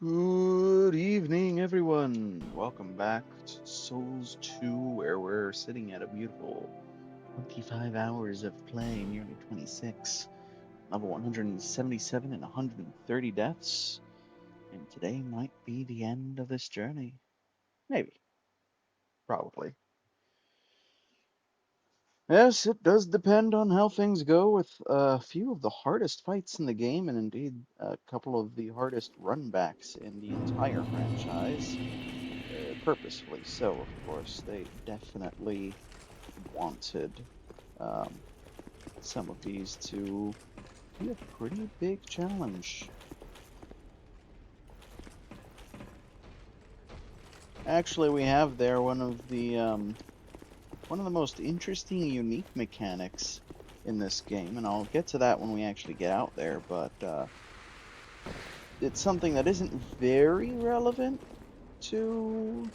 Good evening, everyone. Welcome back to Souls 2, where we're sitting at a beautiful 25 hours of play, nearly 26, level 177 and 130 deaths. And today might be the end of this journey. Maybe. Probably. Yes, it does depend on how things go with a few of the hardest fights in the game, and indeed a couple of the hardest runbacks in the entire franchise. Purposefully so, of course. They definitely wanted um, some of these to be a pretty big challenge. Actually, we have there one of the most interesting and unique mechanics in this game, and I'll get to that when we actually get out there. But it's something that isn't very relevant to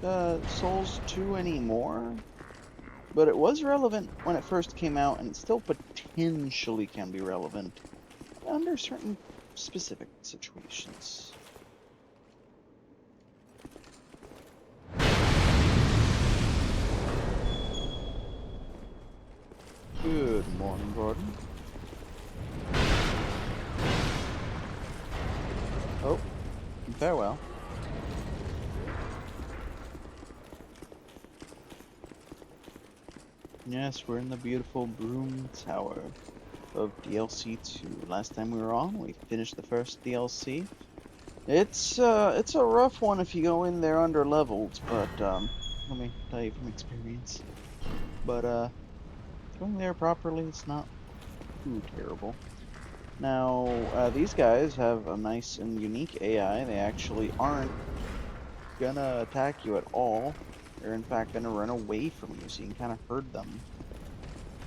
Souls 2 anymore. But it was relevant when it first came out, and it still potentially can be relevant under certain specific situations. Good morning, Gordon. Oh, and farewell. Yes, we're in the beautiful Broom Tower of DLC 2. Last time we were on, we finished the first DLC. It's a rough one if you go in there under leveled, but let me tell you from experience. But going there properly, it's not too terrible. Now, these guys have a nice and unique AI. They actually aren't gonna attack you at all. They're in fact gonna run away from you, so you can kind of herd them.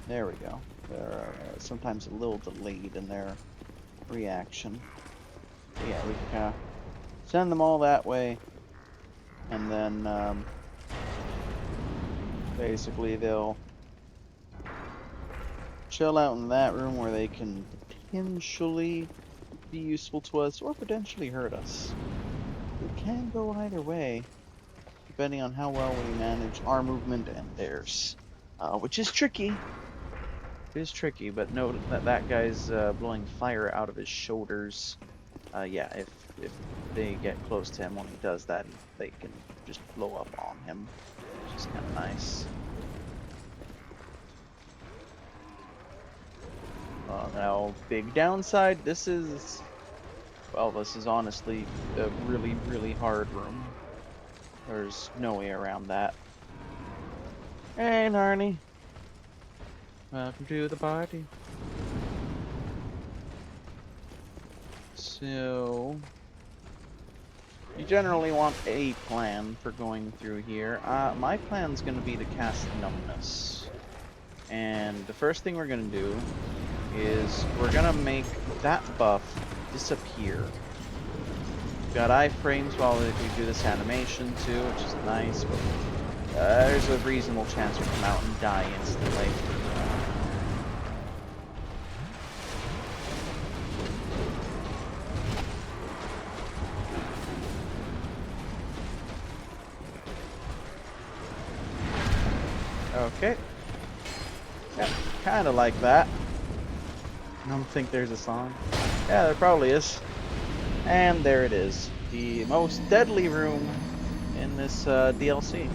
There we go. They're sometimes a little delayed in their reaction. But yeah, we can kind of send them all that way, and then basically they'll chill out in that room where they can potentially be useful to us or potentially hurt us. It can go either way, depending on how well we manage our movement and theirs, which is tricky. It is tricky, but note that that guy's blowing fire out of his shoulders. Yeah, if they get close to him when he does that, they can just blow up on him, which is kind of nice. Now, big downside, this is, well, this is honestly a really, really hard room. There's no way around that. Hey, Narnie. Welcome to the party. So, you generally want a plan for going through here. My plan's going to be to cast Numbness. And the first thing we're going to do is we're going to make that buff disappear. We've got iframes while we do this animation too, which is nice, but there's a reasonable chance we come out and die instantly. Okay. Yeah, kind of like that. I don't think there's a song. Yeah, there probably is. And there it is. The most deadly room in this DLC.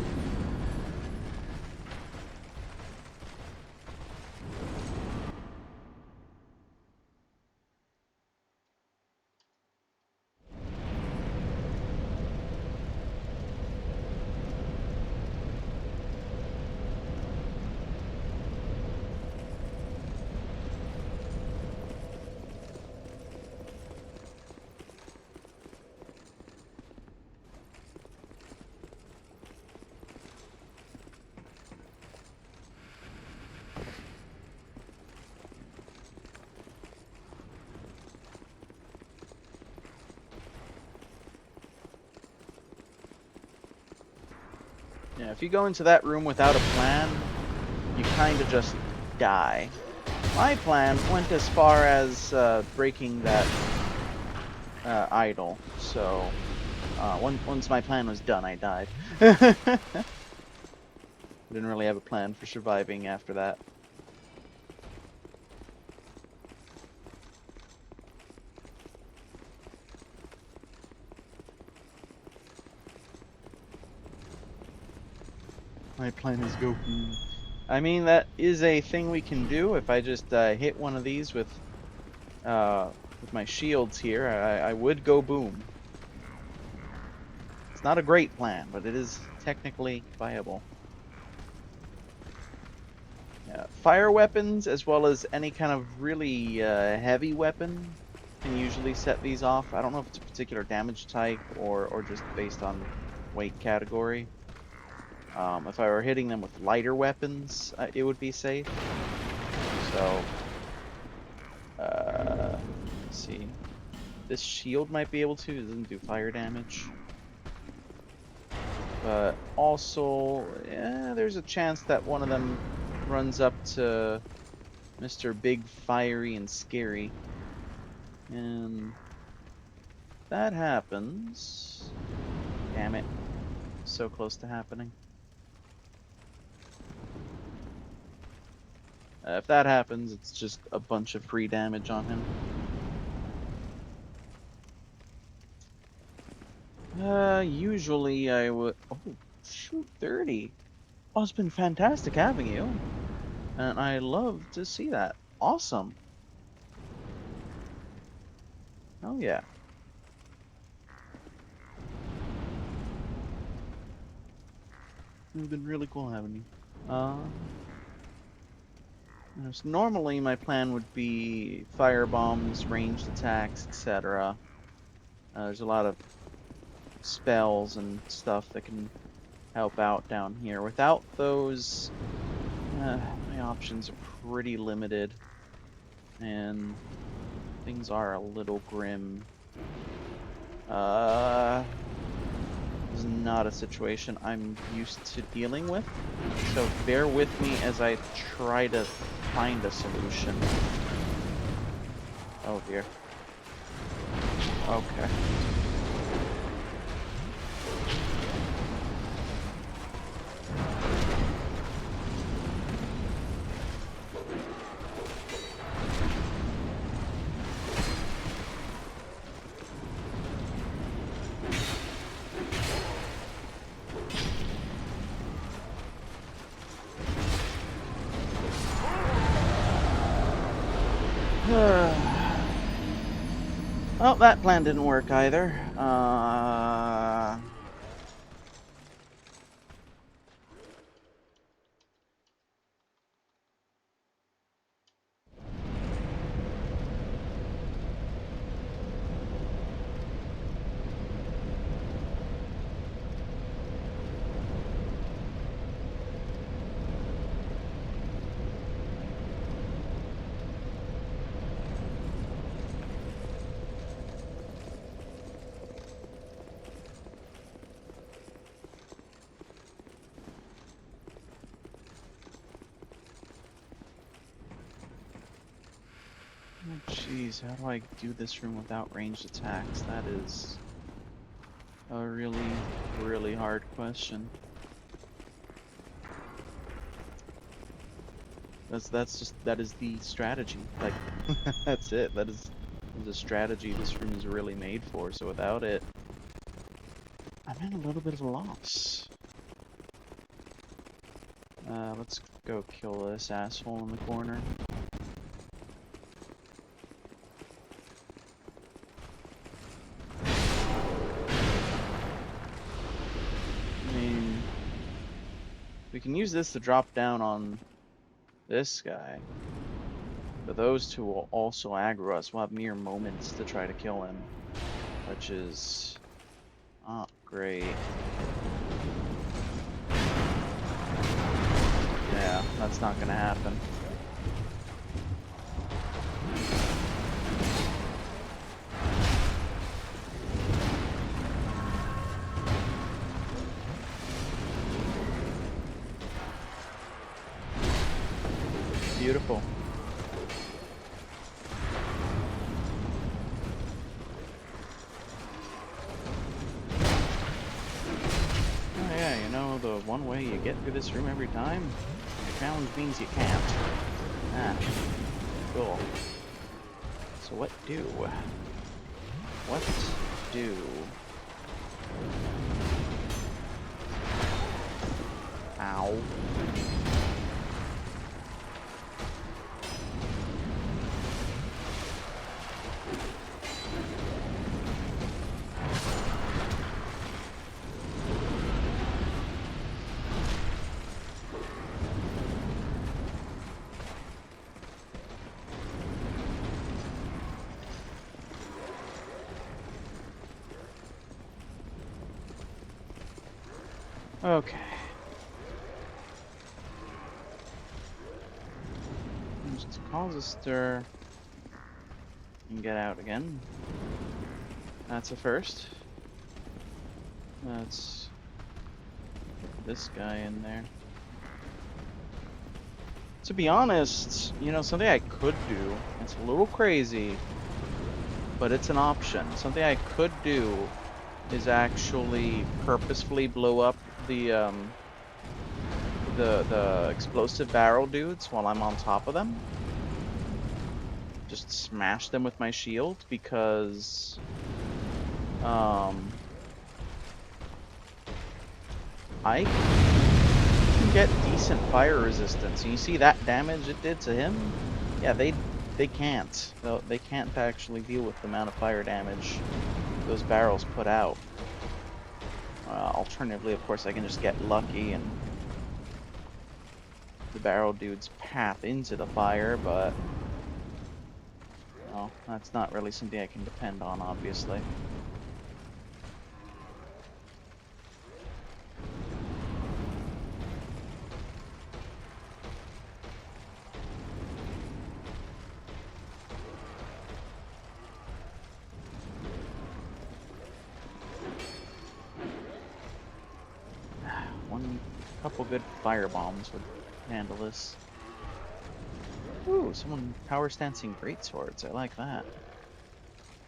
Yeah, if you go into that room without a plan, you kind of just die. My plan went as far as breaking that idle. So once my plan was done, I died. Didn't really have a plan for surviving after that. My plan is go boom. I mean, that is a thing we can do. If I just hit one of these with my shields here, I would go boom. It's not a great plan, but it is technically viable. Fire weapons, as well as any kind of really heavy weapon, can usually set these off. I don't know if it's a particular damage type or just based on weight category. If I were hitting them with lighter weapons, it would be safe. So, let's see. This shield might be able to. It doesn't do fire damage. But also, yeah, there's a chance that one of them runs up to Mr. Big, Fiery, and Scary. And that happens. Damn it. So close to happening. If that happens, it's just a bunch of free damage on him. Usually I would... Oh, shoot, 30. Oh, it's been fantastic having you. And I love to see that. Awesome. Oh, yeah. It's been really cool having you. So normally my plan would be fire bombs, ranged attacks, etc. There's a lot of spells and stuff that can help out down here. Without those, my options are pretty limited, and things are a little grim. This is not a situation I'm used to dealing with, so bear with me as I try to find a solution. Oh dear. Okay. Well, that plan didn't work either. Jeez, how do I do this room without ranged attacks? That is a really, really hard question. That is the strategy. Like, that's it. That is the strategy this room is really made for. So without it, I'm in a little bit of a loss. Let's go kill this asshole in the corner. We can use this to drop down on this guy, but those two will also aggro us. We'll have mere moments to try to kill him, which is not great. Yeah, that's not gonna happen. Beautiful. one way you get through this room every time. The challenge means you can't. Ah, cool. So what do? What do? Ow. Okay. Just cause a stir and get out again. That's a first. Let's get this guy in there. To be honest, you know, something I could do, it's a little crazy, but it's an option. Something I could do is actually purposefully blow up the explosive barrel dudes while I'm on top of them. Just smash them with my shield because I can get decent fire resistance. You see that damage it did to him? Yeah, they can't. They can't actually deal with the amount of fire damage those barrels put out. Alternatively, of course, I can just get lucky and the barrel dude's path into the fire, but well, that's not really something I can depend on, obviously. Couple good fire bombs would handle this. Ooh, someone power stancing greatswords. I like that.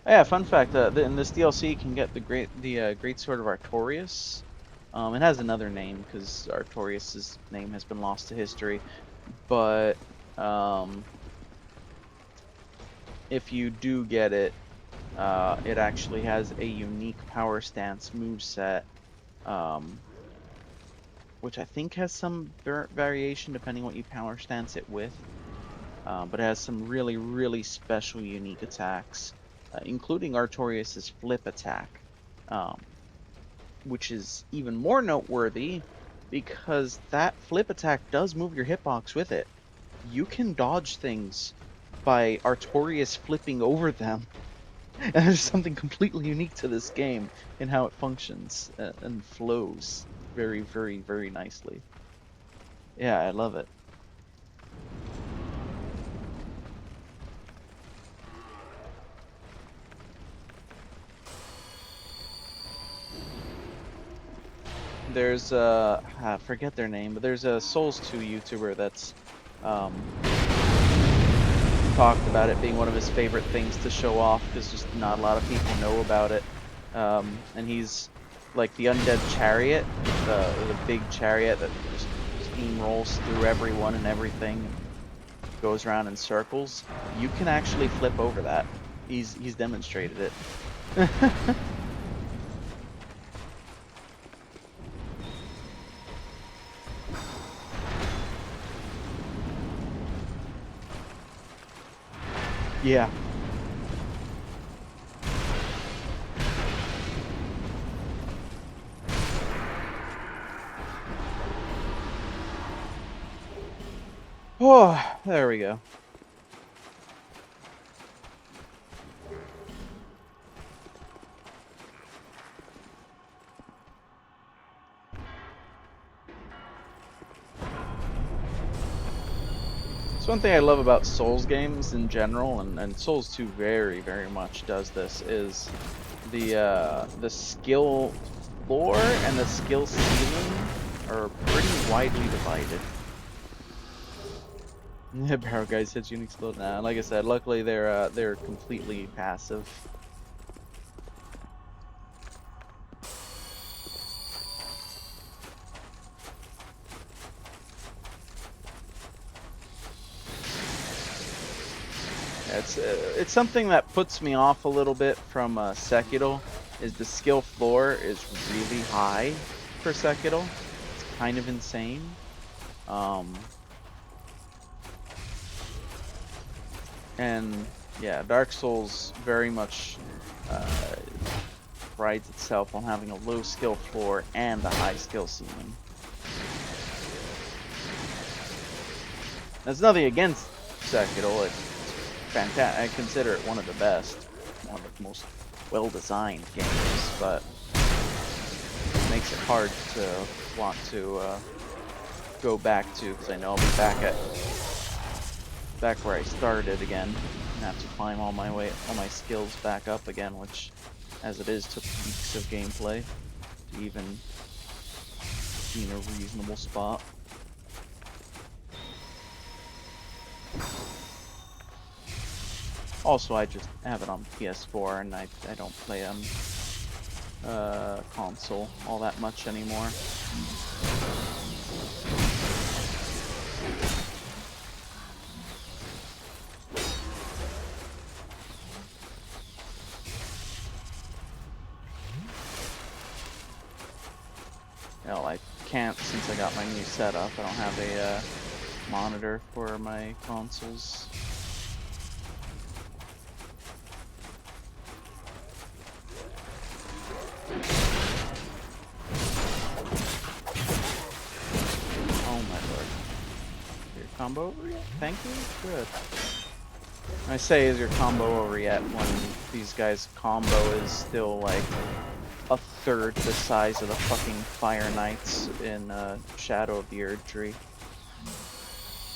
Yeah, fun fact: in this DLC, you can get the greatsword of Artorias. It has another name because Artorias' name has been lost to history. But if you do get it, it actually has a unique power stance moveset. Which I think has some variation depending what you power stance it with. But it has some really, really special, unique attacks, including Artorias' flip attack, which is even more noteworthy because that flip attack does move your hitbox with it. You can dodge things by Artorias flipping over them. And there's something completely unique to this game in how it functions and flows very, very, very nicely. Yeah, I love it. There's I forget their name, but there's a Souls 2 YouTuber that's talked about it being one of his favorite things to show off because just not a lot of people know about it. And he's like the undead chariot, the big chariot that just steamrolls through everyone and everything, and goes around in circles. You can actually flip over that. He's demonstrated it. Yeah. Oh, there we go. It's one thing I love about Souls games in general, and Souls 2 very, very much does this, is the skill floor and the skill ceiling are pretty widely divided. Yeah, Barrow guys hits Unix build now. Like I said, luckily they're completely passive. it's something that puts me off a little bit from Sekiro. Is the skill floor is really high for Sekiro. It's kind of insane. And yeah, Dark Souls very much prides itself on having a low skill floor and a high skill ceiling. There's nothing against Sekiro. It's fantastic. I consider it one of the best, one of the most well-designed games, but it makes it hard to want to go back to, because I know I'll be back where I started again, and have to climb all my skills back up again, which, as it is, took weeks of gameplay to even be in a reasonable spot. Also, I just have it on PS4, and I don't play on console all that much anymore. Well, I can't since I got my new setup. I don't have a monitor for my consoles. Combo over yet? Thank you? Good. I say, is your combo over yet when these guys' combo is still like a third the size of the fucking Fire Knights in Shadow of the Erdtree.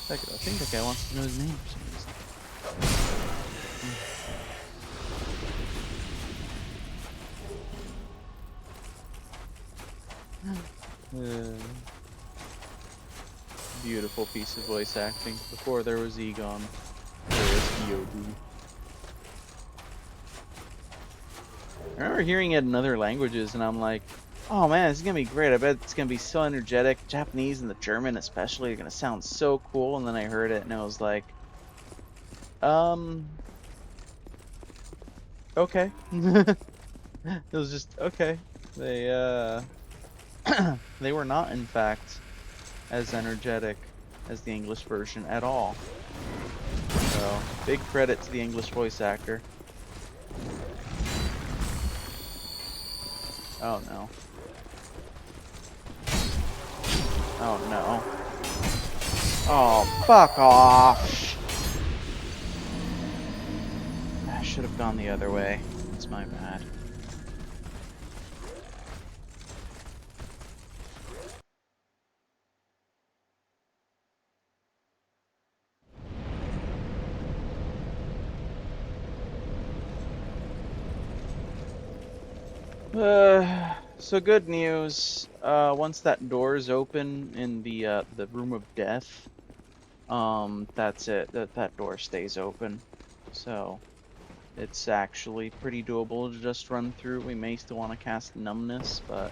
I think that guy wants to know his name for some reason. Beautiful piece of voice acting. Before there was Egon, there was Yobu. I remember hearing it in other languages, and I'm like, oh man, this is gonna be great. I bet it's gonna be so energetic. Japanese and the German especially are gonna sound so cool. And then I heard it, and I was like, okay. It was just okay. They they were not, in fact, as energetic as the English version at all. So, big credit to the English voice actor. Oh no. Oh no. Oh, fuck off! I should have gone the other way. It's my bad. So good news. Once that door is open in the room of death, that's it. That door stays open. So it's actually pretty doable to just run through. We may still want to cast numbness, but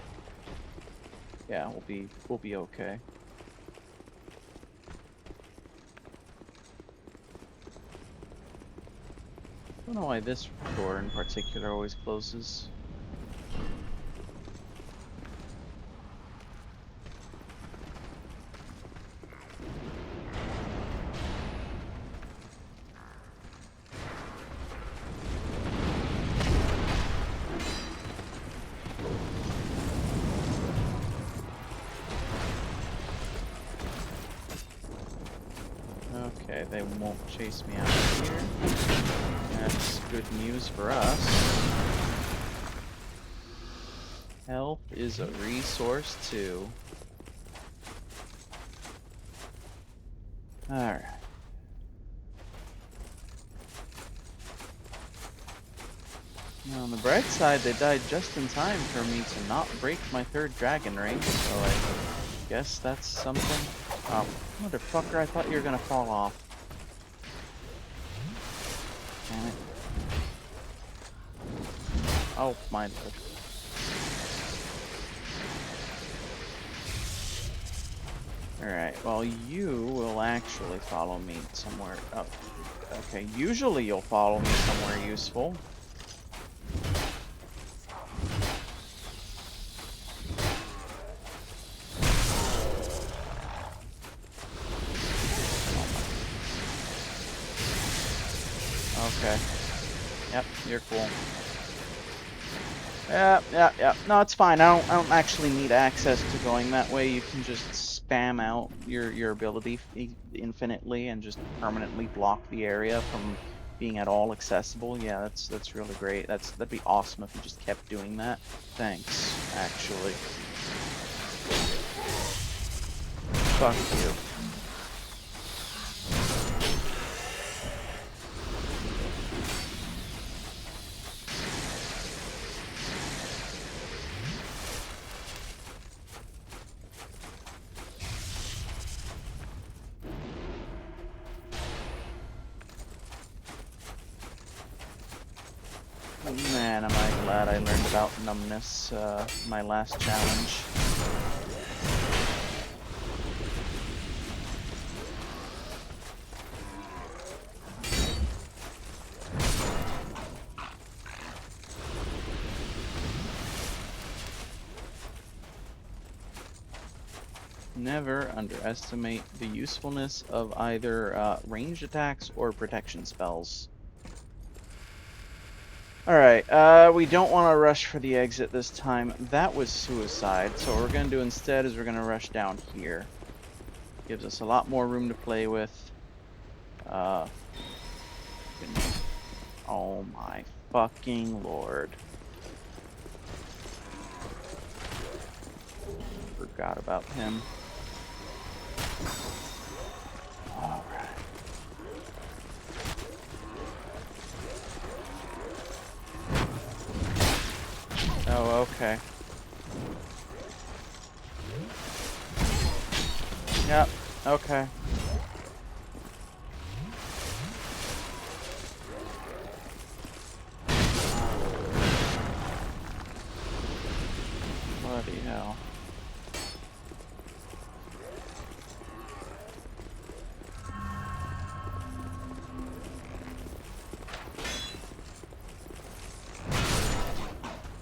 yeah, we'll be okay. I don't know why this door in particular always closes. Okay, they won't chase me out of here. That's good news for us. Health is a resource too. Alright. Now, on the bright side, they died just in time for me to not break my third dragon ring, so I guess that's something. Oh, motherfucker, I thought you were gonna fall off. Damn it. Oh, my lord. Alright, well, you will actually follow me somewhere up. Okay, usually you'll follow me somewhere useful. Okay. Yep, you're cool. Yeah. No, it's fine. I don't actually need access to going that way. You can just spam out your ability infinitely and just permanently block the area from being at all accessible. Yeah, that's really great. That'd be awesome if you just kept doing that. Thanks, actually. Fuck you. Man, am I glad I learned about numbness, my last challenge. Never underestimate the usefulness of either ranged attacks or protection spells. Alright, we don't want to rush for the exit this time. That was suicide, so what we're going to do instead is we're going to rush down here. Gives us a lot more room to play with. Oh my fucking lord. Forgot about him. Alright. Oh, okay. Yep, okay. Bloody hell.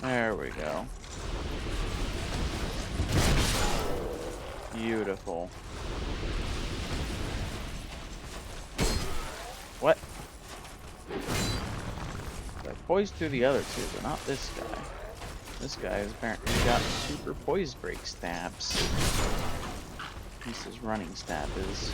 There we go. Beautiful. What? I poised through the other two, but not this guy. This guy has apparently got super poise break stabs. At least his running stab is.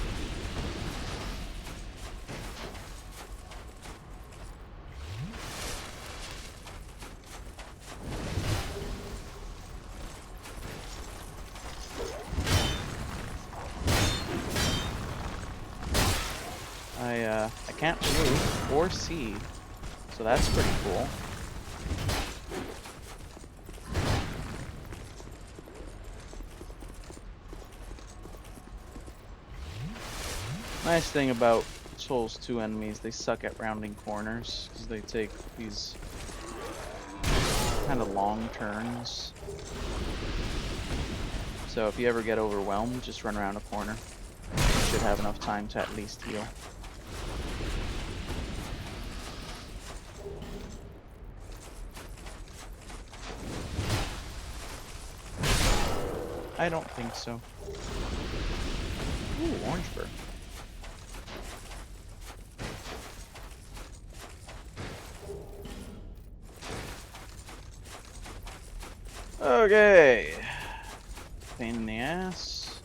I can't move or see, so that's pretty cool. Nice thing about Souls 2 enemies, they suck at rounding corners, because they take these kind of long turns. So if you ever get overwhelmed, just run around a corner. You should have enough time to at least heal. I don't think so. Ooh, orange bird. Okay. Pain in the ass.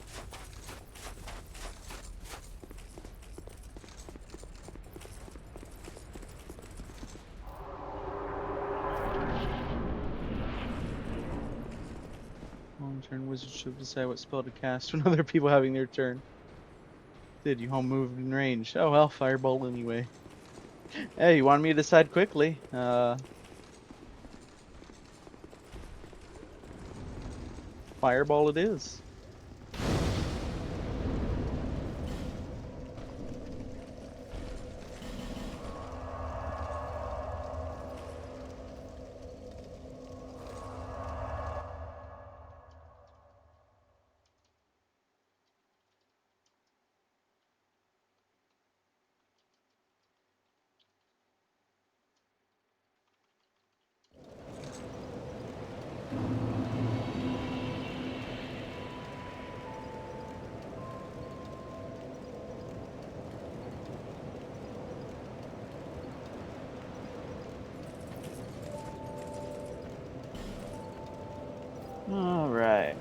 Long turn wizard should decide what spell to cast when other people having their turn. Did you home move in range? Oh well, fireball anyway. Hey, you wanted me to decide quickly. Fireball it is. All right.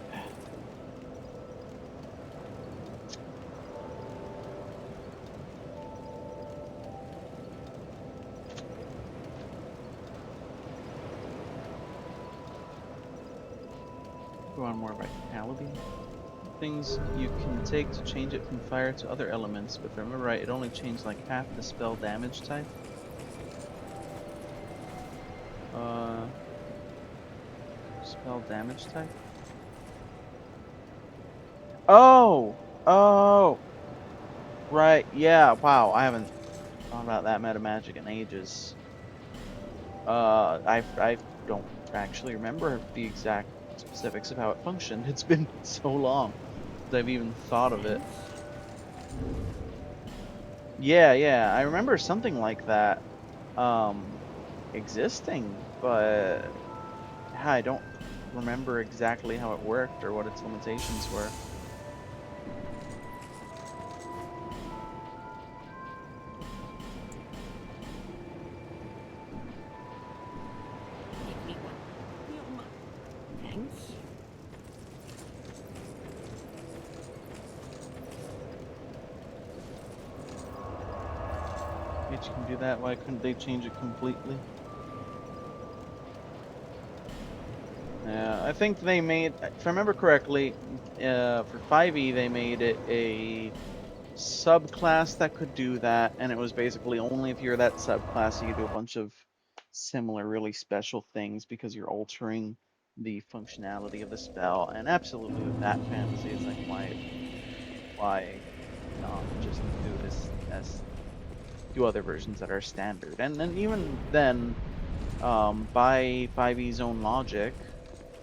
Go on more vitality. Things you can take to change it from fire to other elements, but if I remember right, it only changed like half the spell damage type. Spell damage type? Oh! Oh! Right, yeah, wow, I haven't thought about that meta magic in ages. I don't actually remember the exact specifics of how it functioned. It's been so long that I've even thought of it. Yeah, I remember something like that existing, but yeah, I don't remember exactly how it worked or what its limitations were. Thanks. Yet you can do that, why couldn't they change it completely? Yeah, I think they made, if I remember correctly, for 5e they made it a subclass that could do that, and it was basically only if you're that subclass you could do a bunch of similar really special things because you're altering the functionality of the spell. And absolutely with that fantasy, it's like why not just do it as do other versions that are standard? And then even then, by 5e's own logic,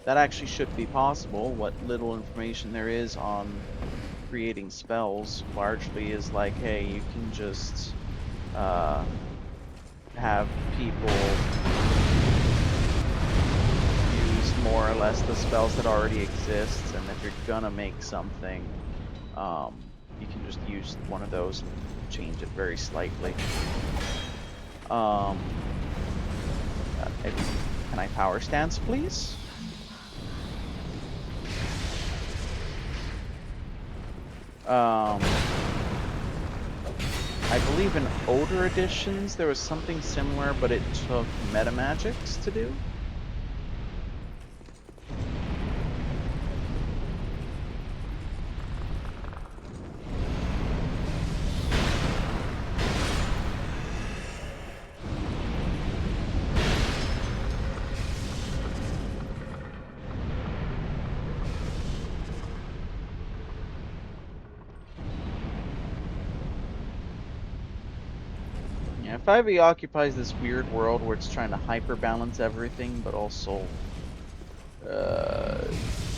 that actually should be possible. What little information there is on creating spells largely is like, hey, you can just have people use more or less the spells that already exist, and if you're gonna make something, you can just use one of those and change it very slightly. Can I power stance, please? I believe in older editions there was something similar, but it took meta magics to do. Yeah, 5e occupies this weird world where it's trying to hyper balance everything, but also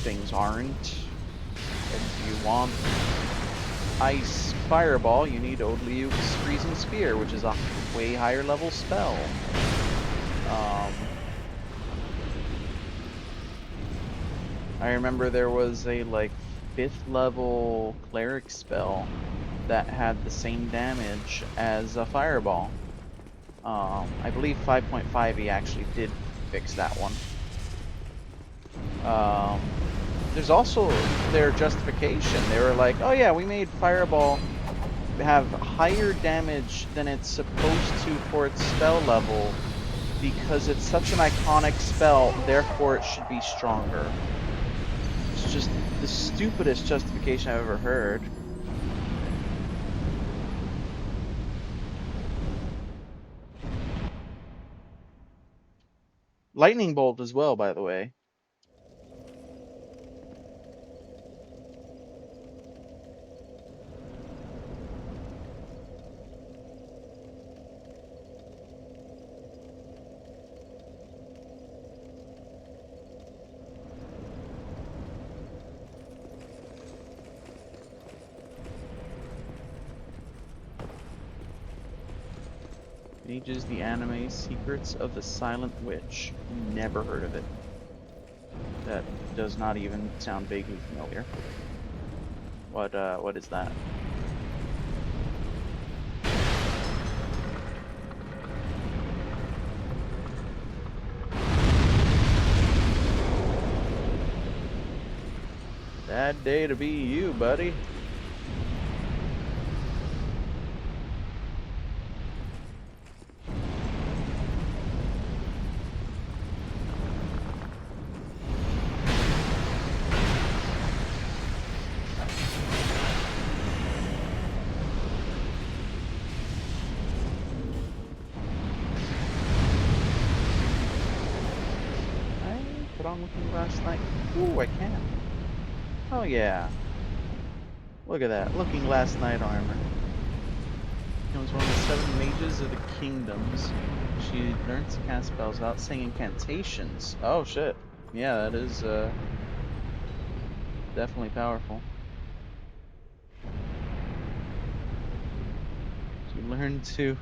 things aren't. If you want Ice Fireball, you need Odliuk's Freezing Spear, which is a way higher level spell. I remember there was a like 5th level cleric spell that had the same damage as a fireball. I believe 5.5e actually did fix that one. There's also their justification. They were like, oh yeah, we made fireball have higher damage than it's supposed to for its spell level because it's such an iconic spell, therefore it should be stronger. It's just the stupidest justification I've ever heard. Lightning Bolt as well, by the way. Mages, the anime Secrets of the Silent Witch. Never heard of it. That does not even sound vaguely familiar. What is that? Sad day to be you, buddy. Put on Looking Glass Knight. Ooh, I can. Oh yeah. Look at that. Looking Glass Knight armor. Becomes one of the 7 mages of the kingdoms. She learns to cast spells without saying incantations. Oh shit. Yeah, that is definitely powerful. She learned to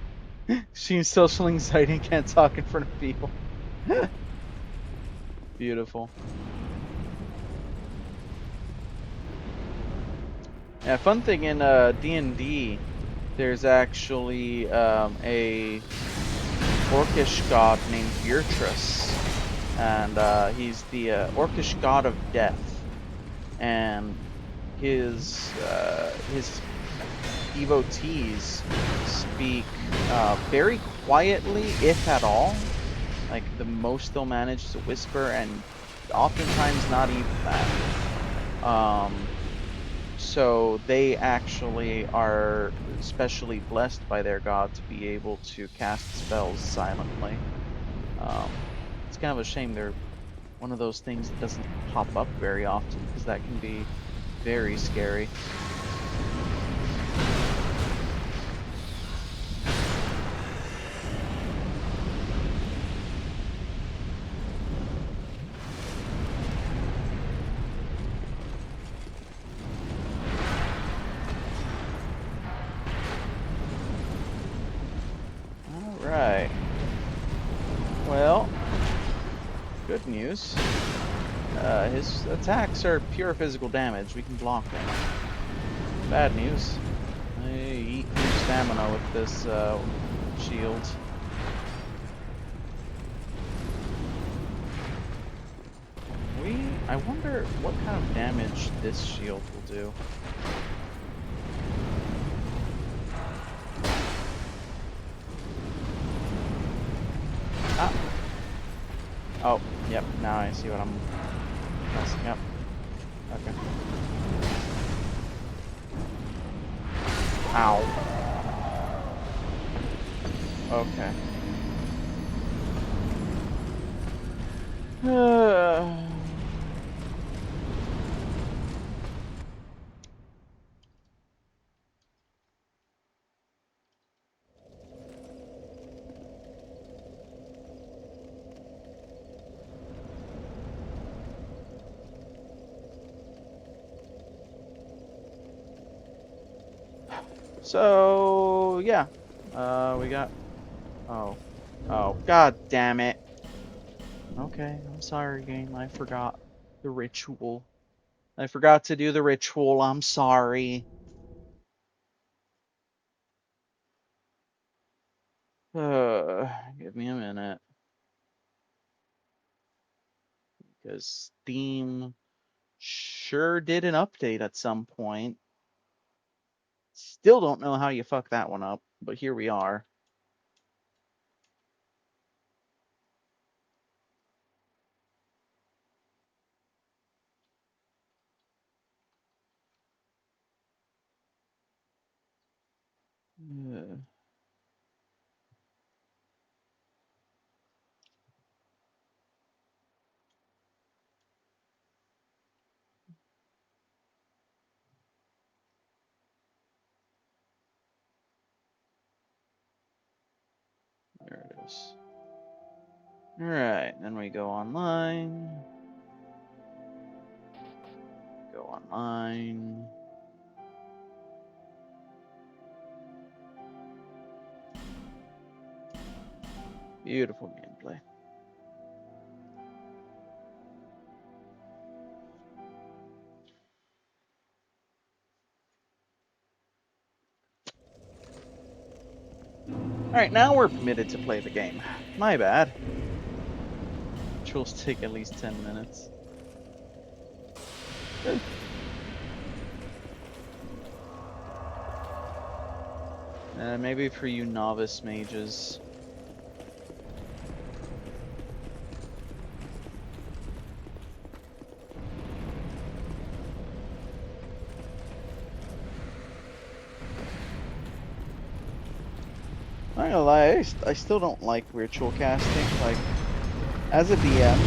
she's social anxiety and can't talk in front of people. Beautiful. Yeah, fun thing in D&D, there's actually a orcish god named Beatrice, and he's the orcish god of death, and his devotees speak very quietly, if at all. Like the most they'll manage to whisper, and oftentimes not even that. So they actually are especially blessed by their god to be able to cast spells silently. It's kind of a shame they're one of those things that doesn't pop up very often, because that can be very scary. Alright. Well, good news. His attacks are pure physical damage. We can block them. Bad news. I eat through stamina with this shield. I wonder what kind of damage this shield will do. Ah. Oh, yep, now I see what I'm messing up. Okay. Ow. Okay. So, yeah. We got... Oh. Oh, god damn it. Okay, I'm sorry, game. I forgot the ritual. I forgot to do the ritual. I'm sorry. Give me a minute. Because Steam sure did an update at some point. Still don't know how you fuck that one up, but here we are. Uh, There it is. Alright, then we go online. Go online. Beautiful gameplay. Alright, now we're permitted to play the game. My bad. Rituals take at least 10 minutes. Maybe for you novice mages. I'm not gonna lie, I still don't like ritual casting. Like, as a DM,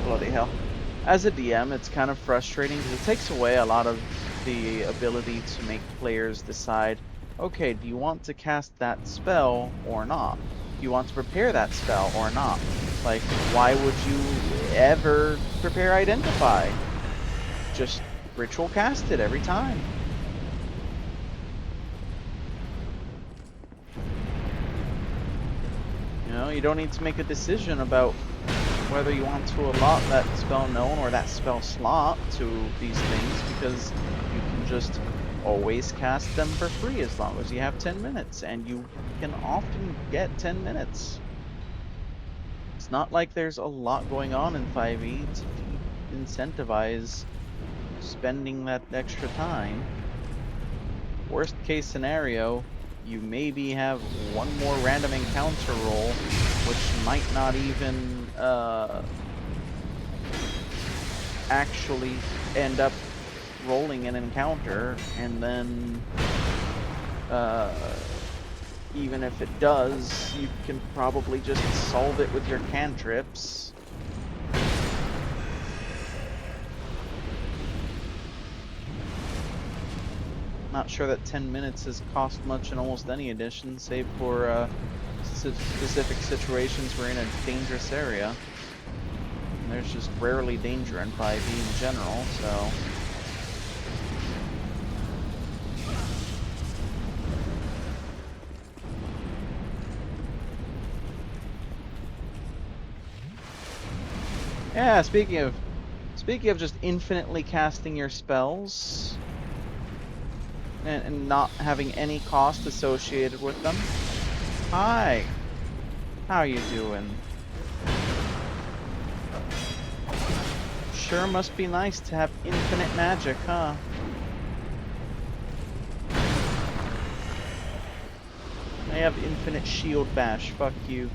bloody hell. As a DM, it's kind of frustrating because it takes away a lot of the ability to make players decide, okay, do you want to cast that spell or not? Do you want to prepare that spell or not? Like, why would you ever prepare Identify? Just ritual cast it every time. You know, you don't need to make a decision about whether you want to allot that spell known or that spell slot to these things, because you can just always cast them for free as long as you have 10 minutes, and you can often get 10 minutes. It's not like there's a lot going on in 5e to incentivize spending that extra time. Worst case scenario, you maybe have one more random encounter roll, which might not even actually end up rolling an encounter, and then even if it does, you can probably just solve it with your cantrips. Not sure that 10 minutes has cost much in almost any edition, save for specific situations we're in a dangerous area. And there's just rarely danger in 5e in general, so... Yeah, speaking of just infinitely casting your spells and not having any cost associated with them. Hi. How you doing? Sure must be nice to have infinite magic, huh? I have infinite shield bash, fuck you.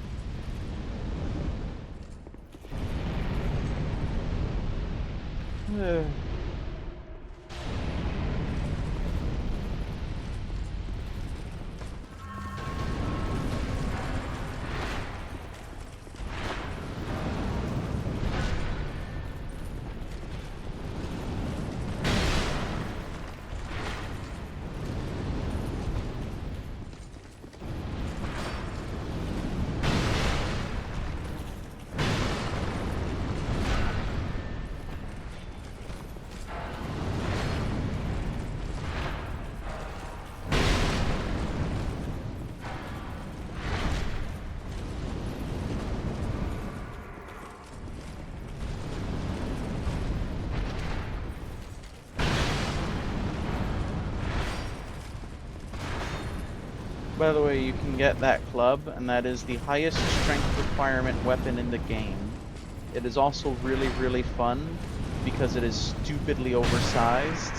By the way, you can get that club, and that is the highest strength requirement weapon in the game. It is also really, really fun because it is stupidly oversized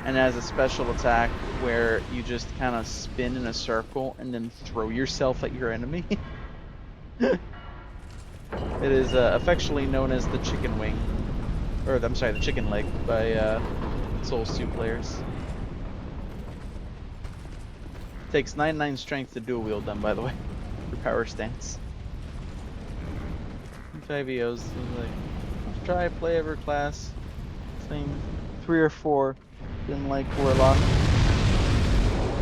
and has a special attack where you just kind of spin in a circle and then throw yourself at your enemy. It is affectionately known as the chicken wing, or I'm sorry, the chicken leg by Souls 2 players. Takes 99 strength to dual wield them, by the way, for power stance. 5EOs, like, let's try play every class. Same 3 or 4. Didn't like Warlock.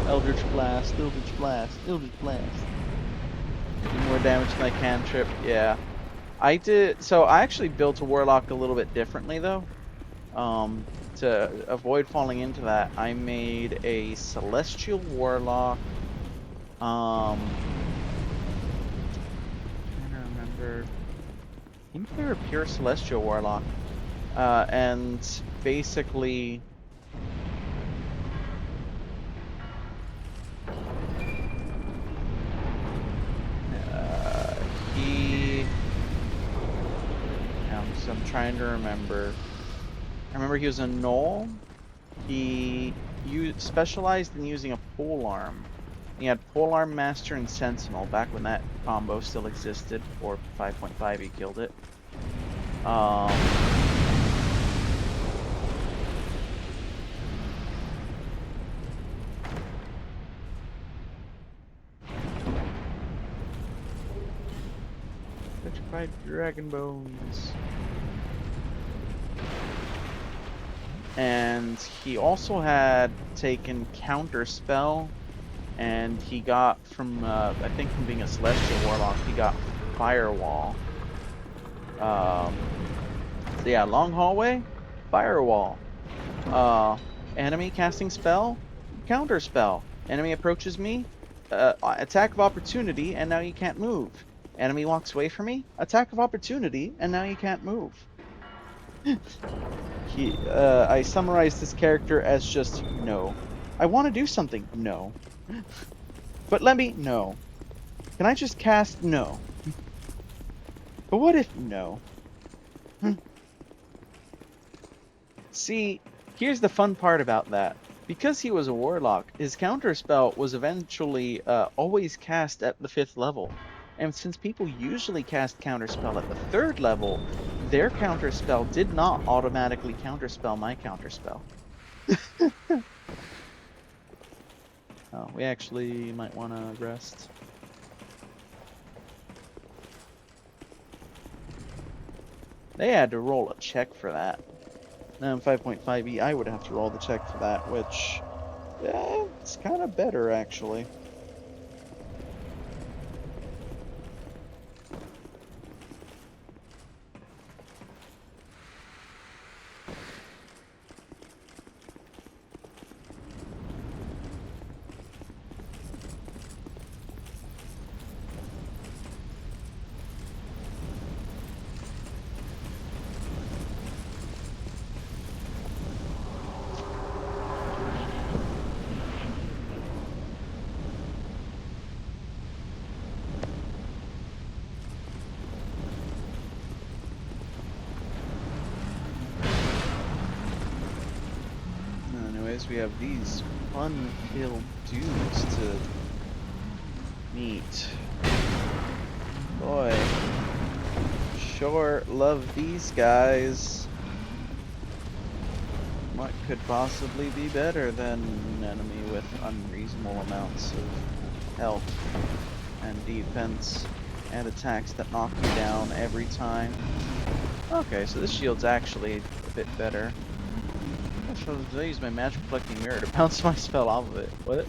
Eldritch Blast, Eldritch Blast, Eldritch Blast. Do more damage than I cantrip, yeah. So I actually built a Warlock a little bit differently though. To avoid falling into that, I made a Celestial Warlock. I'm trying to remember. I think they were pure Celestial Warlock. And basically... I'm trying to remember. I remember he was a gnoll. He specialized in using a polearm. He had polearm master and sentinel back when that combo still existed, or 5.5 he killed it. Petrified dragon bones. And he also had taken counter spell, and he got from I think from being a celestial warlock, he got firewall. So yeah, long hallway, firewall. Enemy casting spell, counter spell. Enemy approaches me, attack of opportunity, and now you can't move. Enemy walks away from me, attack of opportunity, and now you can't move. I summarized this character as just no. I want to do something, no. But let me, no. Can I just cast, no. But what if, no. See, here's the fun part about that. Because he was a warlock, his counterspell was eventually always cast at the 5th level. And since people usually cast counterspell at the 3rd level, their counterspell did not automatically counterspell my counterspell. Oh, we actually might want to rest. They had to roll a check for that. Now in 5.5e, I would have to roll the check for that, which, yeah, it's kind of better, actually. We have these fun-filled dudes to meet. Boy, sure love these guys. What could possibly be better than an enemy with unreasonable amounts of health and defense and attacks that knock you down every time? Okay, so this shield's actually a bit better. I use my magic collecting mirror to bounce my spell off of it. What?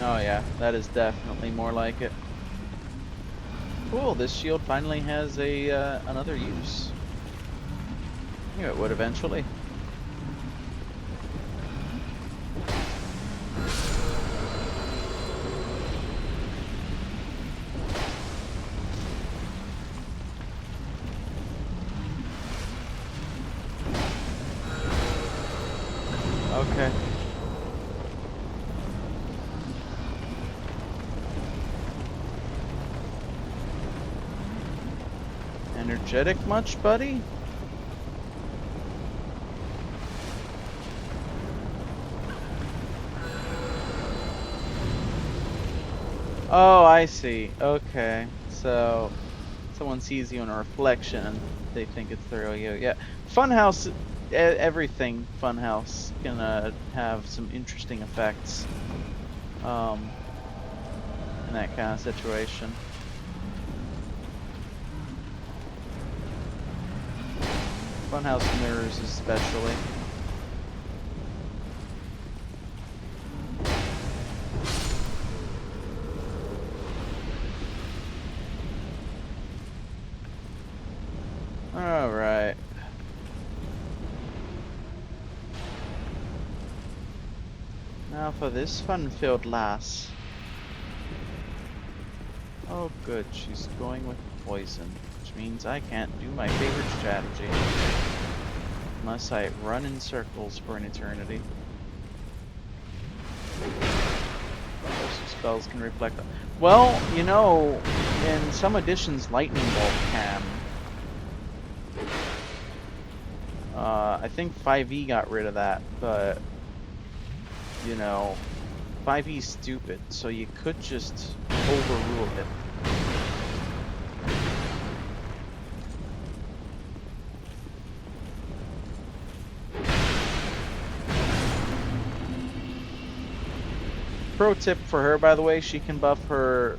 Oh yeah, that is definitely more like it. Cool, this shield finally has a another use. Knew it would eventually. Okay. Energetic much, buddy? Oh, I see. Okay. So, someone sees you in a reflection and they think it's the real you. Yeah. Funhouse, everything Funhouse can have some interesting effects in that kind of situation. Funhouse mirrors especially. Alright. Now for this fun-filled lass. Oh good, she's going with poison, which means I can't do my favorite strategy. Unless I run in circles for an eternity. Those spells can reflect. Well, you know, in some editions, Lightning Bolt can. I think 5e got rid of that, but you know, 5e's stupid, so you could just overrule it. Pro tip for her, by the way, she can buff her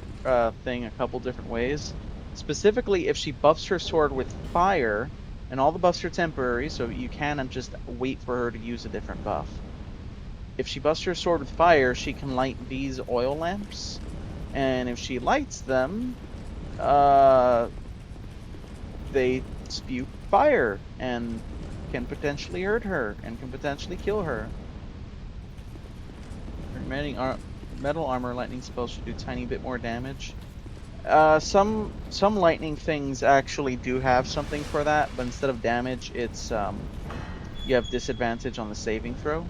thing a couple different ways. Specifically, if she buffs her sword with fire, and all the buffs are temporary, so you can just wait for her to use a different buff. If she buffs her sword with fire, she can light these oil lamps, and if she lights them, they spew fire and can potentially hurt her and can potentially kill her. Remaining metal armor lightning spells should do a tiny bit more damage. Some lightning things actually do have something for that, but instead of damage, it's you have disadvantage on the saving throw,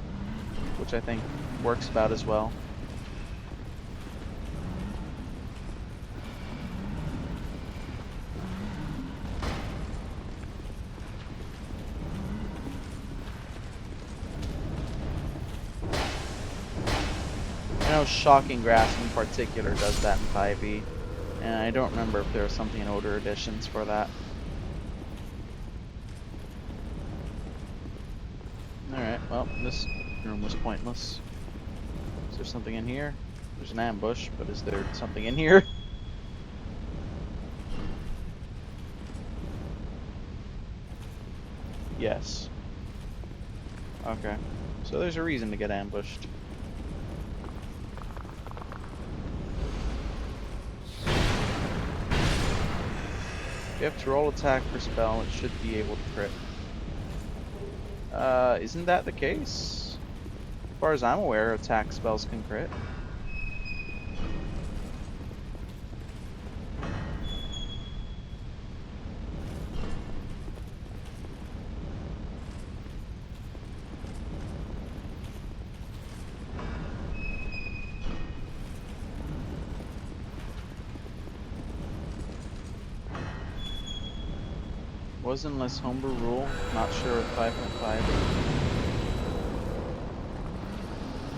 which I think works about as well. I know Shocking Grasp in particular does that in 5e, and I don't remember if there was something in older editions for that. Alright, well, this room was pointless. Is there something in here? There's an ambush, but is there something in here? Yes. Okay. So there's a reason to get ambushed. If you have to roll attack for spell, it should be able to crit. Isn't that the case? As far as I'm aware, attack spells can crit. Was unless homebrew rule, not sure with 5.5.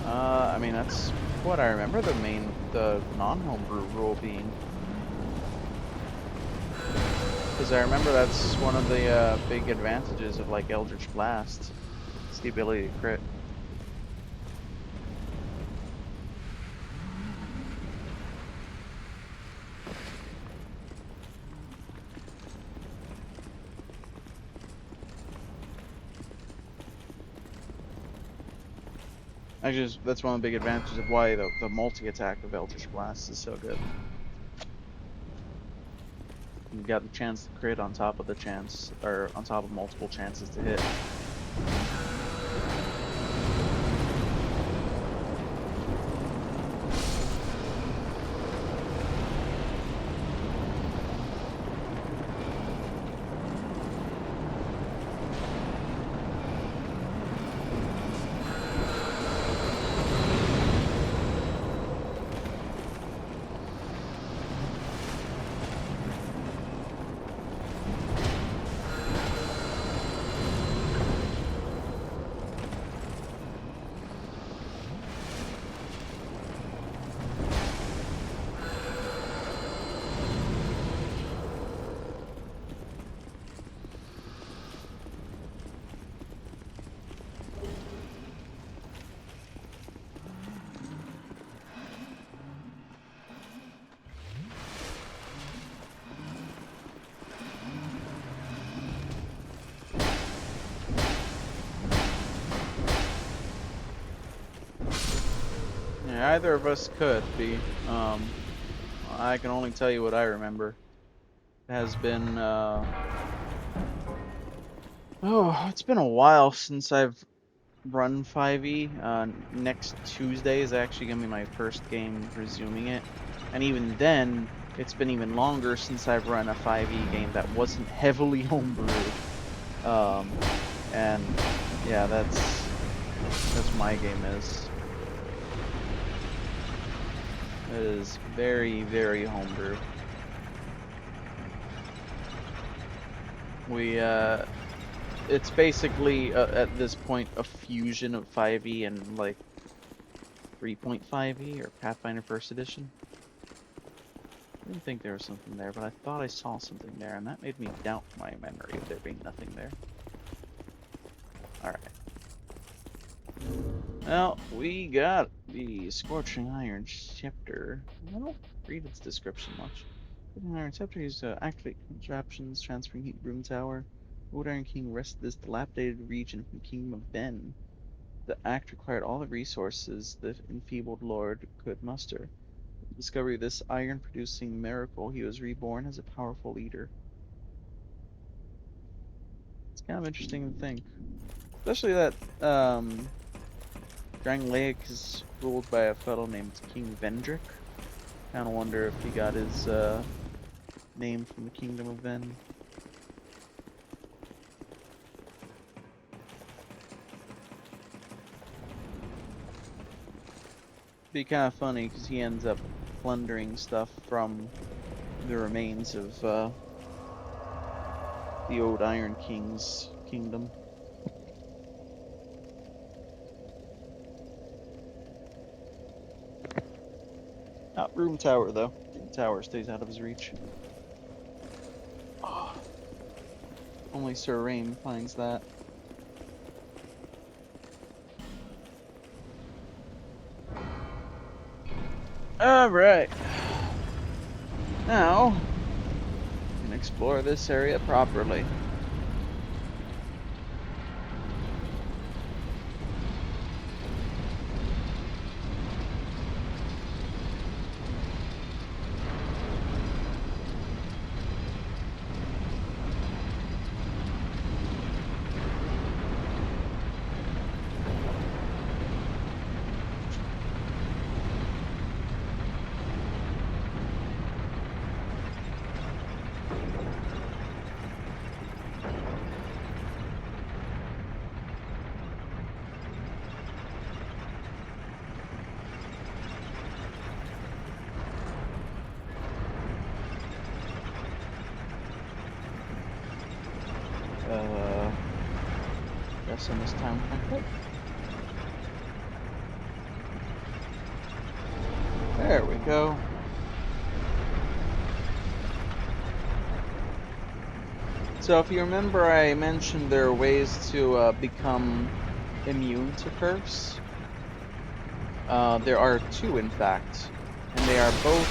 I mean, that's what I remember the non-homebrew rule being. Because I remember that's one of the big advantages of like Eldritch Blast. It's the ability to crit. Actually, that's one of the big advantages of why the multi-attack of Eldritch Blast is so good. You got the chance to crit on top of the chance, or on top of multiple chances to hit. Yeah, either of us could be. I can only tell you what I remember. It has been, oh, it's been a while since I've run 5e. Next Tuesday is actually going to be my first game resuming it. And even then, it's been even longer since I've run a 5e game that wasn't heavily homebrewed. And yeah, that's what my game is. It is very, very homebrew. It's basically at this point a fusion of 5e and like 3.5e or Pathfinder First Edition. I didn't think there was something there, but I thought I saw something there, and that made me doubt my memory of there being nothing there. Alright. Well, we got the Scorching Iron Scepter. I don't read its description much. Scorching Iron Scepter used to activate contraptions, transferring heat room tower. Wood Iron King wrested this dilapidated region from Kingdom of Ben. The act required all the resources the enfeebled lord could muster. With the discovery of this iron-producing miracle, he was reborn as a powerful leader. It's kind of interesting to think. Especially that, Drangleic is ruled by a fellow named King Vendrick. Kinda wonder if he got his, name from the Kingdom of Ven. Be kind of funny because he ends up plundering stuff from the remains of the old Iron King's kingdom. Not Room Tower though. Room Tower stays out of his reach. Oh, only Sir Rain finds that. Alright. Now, we can explore this area properly. Guess in this town conflict. There we go. So if you remember, I mentioned there are ways to become immune to curse. There are two, in fact, and they are both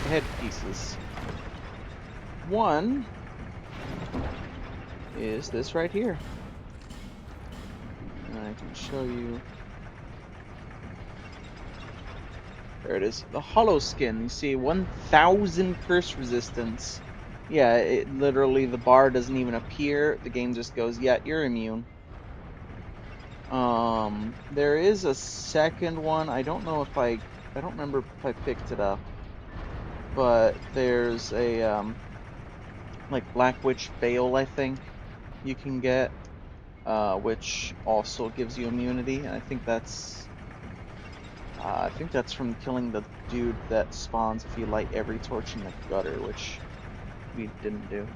headpieces. One is this right here. And I can show you. There it is. The hollow skin. You see 1000 curse resistance. Yeah, it literally, the bar doesn't even appear. The game just goes, yeah, you're immune. There is a second one. I don't know if I don't remember if I picked it up. But there's a, like Black Witch Veil, I think, you can get. Which also gives you immunity, and I think that's from killing the dude that spawns if you light every torch in the gutter, which we didn't do.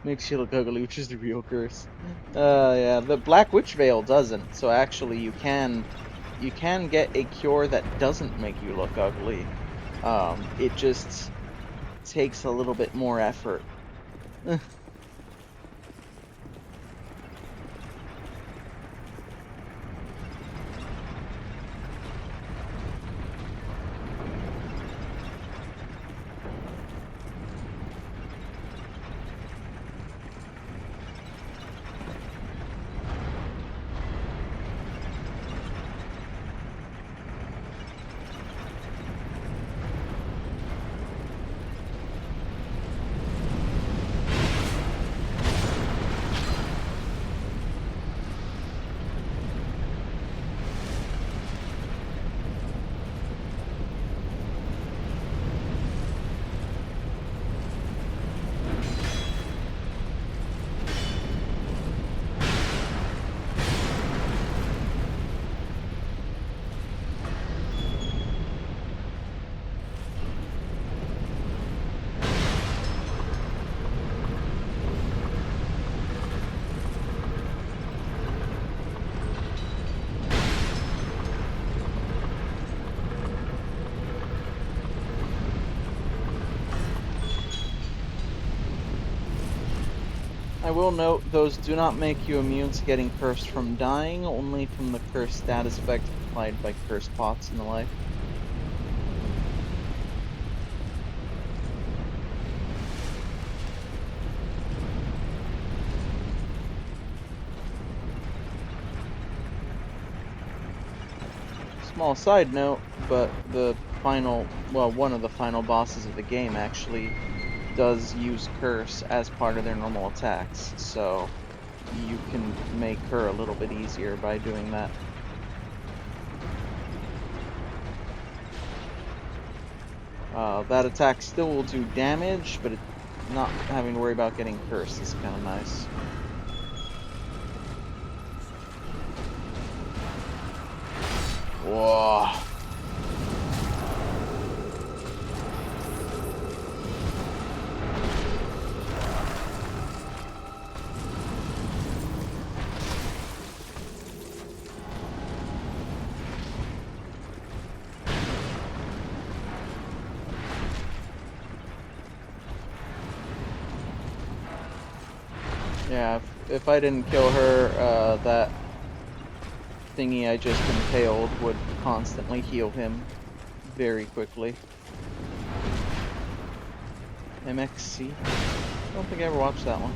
Makes you look ugly, which is the real curse. Yeah, the Black Witch Veil doesn't, so actually you can get a cure that doesn't make you look ugly. It just takes a little bit more effort. will note, those do not make you immune to getting cursed from dying, only from the curse status effect applied by cursed pots and the like. Small side note, but the final, well, one of the final bosses of the game actually does use curse as part of their normal attacks, so you can make her a little bit easier by doing that. That attack still will do damage, but not having to worry about getting cursed is kind of nice. Whoa. Yeah, if I didn't kill her, that thingy I just impaled would constantly heal him very quickly. MXC? I don't think I ever watched that one.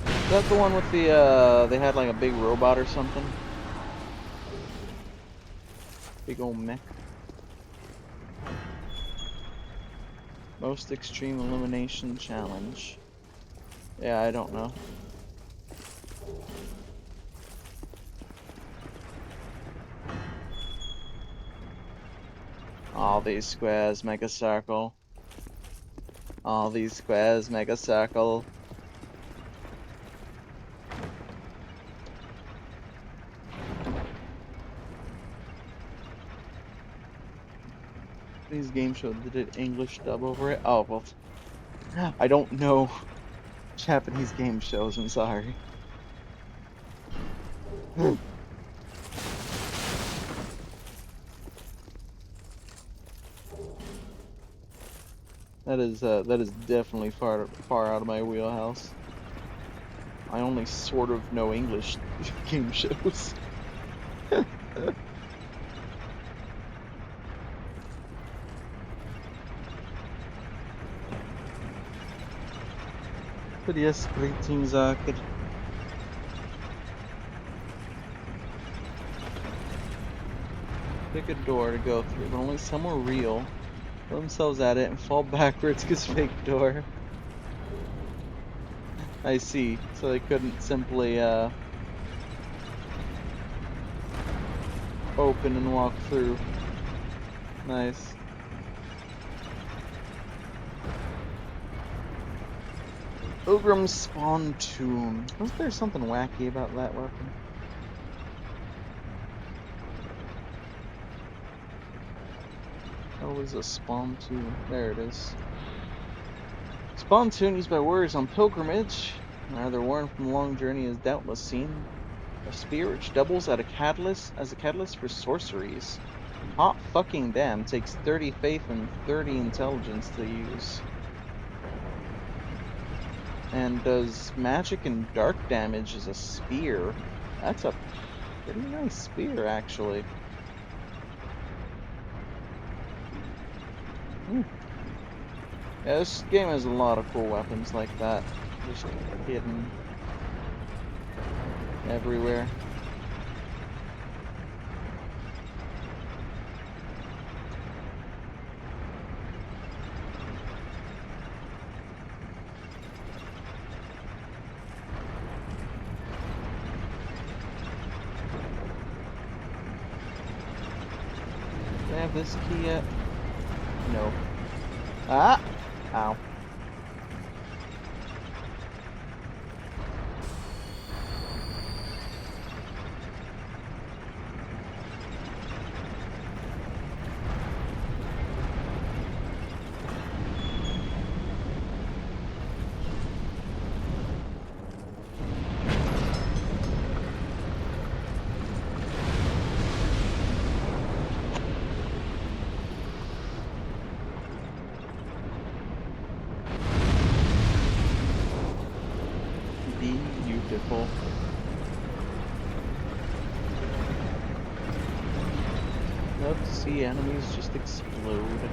Is that the one with the, they had like a big robot or something? Big old mech. Most extreme elimination challenge. Yeah, I don't know. All these squares make a circle. All these squares make a circle. These game shows that did English dub over it. Oh, well, I don't know Japanese game shows, I'm sorry. That is definitely far out of my wheelhouse. I only sort of know English game shows. But yes, greetings, kid. Pick a door to go through, but only somewhere real. Throw themselves at it and fall backwards because fake door. I see. So they couldn't simply open and walk through. Nice. Ogrim's Spawn Tomb. Was there something wacky about that weapon? That was a Spawn Tomb. There it is. Spawn Tomb used by warriors on pilgrimage. Either worn from a long journey is doubtless seen. A spear which doubles as a catalyst for sorceries. Hot fucking damn. Takes 30 faith and 30 intelligence to use. And does magic and dark damage as a spear. That's a pretty nice spear, actually. Yeah, this game has a lot of cool weapons like that. Just hidden everywhere. Do I have this key yet? No. Ah! Ow. full. Love to see enemies just explode.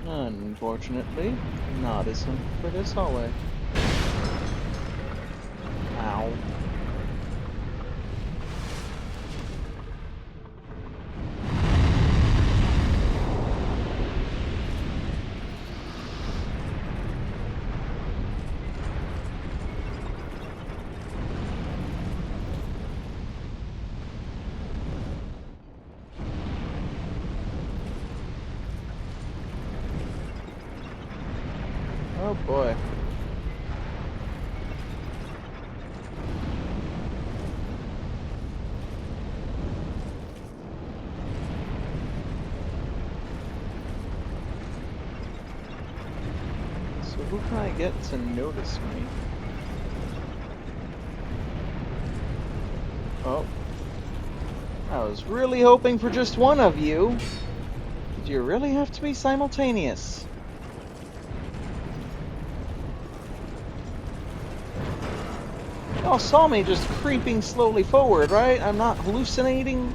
Unfortunately, not as simple for this hallway. Ow. Oh boy. So who can I get to notice me? Oh. I was really hoping for just one of you. Do you really have to be simultaneous? Y'all saw me just creeping slowly forward, right? I'm not hallucinating.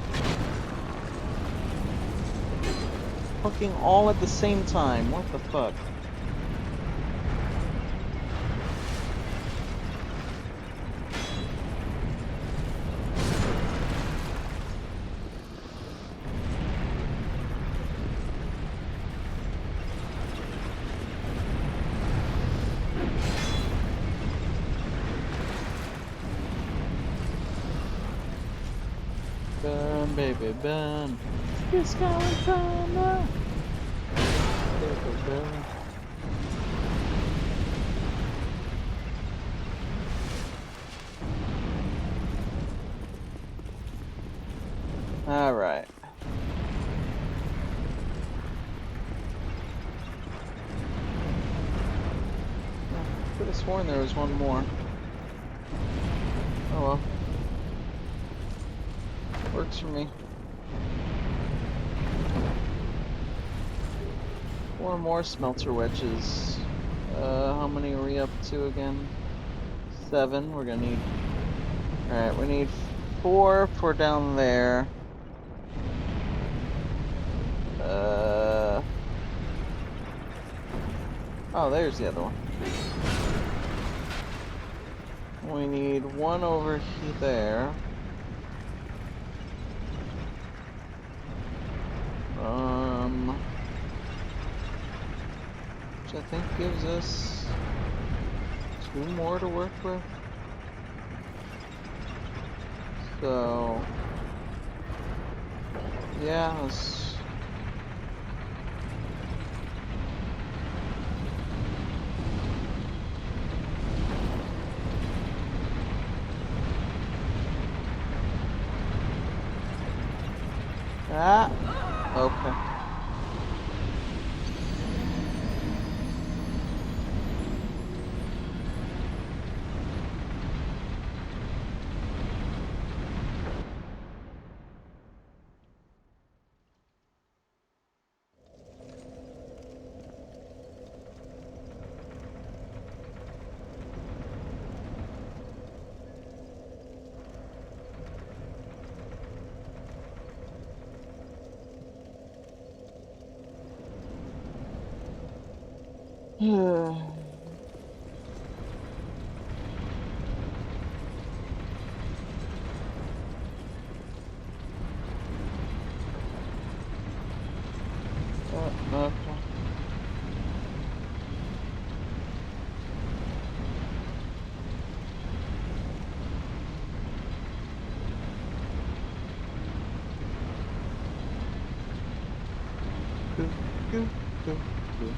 Fucking all at the same time. What the fuck? Burn, baby, burn. It's going from now. Baby, burn. Alright. Could have sworn there was one more. Oh well. Works for me. 4 more smelter wedges. How many are we up to again? 7. We're gonna need. Alright, we need 4 for down there. Oh, there's the other one. We need 1 over there. Which I think gives us 2 more to work with. So, yeah, let's. Ah, okay. Okay. Go, go, go.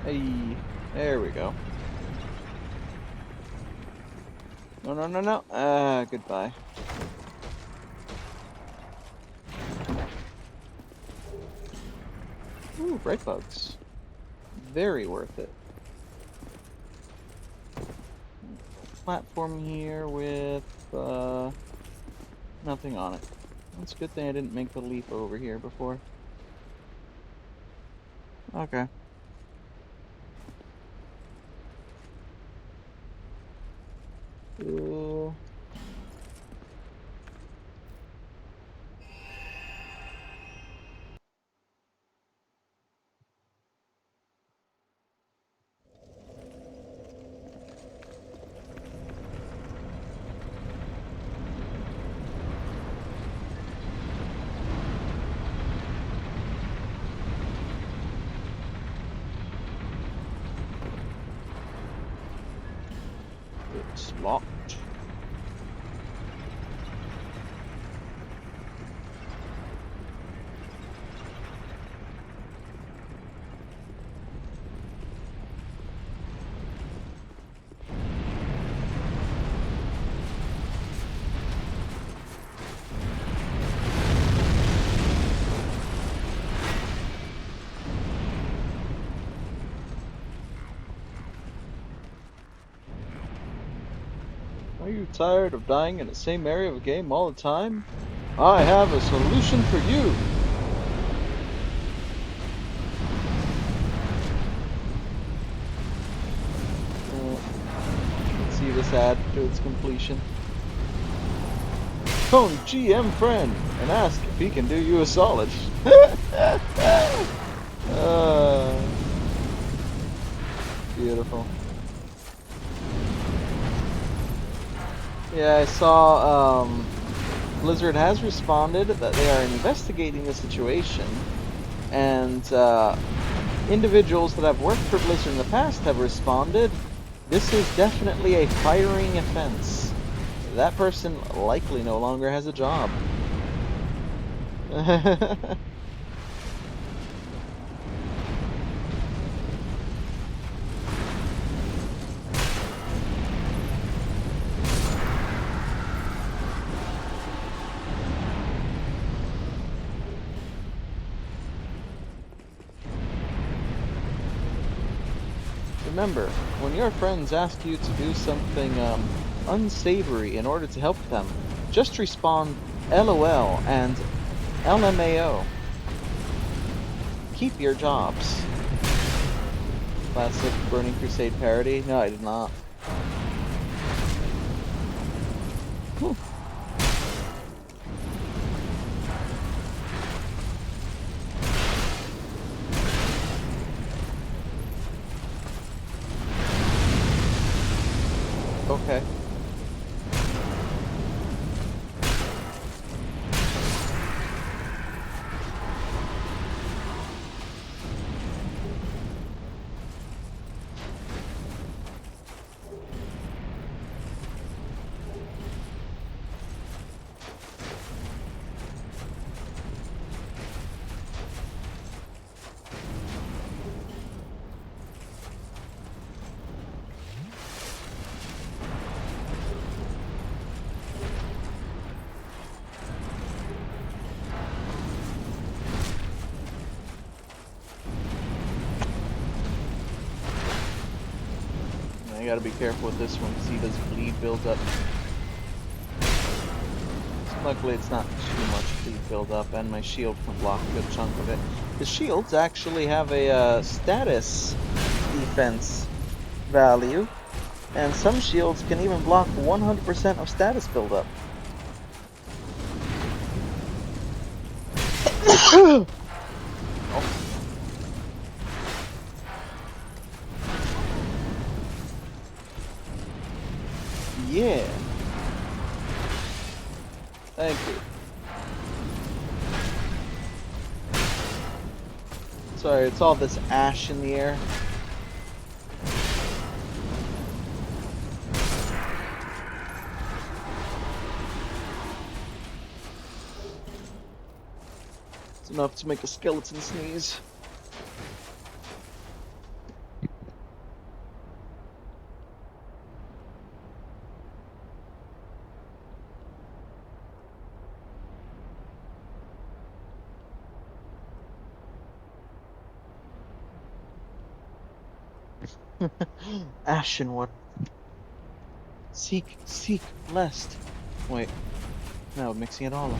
Hey, there we go. No, no, no, no. Goodbye. Ooh, bright bugs. Very worth it. Platform here with nothing on it. It's a good thing I didn't make the leap over here before. Okay. It's locked. Are you tired of dying in the same area of a game all the time? I have a solution for you! Let's see this ad to its completion. Phone GM friend and ask if he can do you a solid. Beautiful. Yeah, I saw Blizzard has responded that they are investigating the situation, and individuals that have worked for Blizzard in the past have responded. This is definitely a firing offense. That person likely no longer has a job. Remember, when your friends ask you to do something unsavory in order to help them, just respond LOL and LMAO. Keep your jobs. Classic Burning Crusade parody? No, I did not. Whew. Okay. I gotta be careful with this one because he does bleed build up. Luckily it's not too much bleed build up, and my shield can block a good chunk of it. The shields actually have a status defense value, and some shields can even block 100% of status buildup. Oh. Yeah. Thank you. Sorry, it's all this ash in the air. It's enough to make a skeleton sneeze. Ashen one. Seek, blessed. Wait, no, mixing it all up.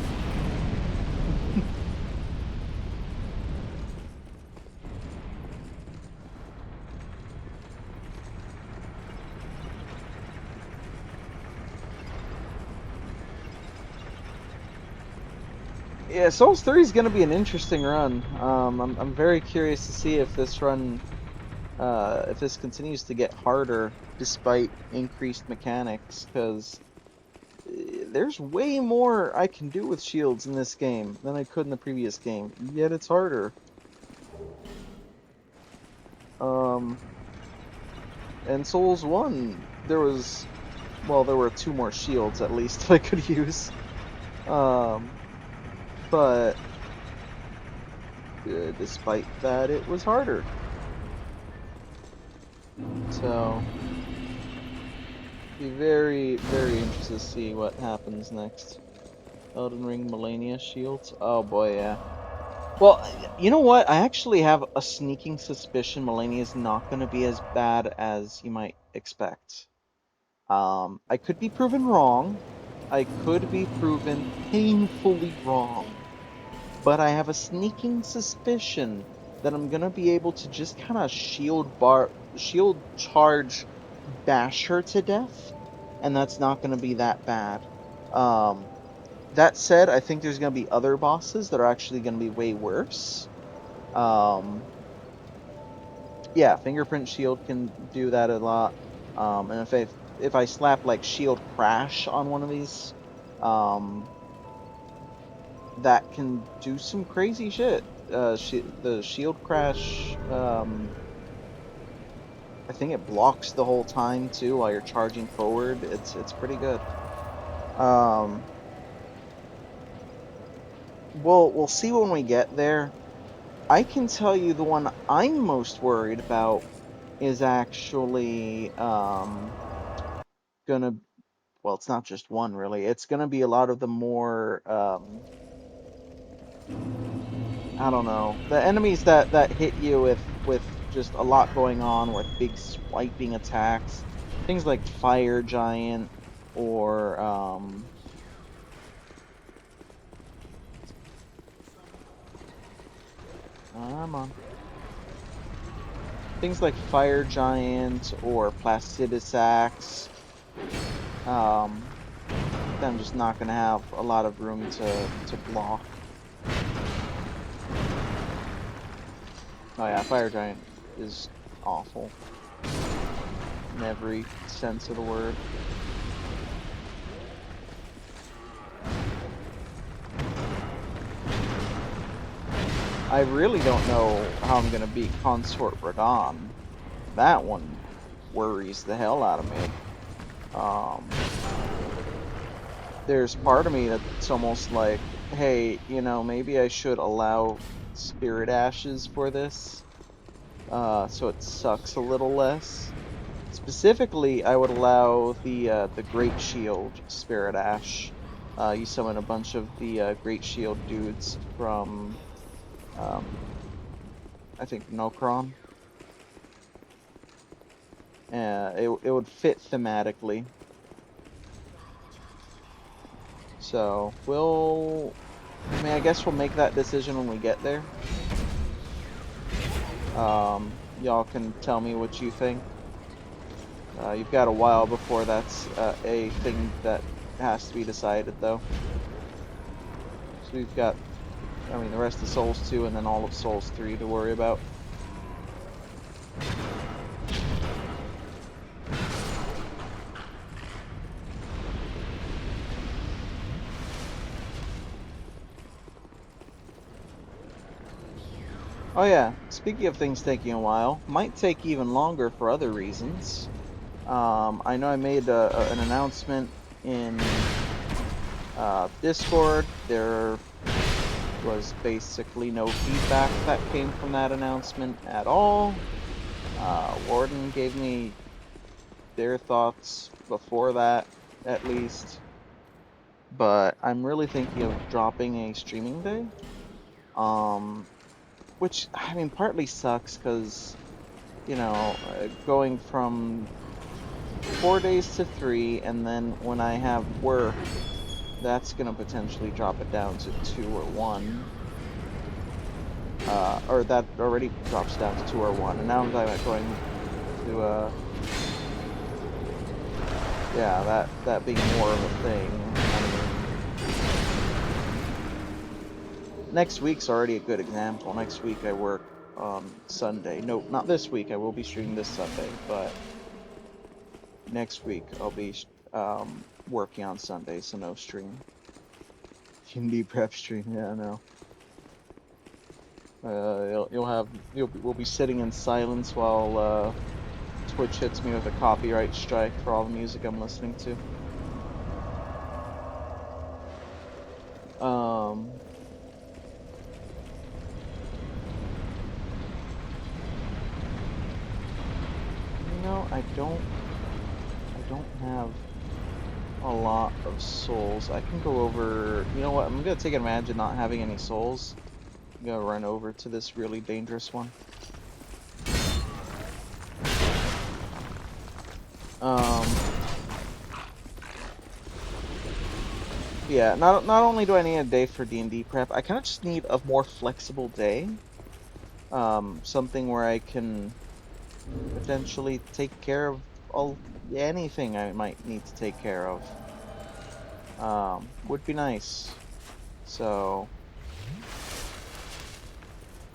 Yeah, Souls 3 is gonna be an interesting run. I'm very curious to see if this run, if this continues to get harder despite increased mechanics, because there's way more I can do with shields in this game than I could in the previous game, yet it's harder. And Souls 1, there were 2 more shields at least that I could use. But despite that, it was harder. So, be very, very interested to see what happens next. Elden Ring Malenia shields. Oh boy, yeah. Well, you know what? I actually have a sneaking suspicion Malenia is not going to be as bad as you might expect. I could be proven wrong. I could be proven painfully wrong. But I have a sneaking suspicion that I'm gonna be able to just kind of shield charge, bash her to death, and that's not gonna be that bad. Um, that said, I think there's gonna be other bosses that are actually gonna be way worse. Um, yeah, fingerprint shield can do that a lot. And if I slap like shield crash on one of these, um, that can do some crazy shit. The shield crash, I think it blocks the whole time too while you're charging forward. It's pretty good. Um, we'll see when we get there. I can tell you the one I'm most worried about is actually gonna, well, it's not just one really. It's gonna be a lot of the more I don't know, the enemies that hit you with just a lot going on, with big swiping attacks, things like Fire Giant or come on, things like Fire Giant or Placidusax. Um, I'm just not gonna have a lot of room to block. Oh yeah, Fire Giant is awful in every sense of the word. I really don't know how I'm gonna beat Consort Radahn. That one worries the hell out of me. There's part of me that's almost like, hey, maybe I should allow Spirit Ashes for this, so it sucks a little less. Specifically, I would allow the Great Shield Spirit Ash. You summon a bunch of the Great Shield dudes from, I think, Nokron. It would fit thematically. So, I guess we'll make that decision when we get there. Y'all can tell me what you think. You've got a while before that's a thing that has to be decided, though. So we've got, the rest of Souls 2 and then all of Souls 3 to worry about. Oh yeah, speaking of things taking a while, might take even longer for other reasons. I know I made an announcement in Discord. There was basically no feedback that came from that announcement at all. Warden gave me their thoughts before that, at least. But I'm really thinking of dropping a streaming day. Which, partly sucks, because you know, going from 4 days to 3, and then when I have work, that's gonna potentially drop it down to 2 or 1. Or that already drops down to 2 or 1, and now I'm talking about going to yeah, that being more of a thing. I mean, next week's already a good example. Next week I work on Sunday. No, not this week. I will be streaming this Sunday, but next week I'll be working on Sunday, so no stream. Indie prep stream, yeah, no. We'll be sitting in silence while Twitch hits me with a copyright strike for all the music I'm listening to. You know, I don't have a lot of souls. I can go over, you know what, I'm gonna take advantage of not having any souls. I'm gonna run over to this really dangerous one. Yeah, not only do I need a day for D&D prep, I kind of just need a more flexible day. Something where I can potentially take care of anything I might need to take care of. Would be nice. So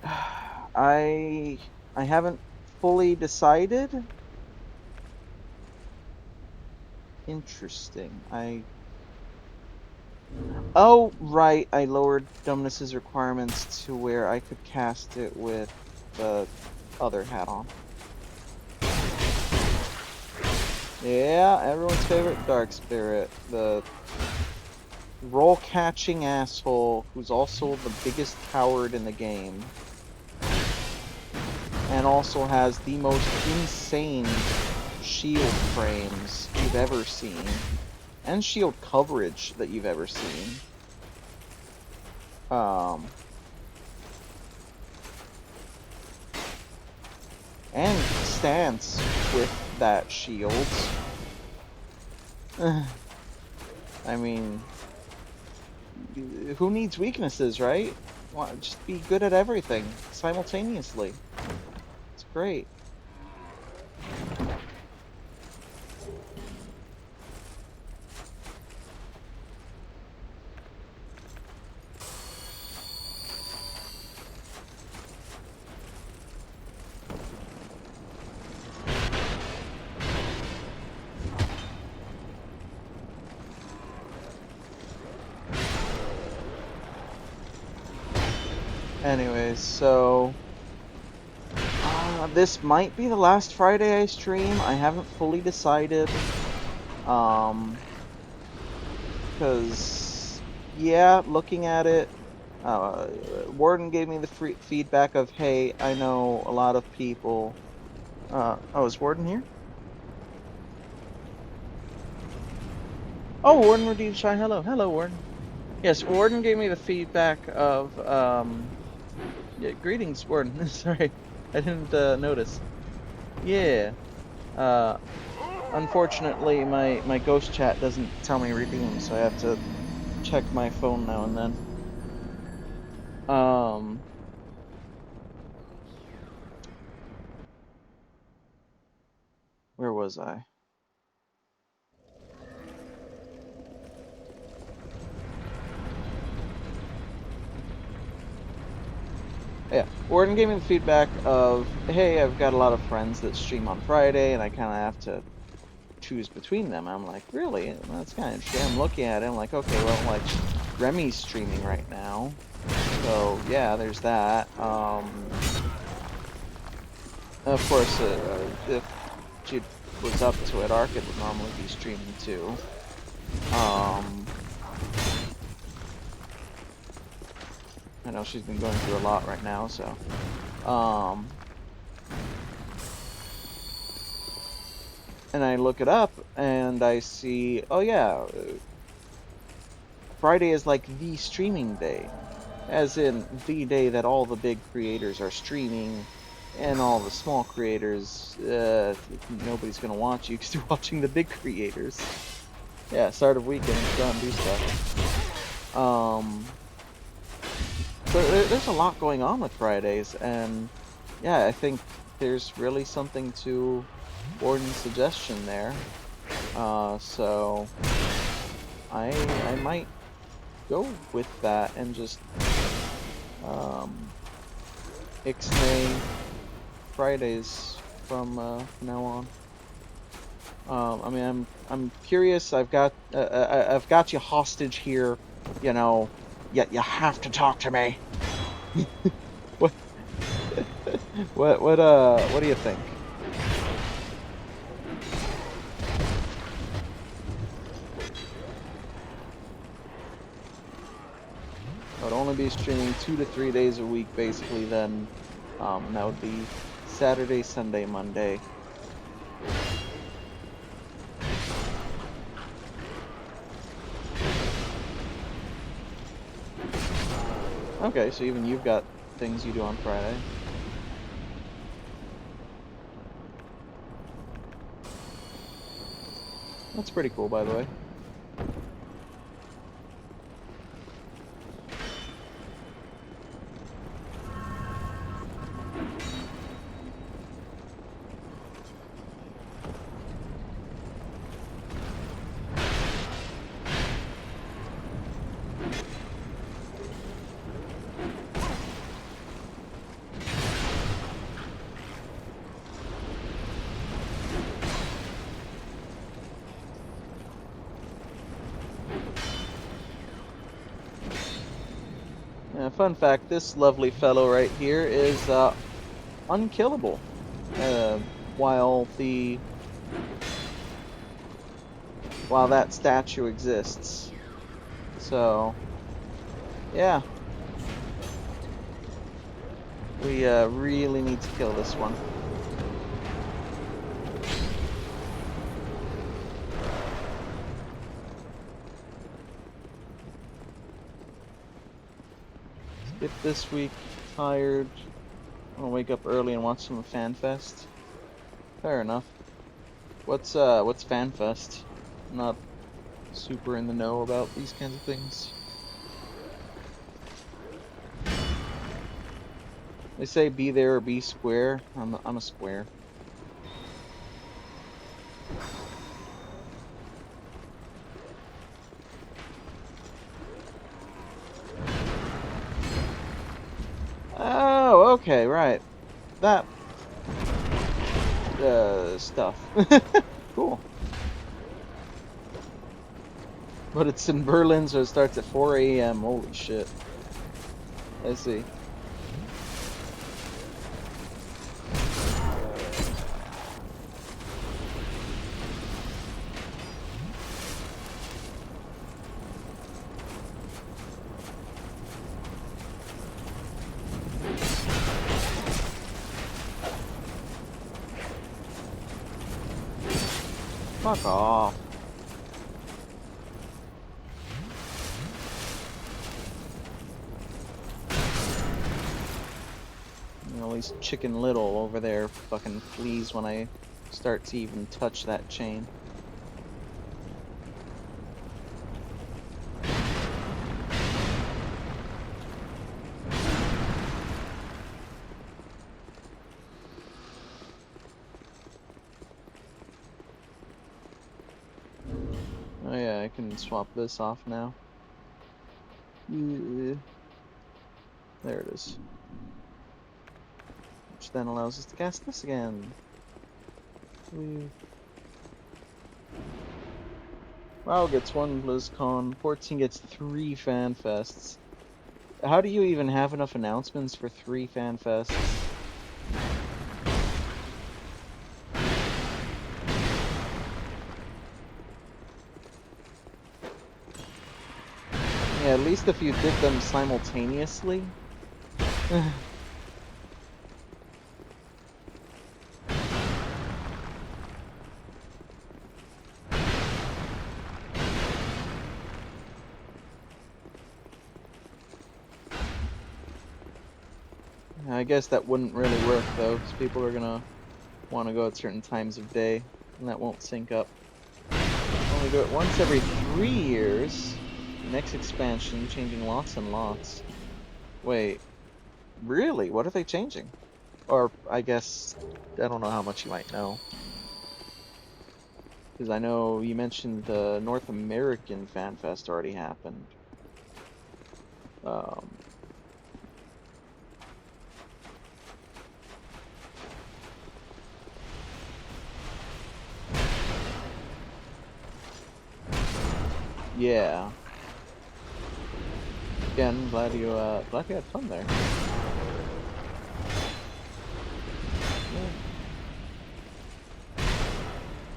I haven't fully decided. Interesting. Oh, right, I lowered Dumbness's requirements to where I could cast it with the other hat on. Yeah, everyone's favorite Dark Spirit. The roll-catching asshole who's also the biggest coward in the game. And also has the most insane shield frames you've ever seen. And shield coverage that you've ever seen. And stance with that shield. I mean, who needs weaknesses, right? Just be good at everything simultaneously. It's great. Anyways, so this might be the last Friday I stream. I haven't fully decided. Because, yeah, looking at it, Warden gave me the feedback of, hey, I know a lot of people. Oh, is Warden here? Oh, Warden Redeemed Shine. Hello, Warden. Yes, Warden gave me the feedback of, yeah, greetings, Warden. Sorry, I didn't notice. Yeah. Unfortunately, my ghost chat doesn't tell me redeem, so I have to check my phone now and then. Where was I? Yeah, Warden gave me the feedback of, hey, I've got a lot of friends that stream on Friday, and I kind of have to choose between them. I'm like, really? That's kind of interesting. I'm looking at it, I'm like, okay, well, like, Remy's streaming right now, so yeah, there's that. Of course, if she was up to it, Arcade would normally be streaming too. I know she's been going through a lot right now, so. And I look it up, and I see, oh yeah, Friday is like the streaming day. As in, the day that all the big creators are streaming, And all the small creators, nobody's gonna watch you because they're watching the big creators. Yeah, start of weekend, go out and do stuff. So there's a lot going on with Fridays, and yeah, I think there's really something to Gordon's suggestion there. So I might go with that and just ixnay Fridays from now on. I mean, I'm curious. I've got you hostage here. You know, yet you have to talk to me. What what do you think? I would only be streaming 2 to 3 days a week, basically. Then, and that would be Saturday, Sunday, Monday. Okay, so even you've got things you do on Friday. That's pretty cool, by the way. Fun fact, this lovely fellow right here is unkillable while that statue exists. So, yeah. We really need to kill this one. Skip this week, tired. I want to wake up early and watch some FanFest. Fair enough. What's FanFest? I'm not super in the know about these kinds of things. They say be there or be square. I'm a square. Oh, okay, right. That stuff. Cool. But it's in Berlin, so it starts at 4 a.m. Holy shit. I see. Fuck off. You know, at least Chicken Little over there fucking flees when I start to even touch that chain. Oh yeah, I can swap this off now. There it is. Which then allows us to cast this again. WoW gets 1 BlizzCon, 14 gets 3 FanFests. How do you even have enough announcements for 3 FanFests? Yeah, at least if you did them simultaneously. I guess that wouldn't really work though, because people are gonna want to go at certain times of day, and that won't sync up. Only do it once every 3 years. Next expansion, changing lots and lots. Wait, really? What are they changing? Or, I guess, I don't know how much you might know. Because I know you mentioned the North American Fan Fest already happened. Um, yeah. Again, glad you had fun there.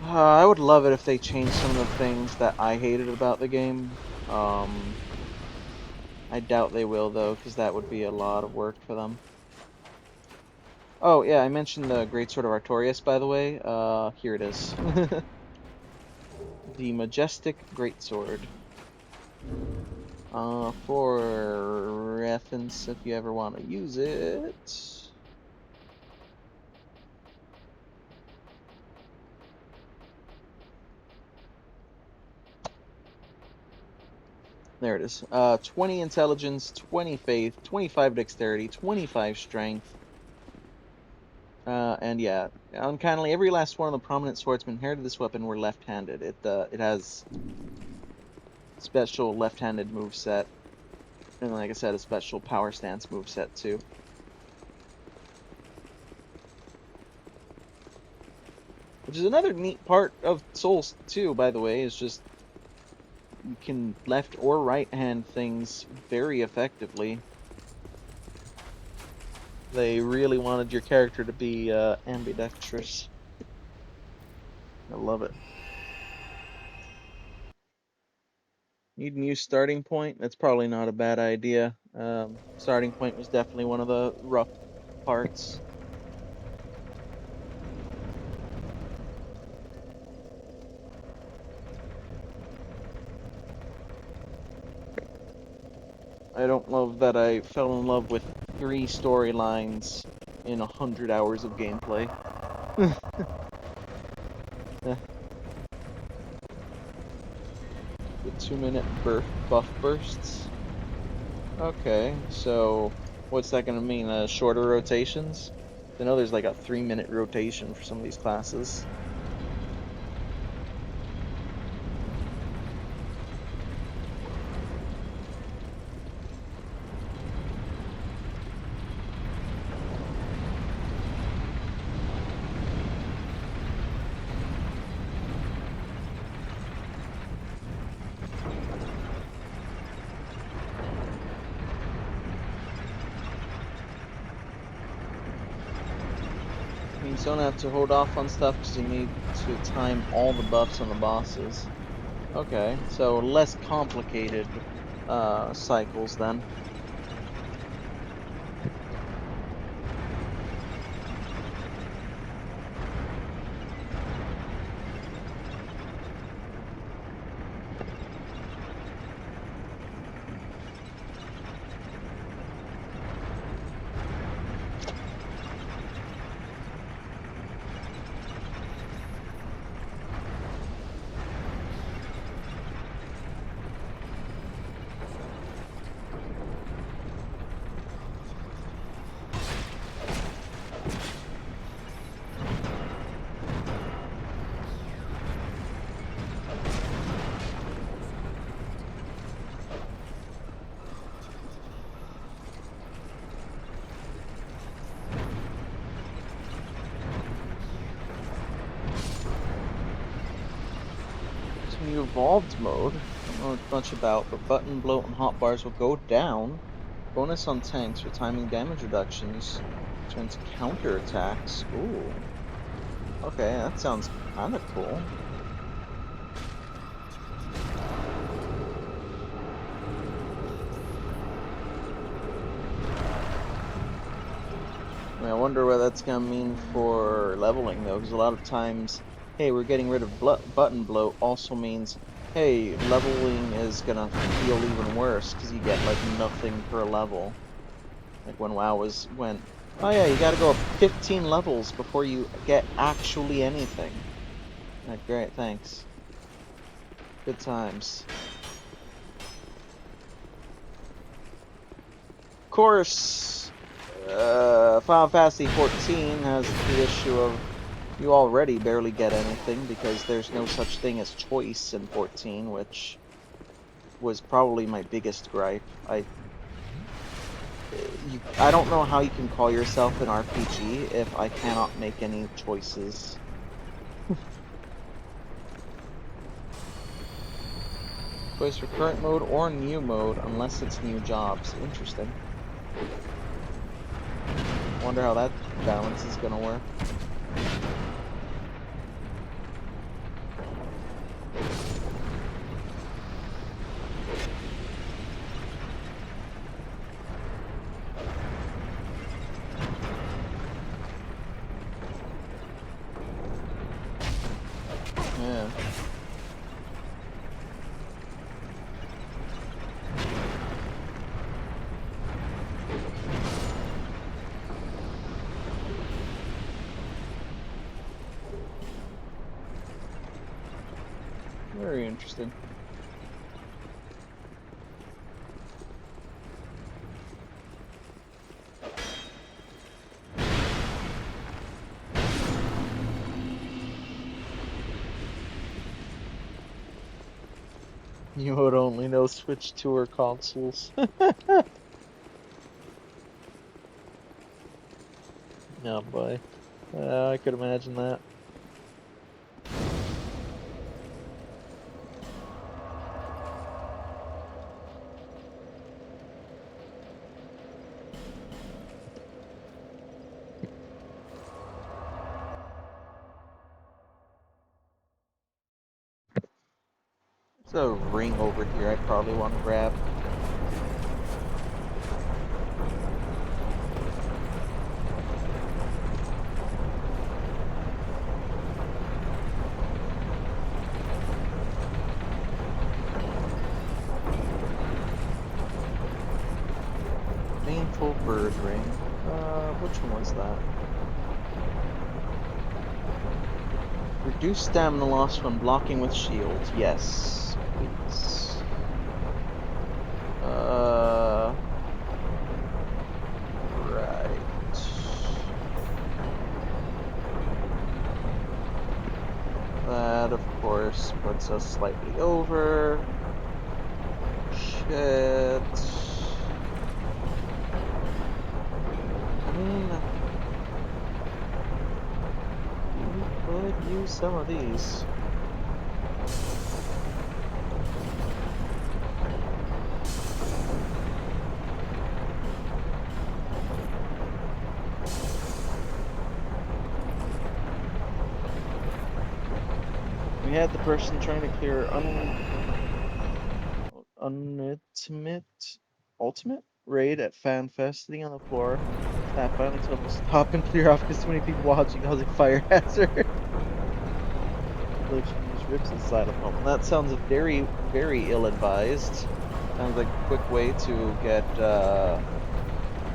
I would love it if they changed some of the things that I hated about the game. I doubt they will though, because that would be a lot of work for them. Oh yeah, I mentioned the Greatsword of Artorias, by the way. Here it is. The Majestic Greatsword. For reference, if you ever want to use it. There it is. 20 intelligence, 20 faith, 25 dexterity, 25 strength. And yeah, unkindly, every last one of the prominent swordsmen inherited this weapon were left-handed. It has special left-handed moveset, and like I said, a special power stance moveset too. Which is another neat part of Souls 2, by the way, is just you can left or right hand things very effectively. They really wanted your character to be ambidextrous. I love it. Need a new starting point? That's probably not a bad idea. Starting point was definitely one of the rough parts. I don't love that I fell in love with 3 storylines in 100 hours of gameplay. The 2-minute buff bursts. Okay, so what's that gonna mean? Shorter rotations? I know there's like a 3-minute rotation for some of these classes. Means you don't have to hold off on stuff because you need to time all the buffs on the bosses. Okay, so less complicated cycles then. New evolved mode, I don't know much about, but button, bloat, and hotbars will go down. Bonus on tanks for timing damage reductions. Turns counter attacks. Ooh. Okay, that sounds kinda cool. I wonder what that's gonna mean for leveling though, because a lot of times, hey, we're getting rid of button bloat also means, hey, leveling is gonna feel even worse because you get like nothing per level. Like when WoW went Oh yeah, you gotta go up 15 levels before you get actually anything. Great, thanks. Good times. Of course, Final Fantasy 14 has the issue of you already barely get anything because there's no such thing as choice in 14, which was probably my biggest gripe. I don't know how you can call yourself an RPG if I cannot make any choices. Choice for current mode or new mode, unless it's new jobs. Interesting. Wonder how that balance is gonna work. Yeah. Very interesting. You would only know Switch 2 or consoles. Oh boy. I could imagine that. There's a ring over here I'd probably want to grab. Painful bird ring. Which one was that? Reduce stamina loss when blocking with shield. Yes, please. Right. That, of course, puts us slightly over. Shit. I mean, we could use some of these. We had the person trying to clear ultimate raid at FanFest sitting on the floor. That finally told him to stop and clear off because too many people watching, causing fire hazard. Just rips inside of him. That sounds very, very ill-advised. Sounds like a quick way to get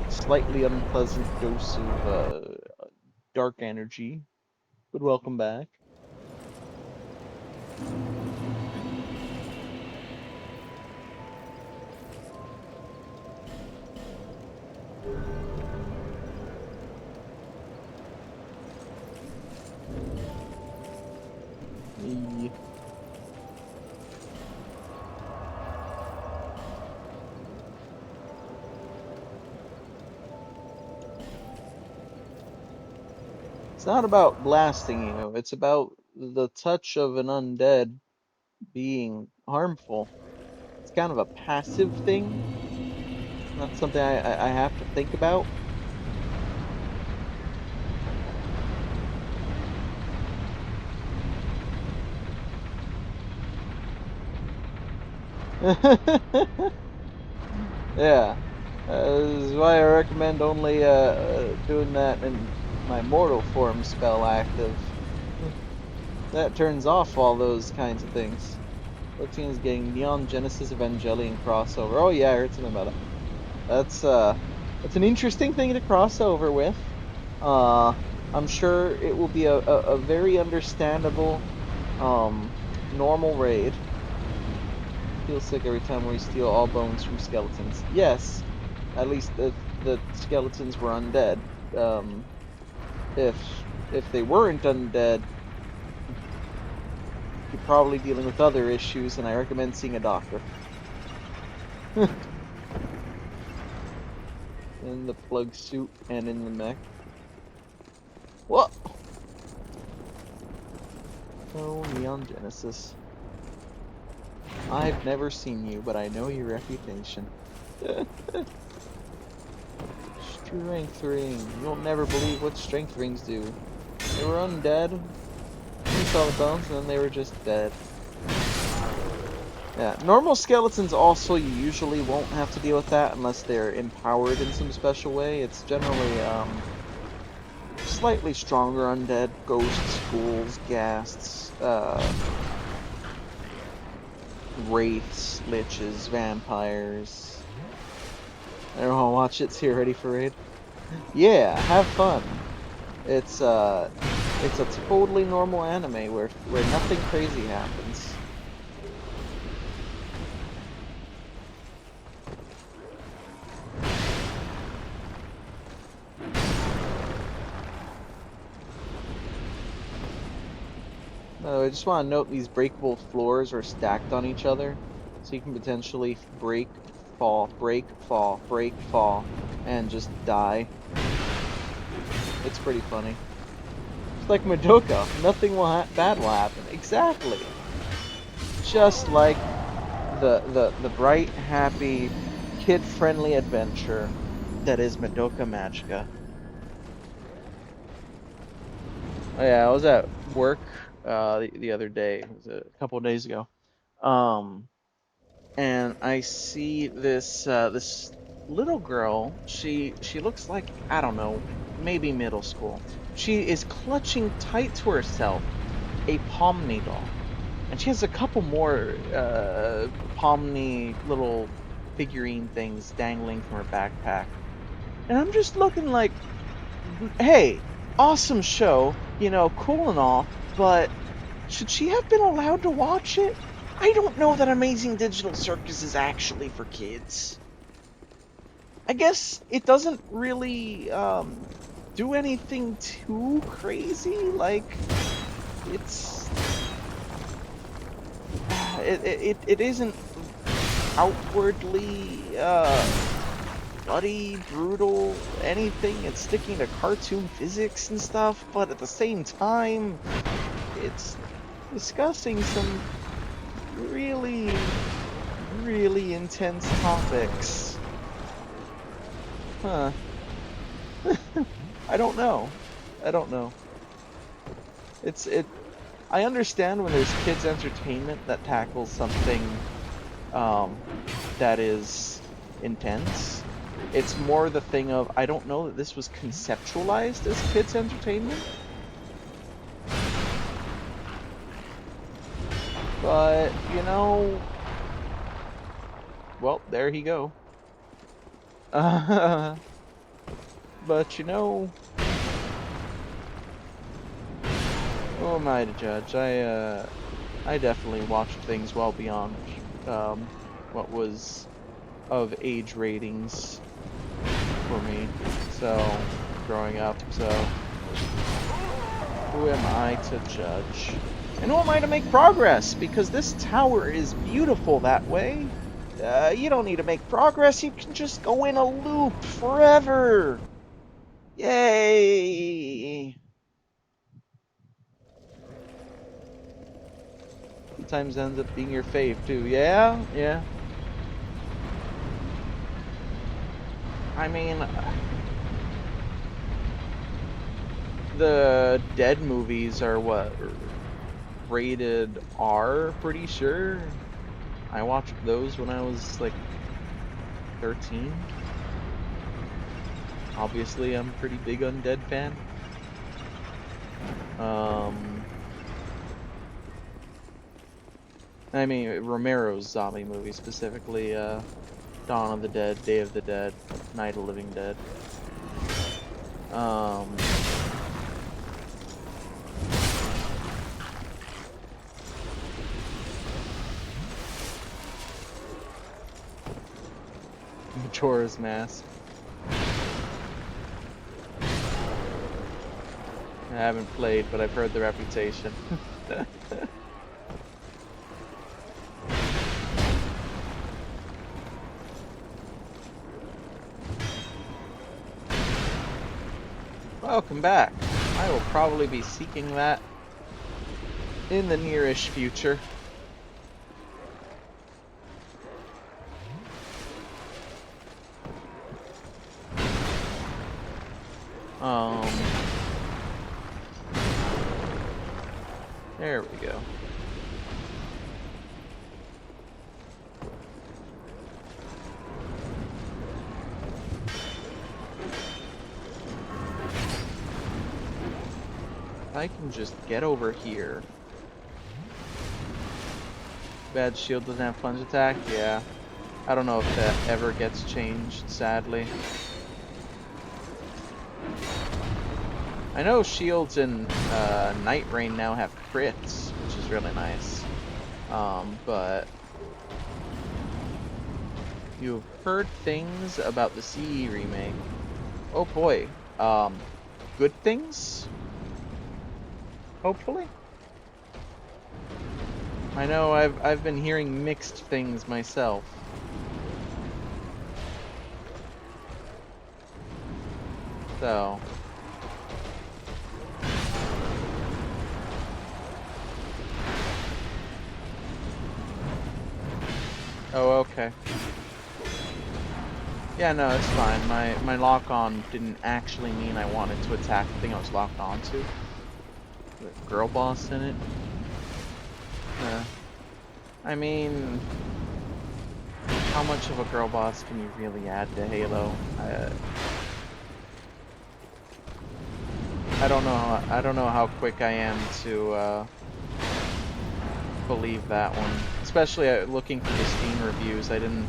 slightly unpleasant dose of dark energy. But welcome back. It's not about blasting you, it's about the touch of an undead being harmful. It's kind of a passive thing, not something I have to think about. Yeah, this is why I recommend only doing that in my mortal form spell active. That turns off all those kinds of things. 14 is getting Neon Genesis Evangelion crossover. Oh yeah, I heard something about it. That's It's an interesting thing to cross over with. I'm sure it will be a very understandable, normal raid. Feels sick every time we steal all bones from skeletons. Yes, at least if the skeletons were undead. Um, if they weren't undead, you're probably dealing with other issues, and I recommend seeing a doctor. In the plug suit and in the mech. What? Oh, Neon Genesis. I've never seen you, but I know your reputation. Strength ring. You'll never believe what strength rings do. They were undead. You saw the bones, and then they were just dead. Yeah, normal skeletons also, you usually won't have to deal with that unless they're empowered in some special way. It's generally, slightly stronger undead. Ghosts, ghouls, ghasts, wraiths, liches, vampires. Everyone watch it, so you're ready for raid? Yeah, have fun. It's a totally normal anime where nothing crazy happens. I just want to note these breakable floors are stacked on each other, so you can potentially break, fall, break, fall, and just die. It's pretty funny. It's like Madoka. Nothing bad will happen. Exactly. Just like the bright, happy, kid-friendly adventure that is Madoka Magica. Oh yeah, I was at work the other day. It was a couple of days ago. And I see this little girl. She looks like, I don't know, maybe middle school. She is clutching tight to herself a Pomni doll, and she has a couple more Pomni little figurine things dangling from her backpack. And I'm just looking like, hey, awesome show, cool and all, but should she have been allowed to watch it? I don't know that Amazing Digital Circus is actually for kids. I guess it doesn't really do anything too crazy. Like, it's it isn't outwardly bloody, brutal, anything. It's sticking to cartoon physics and stuff, but at the same time, it's discussing some really, really intense topics. Huh. I don't know. I understand when there's kids entertainment that tackles something that is intense. It's more the thing of, I don't know that this was conceptualized as kids entertainment. But, well, there he go. But, who am I to judge? I definitely watched things well beyond what was of age ratings for me, so, growing up, so who am I to judge? And who am I to make progress? Because this tower is beautiful that way. You don't need to make progress, you can just go in a loop forever! Yay! Sometimes ends up being your fave too. Yeah? Yeah. I mean, the Dead movies are what? Rated R, pretty sure. I watched those when I was like 13. Obviously, I'm a pretty big Undead fan. I mean, Romero's zombie movie specifically, Dawn of the Dead, Day of the Dead, Night of the Living Dead. Majora's Mask. I haven't played, but I've heard the reputation. Welcome back. I will probably be seeking that in the nearish future. There we go. I can just get over here. Bad shield doesn't have plunge attack? Yeah. I don't know if that ever gets changed, sadly. I know shields in Night Rain now have crits, which is really nice. But you've heard things about the CE remake. Oh boy. Good things? Hopefully? I know I've been hearing mixed things myself. So oh, okay. Yeah, no, it's fine. My lock-on didn't actually mean I wanted to attack the thing I was locked onto. The girl boss in it. I mean, how much of a girl boss can you really add to Halo? I don't know. I don't know how quick I am to believe that one. Especially looking for the Steam reviews, I didn't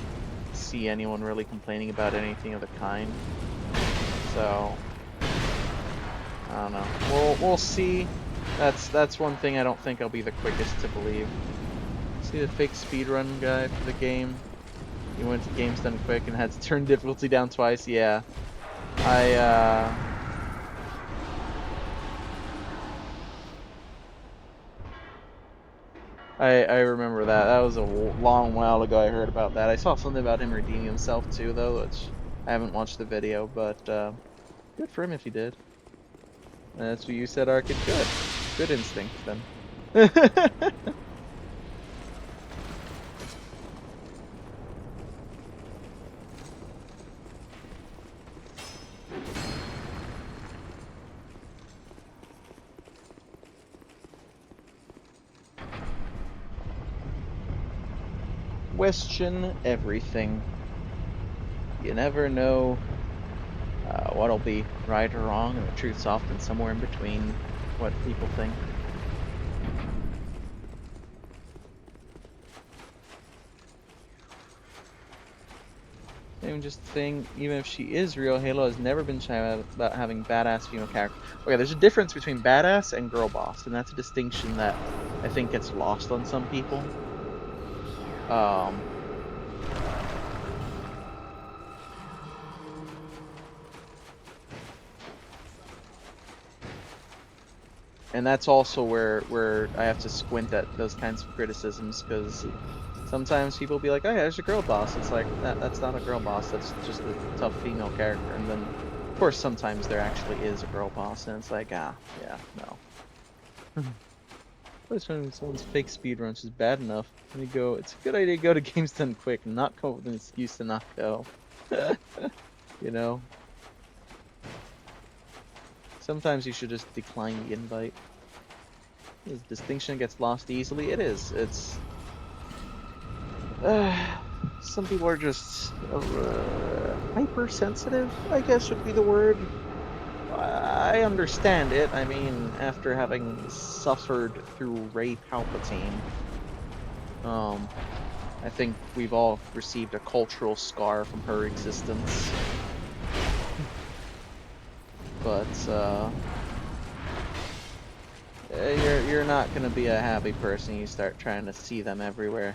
see anyone really complaining about anything of the kind. So I don't know. We'll see. That's one thing I don't think I'll be the quickest to believe. See the fake speedrun guy for the game? He went to Games Done Quick and had to turn difficulty down twice. Yeah, I remember that. That was a long while ago I heard about that. I saw something about him redeeming himself too, though, which I haven't watched the video, but good for him if he did. That's what you said, Arcade. Good. Good instinct, then. Question everything. You never know what'll be right or wrong, and the truth's often somewhere in between what people think. Even just thing, even if she is real, Halo has never been shy about having badass female characters. Okay, there's a difference between badass and girl boss, and that's a distinction that I think gets lost on some people. And that's also where I have to squint at those kinds of criticisms, because sometimes people be like, oh yeah, there's a girl boss. It's like, that's not a girl boss, that's just a tough female character. And then, of course, sometimes there actually is a girl boss, and it's like, yeah, no. But when someone's fake speedruns is bad enough, when you go, it's a good idea to go to Games Done Quick and not come up with an excuse to not go. You know? Sometimes you should just decline the invite. This distinction gets lost easily. It is. It's... some people are just hypersensitive, I guess would be the word. I understand it. I mean, after having suffered through Rey Palpatine, I think we've all received a cultural scar from her existence. But you're not gonna be a happy person. You start trying to see them everywhere.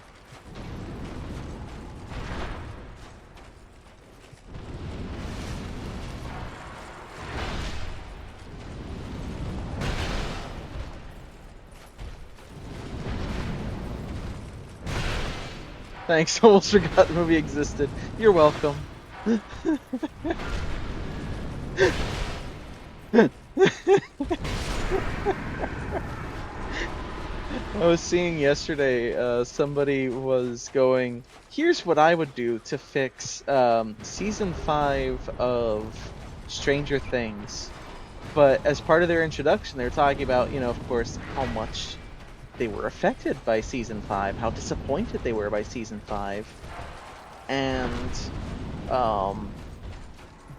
Thanks. Almost forgot the movie existed. You're welcome. I was seeing yesterday, somebody was going, here's what I would do to fix season 5 of Stranger Things. But as part of their introduction, they're talking about, of course, how much they were affected by season 5, how disappointed they were by season 5. And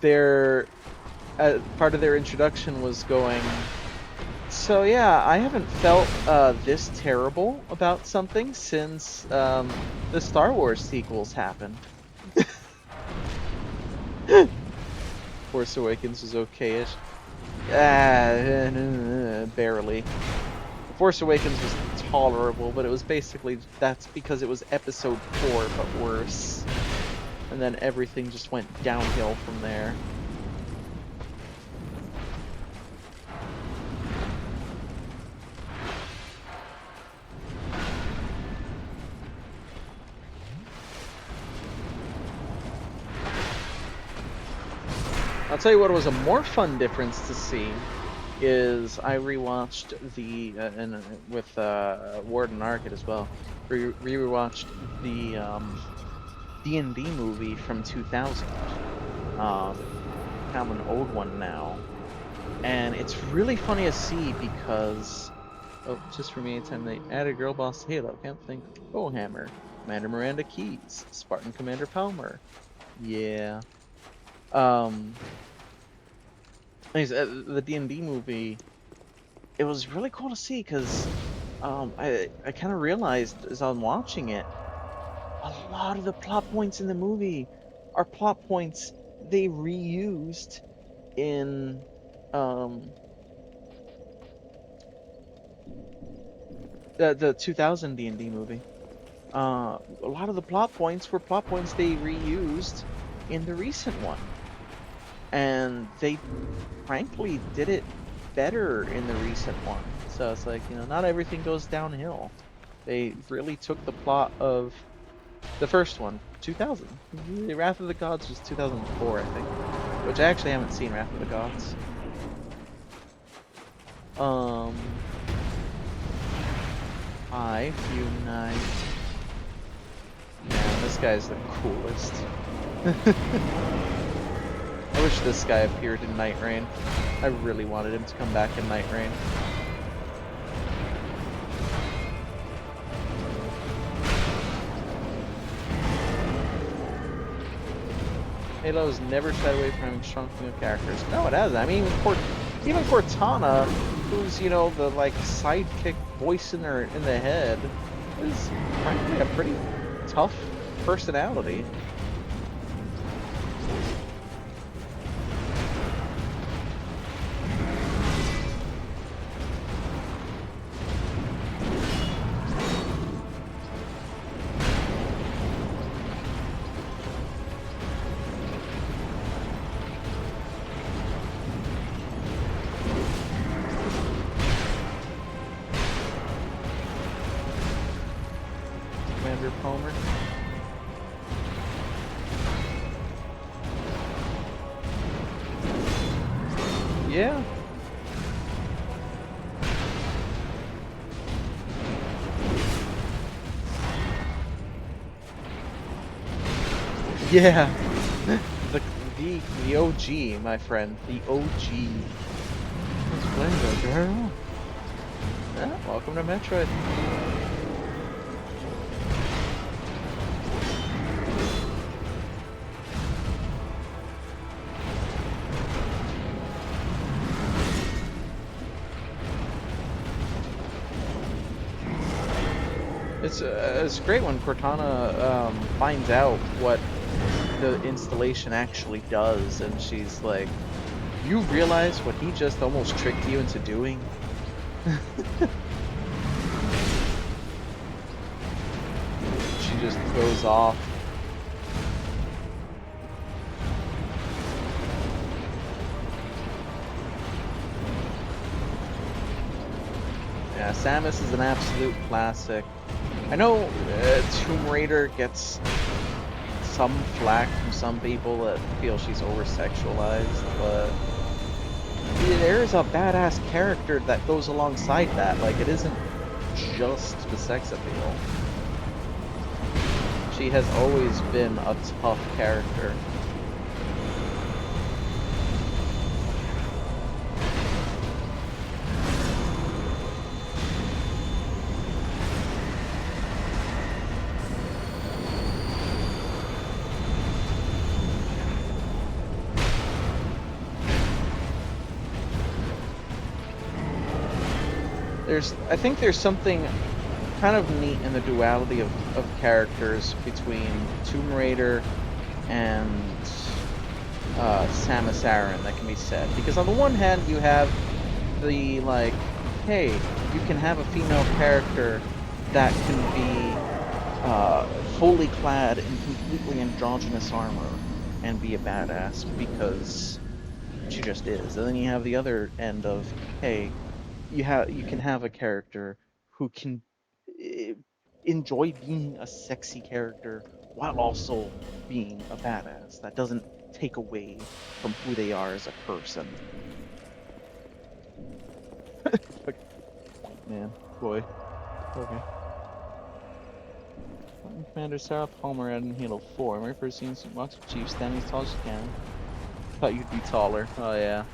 their part of their introduction was going, so yeah, I haven't felt this terrible about something since the Star Wars sequels happened. Force Awakens was okay-ish. Barely. Force Awakens was tolerable, but it was basically, that's because it was episode 4, but worse. And then everything just went downhill from there. I'll tell you what was a more fun difference to see is I rewatched the with Warden Arcade as well. Rewatched the D&D movie from 2000. Kind of an old one now, and it's really funny to see because just for me, anytime they added Girl Boss Halo, can't think. Bowhammer, Commander Miranda Keys, Spartan Commander Palmer. Yeah. The D&D movie, it was really cool to see because I kind of realized as I'm watching it, a lot of the plot points in the movie are plot points they reused in the 2000 D&D movie. A lot of the plot points were plot points they reused in the recent one. And they frankly did it better in the recent one. So it's like, not everything goes downhill. They really took the plot of the first one, 2000. The Wrath of the Gods was 2004, I think. Which I actually haven't seen Wrath of the Gods. I unite. Man, this guy's the coolest. I wish this guy appeared in Night Rain. I really wanted him to come back in Night Rain. Halo's never shied away from having strong female characters. No, it hasn't. I mean, even Cortana, who's, the, sidekick voice in the head, is frankly a pretty tough personality. Palmer. Yeah. Yeah. The OG, my friend. The OG. Splendor, girl. Yeah, welcome to Metroid. It's great when Cortana finds out what the installation actually does, and she's like, "You realize what he just almost tricked you into doing?" She just goes off. Yeah, Samus is an absolute classic. I know Tomb Raider gets some flack from some people that feel she's over-sexualized, but there is a badass character that goes alongside that. Like, it isn't just the sex appeal. She has always been a tough character. I think there's something kind of neat in the duality of characters between Tomb Raider and Samus Aran that can be said. Because on the one hand, you have the, like, hey, you can have a female character that can be fully clad in completely androgynous armor and be a badass because she just is. And then you have the other end of, hey, you can have a character who can eh, enjoy being a sexy character while also being a badass. That doesn't take away from who they are as a person. Man, boy. Okay. Commander Sarah Palmer in Halo 4. My first seen some Master Chief standing as tall as she can. Thought you'd be taller. Oh yeah.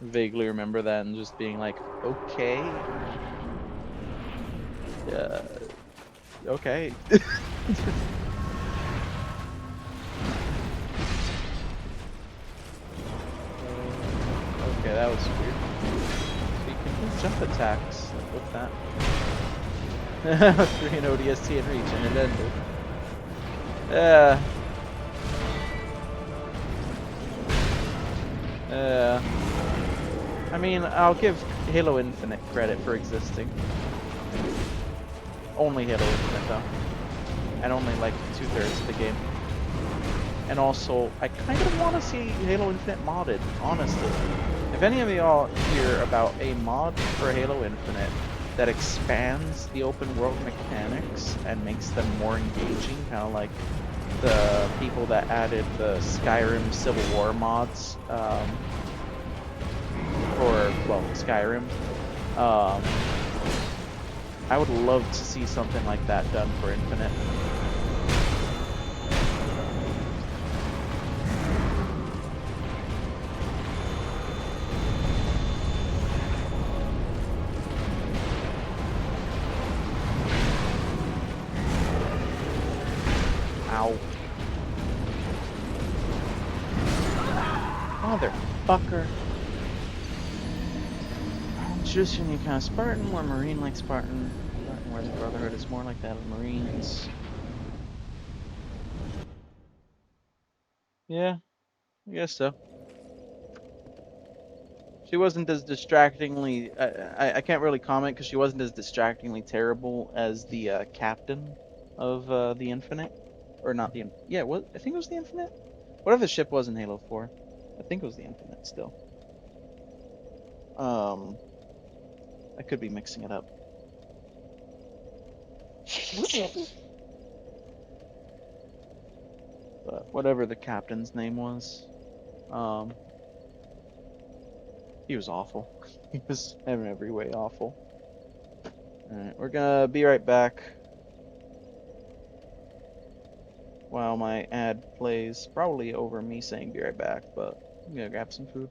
Vaguely remember that and just being like, okay. Yeah. Okay. Okay, that was weird. So you can do jump attacks with that. 3 and ODST and reach, and it ended. Yeah. Yeah. I mean, I'll give Halo Infinite credit for existing. Only Halo Infinite, though. And only like 2/3 of the game. And also, I kind of want to see Halo Infinite modded, honestly. If any of y'all hear about a mod for Halo Infinite that expands the open world mechanics and makes them more engaging, kind of like the people that added the Skyrim Civil War mods, Skyrim, I would love to see something like that done for Infinite. Ow. Motherfucker. Just a new kind of Spartan, more Marine like Spartan. Spartan where the Brotherhood is more like that of Marines. Yeah, I guess so. She wasn't as distractingly. I can't really comment because she wasn't as distractingly terrible as the captain of the Infinite, or not the. Yeah, what I think it was the Infinite. Whatever the ship was in Halo 4, I think it was the Infinite still. I could be mixing it up. But whatever the captain's name was, um, he was awful. He was in every way awful. Alright, we're gonna be right back while my ad plays. Probably over me saying be right back, but I'm gonna grab some food.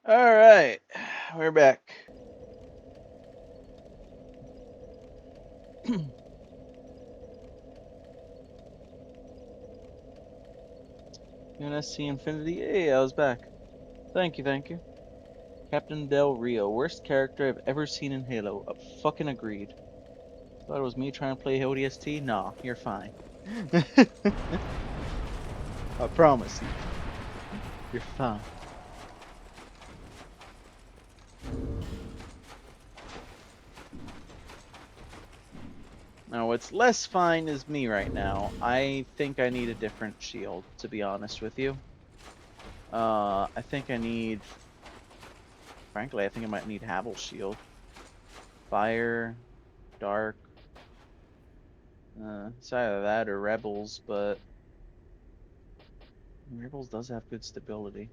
Alright, we're back. UNSC Infinity. Hey, I was back. Thank you, thank you. Captain Del Rio, worst character I've ever seen in Halo. Fucking agreed. Thought it was me trying to play ODST? Nah, you're fine. I promise you. You're fine. Now, what's less fine is me right now. I think I need a different shield, to be honest with you. I think I need... Frankly, I think I might need Havel's shield. Fire, Dark. It's either that or Rebels, but... Rebels does have good stability.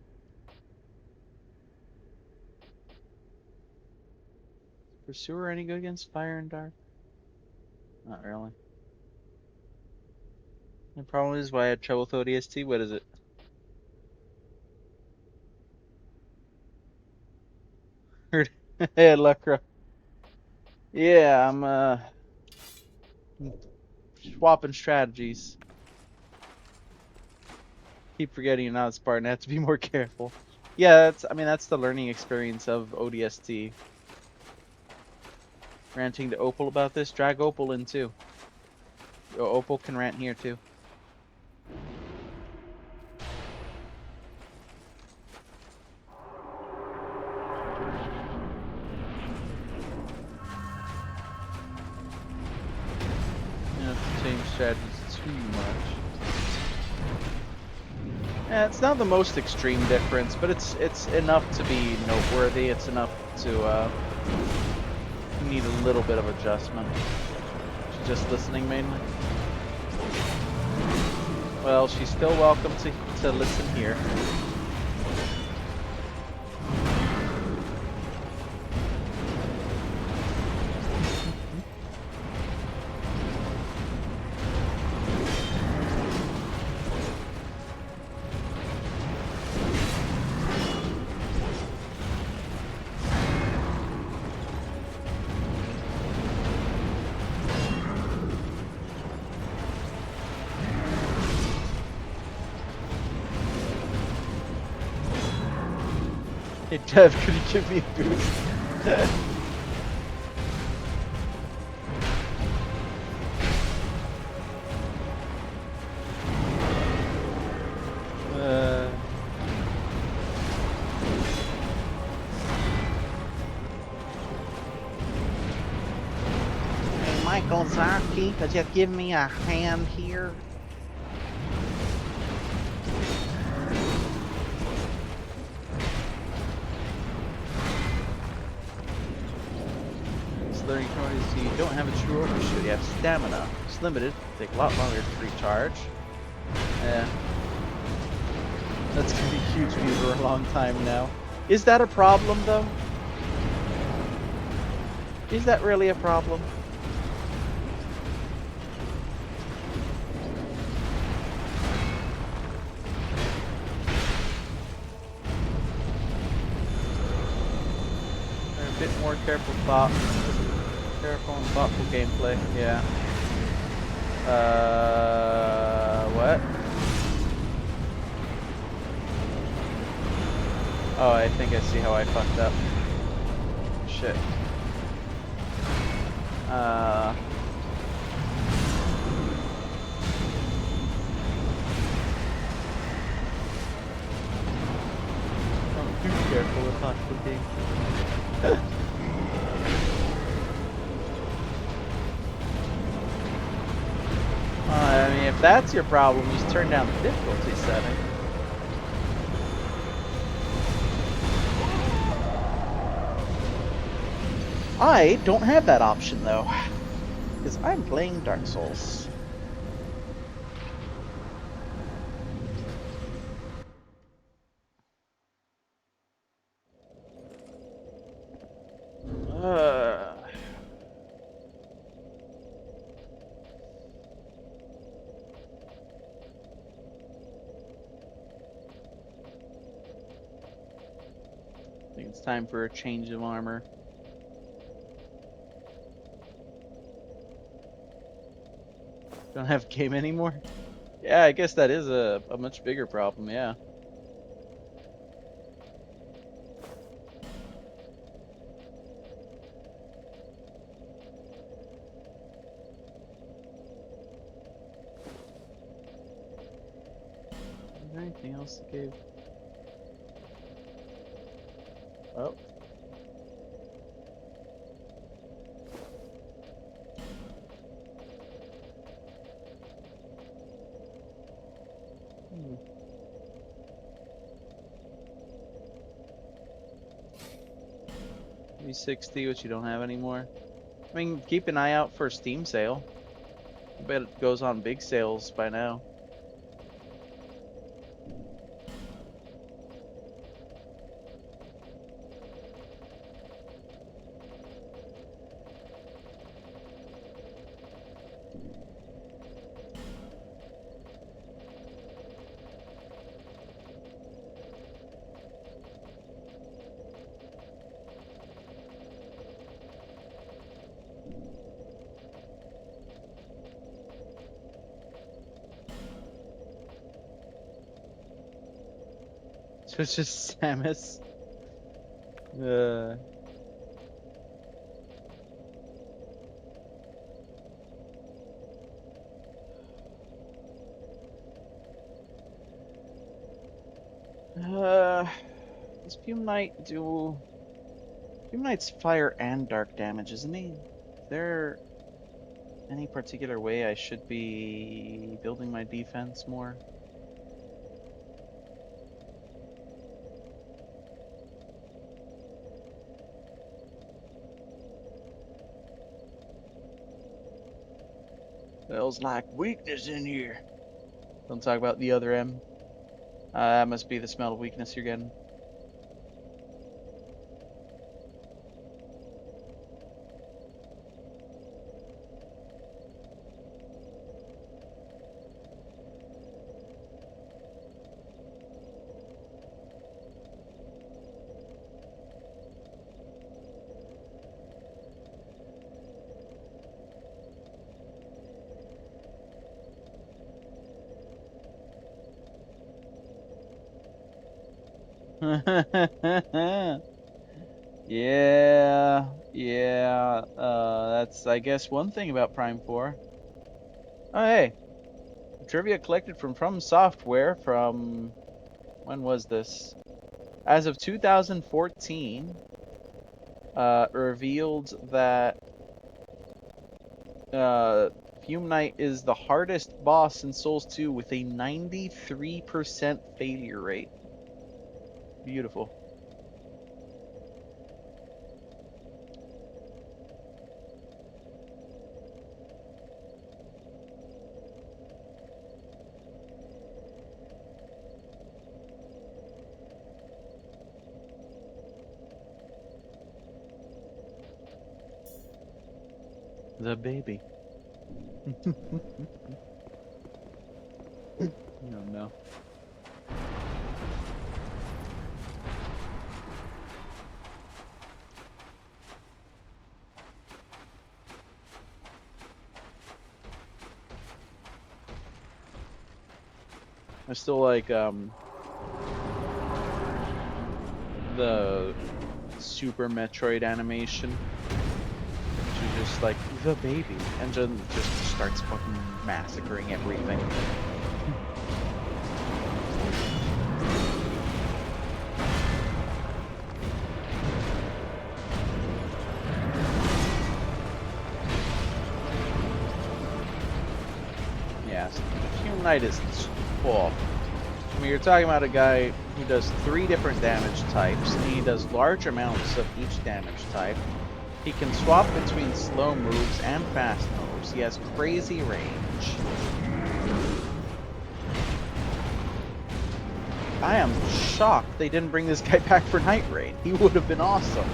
Pursuer any good against Fire and Dark? Not really. The problem is why I had trouble with ODST. What is it? Hey, Lucra. Yeah, I'm swapping strategies. Keep forgetting you're not a Spartan. I have to be more careful. Yeah, that's the learning experience of ODST. Ranting to Opal about this. Drag Opal in too. Opal can rant here too. You don't have to change strategies too much. Yeah, it's not the most extreme difference, but it's enough to be noteworthy. It's enough to need a little bit of adjustment. She's just listening mainly. Well, she's still welcome to listen here. Hey Dev, could you give me a boost? Hey, Michael Zaki, could you give me a hand here? Learning is you don't have a true overshoot. You have stamina. It's limited. Take a lot longer to recharge. Yeah. That's gonna be huge for you for a long time now. Is that a problem though? Is that really a problem? A bit more careful thought. Careful and thoughtful gameplay, yeah. What? Oh, I think I see how I fucked up. Shit. I'm too careful with thoughtful gameplay. I mean, if that's your problem, you just turn down the difficulty setting. I don't have that option though, because I'm playing Dark Souls. It's time for a change of armor. Don't have game anymore? Yeah, I guess that is a much bigger problem, yeah. Is there anything else that gave? Oh. Hmm. V60, which you don't have anymore. I mean, keep an eye out for Steam sale. I bet it goes on big sales by now. So it's just Samus. Uh, does Fume Knight do... Fume Knight's fire and dark damage, isn't he? Is there any particular way I should be building my defense more? Smells like weakness in here. Don't talk about the other M. That must be the smell of weakness you're getting. Yeah, that's, I guess, one thing about Prime 4. Oh, hey. Trivia collected from Software from... When was this? As of 2014, revealed that Fume Knight is the hardest boss in Souls 2 with a 93% failure rate. Beautiful. The baby. Oh no. I still like the Super Metroid animation, which is just like the baby, and then just starts fucking massacring everything. Yes, Fume Knight is cool. I mean, you're talking about a guy who does 3 different damage types, and he does large amounts of each damage type. He can swap between slow moves and fast moves. He has crazy range. I am shocked they didn't bring this guy back for Night Raid. He would have been awesome.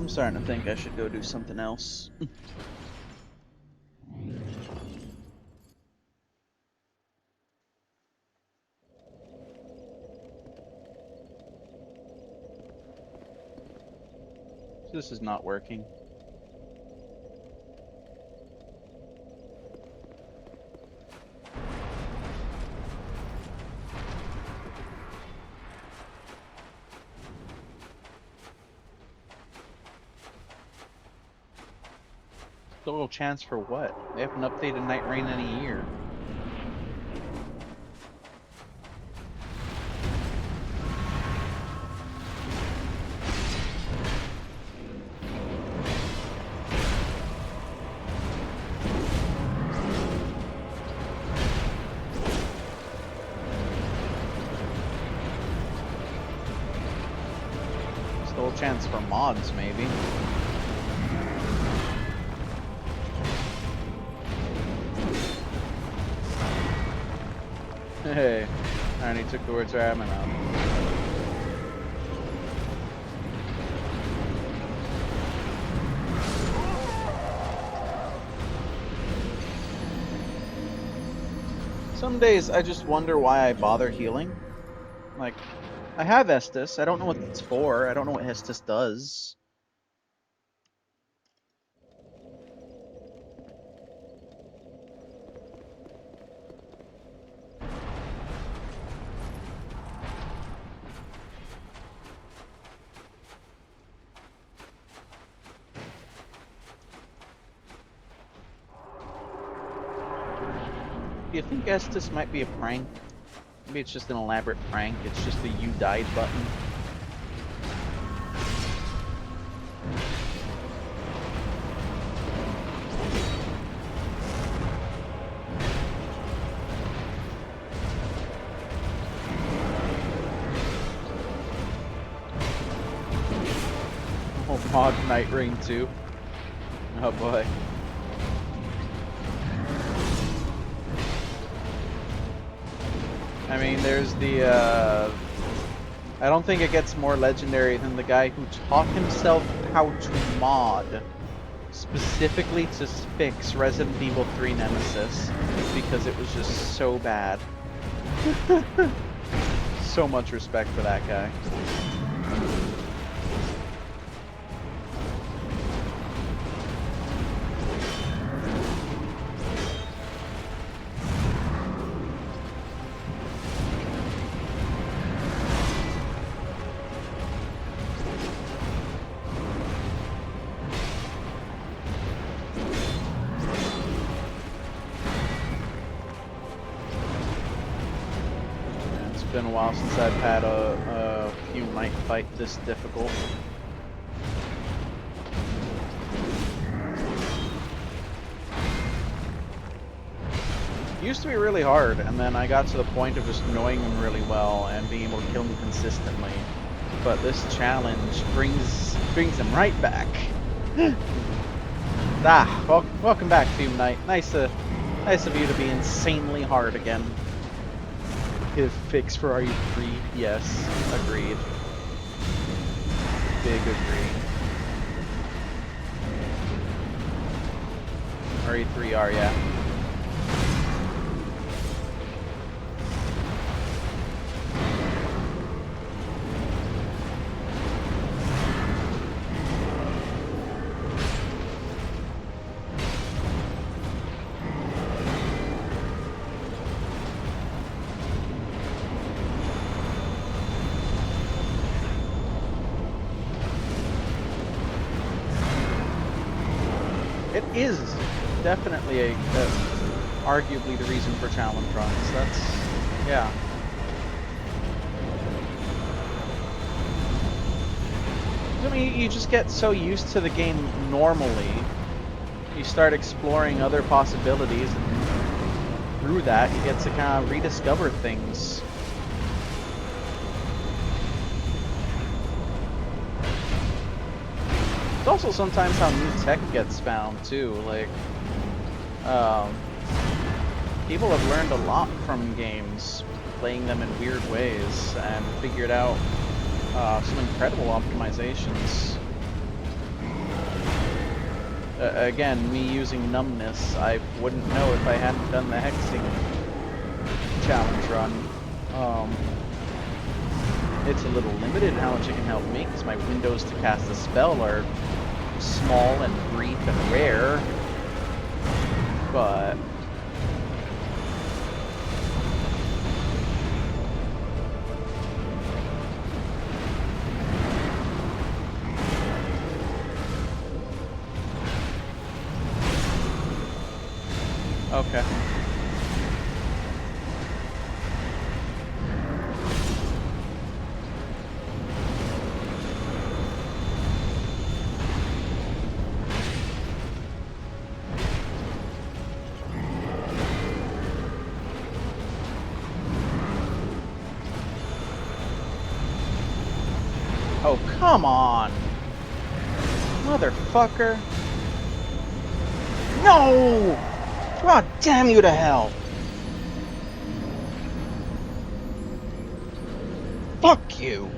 I'm starting to think I should go do something else. This is not working. Little chance for what? They haven't updated Night Rain in a year. Still a chance for mods, maybe. Hey, I already took the words right out of my mouth. Some days I just wonder why I bother healing. Like, I have Estus. I don't know what it's for. I don't know what Estus does. Do you think Estus might be a prank? Maybe it's just an elaborate prank. It's just the "you died" button. Oh, mod Night Rain 2. Oh boy. I mean, there's the, I don't think it gets more legendary than the guy who taught himself how to mod specifically to fix Resident Evil 3 Nemesis because it was just so bad. So much respect for that guy. It's been a while since I've had a few night fight this difficult. It used to be really hard, and then I got to the point of just knowing him really well and being able to kill him consistently. But this challenge brings him right back. Welcome back, Fume Knight. Nice of you to be insanely hard again. Get a fix for RE3? Yes, agreed. Big agreed. RE3R, yeah. It is definitely arguably the reason for challenge runs. That's, yeah. I mean, you just get so used to the game normally, you start exploring other possibilities, and through that you get to kind of rediscover things. It's also sometimes how new tech gets found too. Like, people have learned a lot from games, playing them in weird ways, and figured out some incredible optimizations. Again, me using numbness, I wouldn't know if I hadn't done the hexing challenge run. It's a little limited how much it can help me, because my windows to cast a spell are small and brief and rare. But okay. Oh, come on! Motherfucker! No! God damn you to hell! Fuck you!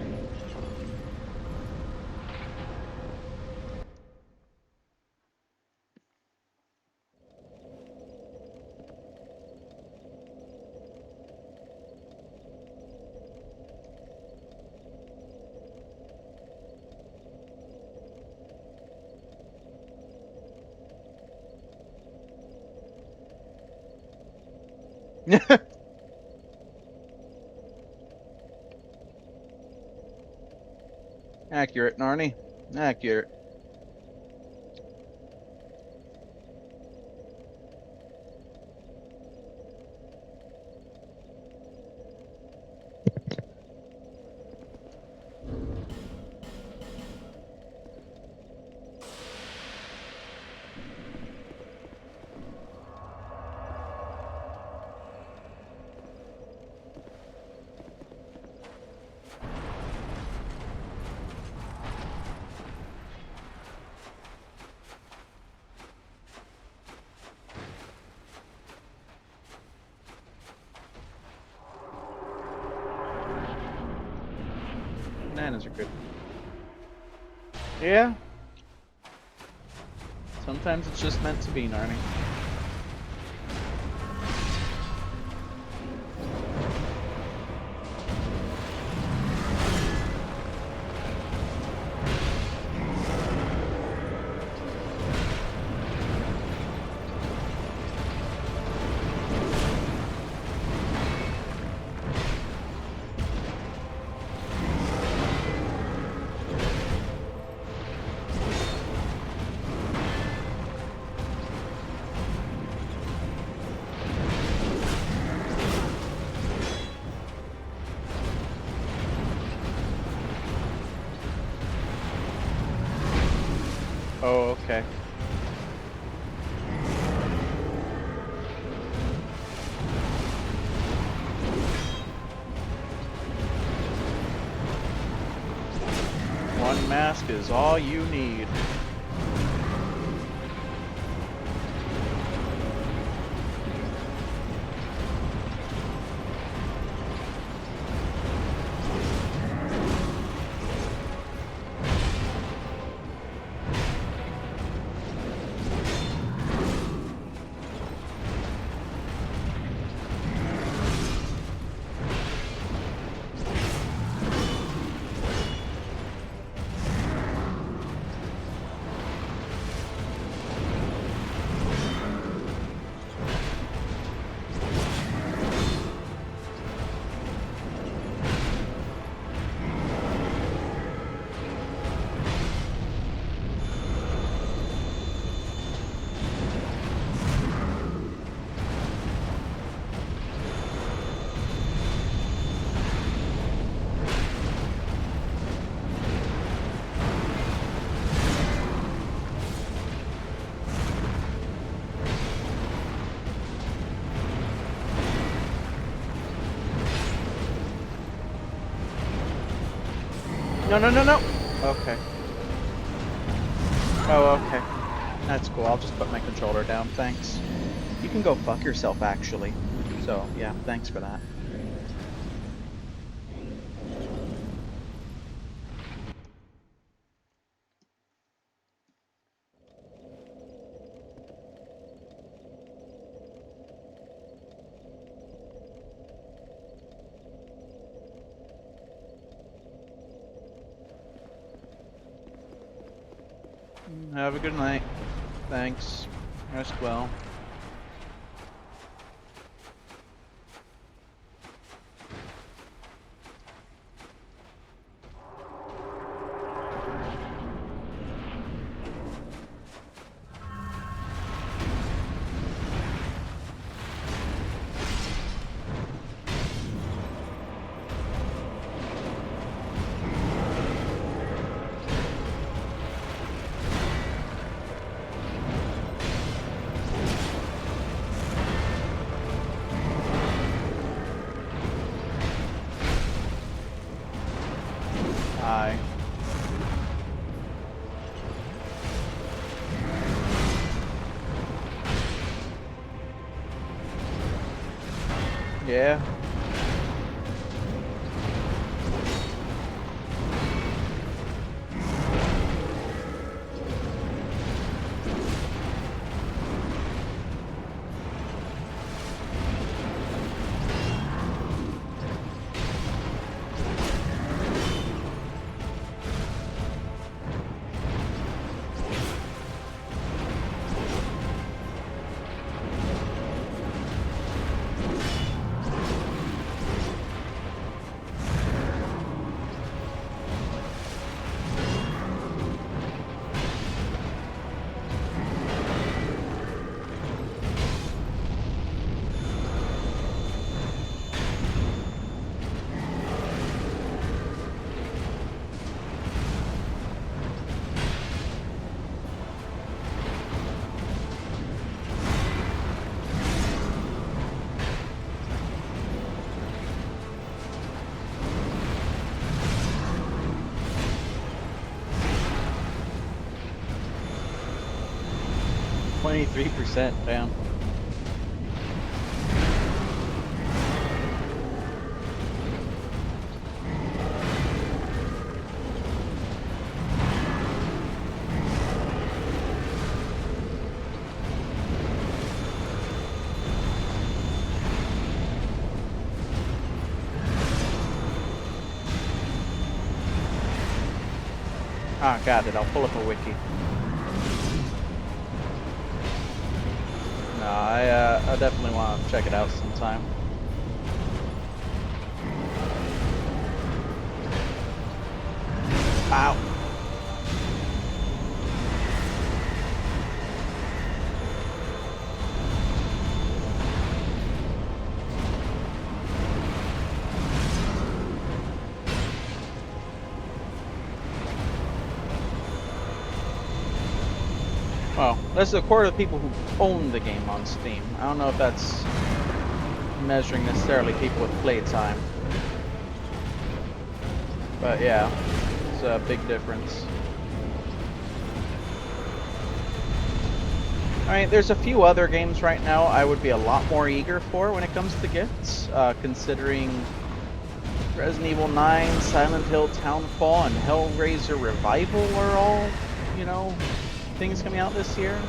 Accurate, Narny. Accurate. Bananas are good. Yeah. Sometimes it's just meant to be, Narny. Oh, okay. One mask is all you need. No, no, no, no! Okay. Oh, okay. That's cool. I'll just put my controller down, thanks. You can go fuck yourself, actually. So, yeah, thanks for that. Have a good night. Thanks. Rest well. Hi. Yeah. %, damn. Ah, got it. I'll pull up a wiki. No, I definitely want to check it out sometime. Ow. Well, that's a quarter of the people who own the game on Steam. I don't know if that's measuring necessarily people with playtime. But yeah, it's a big difference. Alright, there's a few other games right now I would be a lot more eager for when it comes to gifts, considering Resident Evil 9, Silent Hill Townfall, and Hellraiser Revival are all, you know, things coming out this year.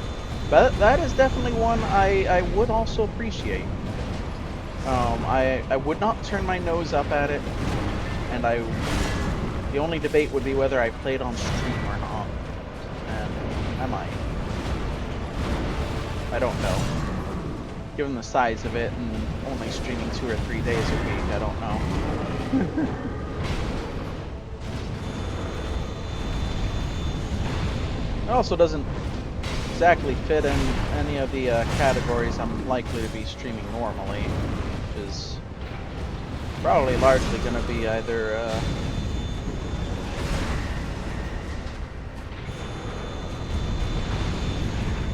But that is definitely one I would also appreciate. I would not turn my nose up at it, and the only debate would be whether I played on stream or not. And I might. I don't know. Given the size of it and only streaming 2 or 3 days a week, I don't know. It also doesn't exactly fit in any of the categories I'm likely to be streaming normally, which is probably largely going to be either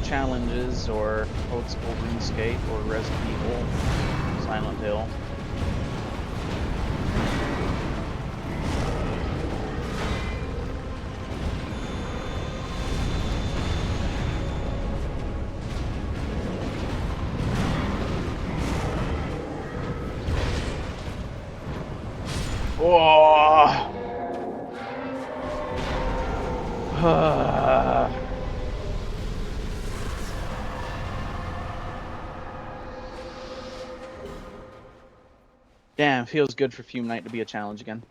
challenges or old school RuneScape or Resident Evil, Silent Hill. Damn, feels good for Fume Night to be a challenge again.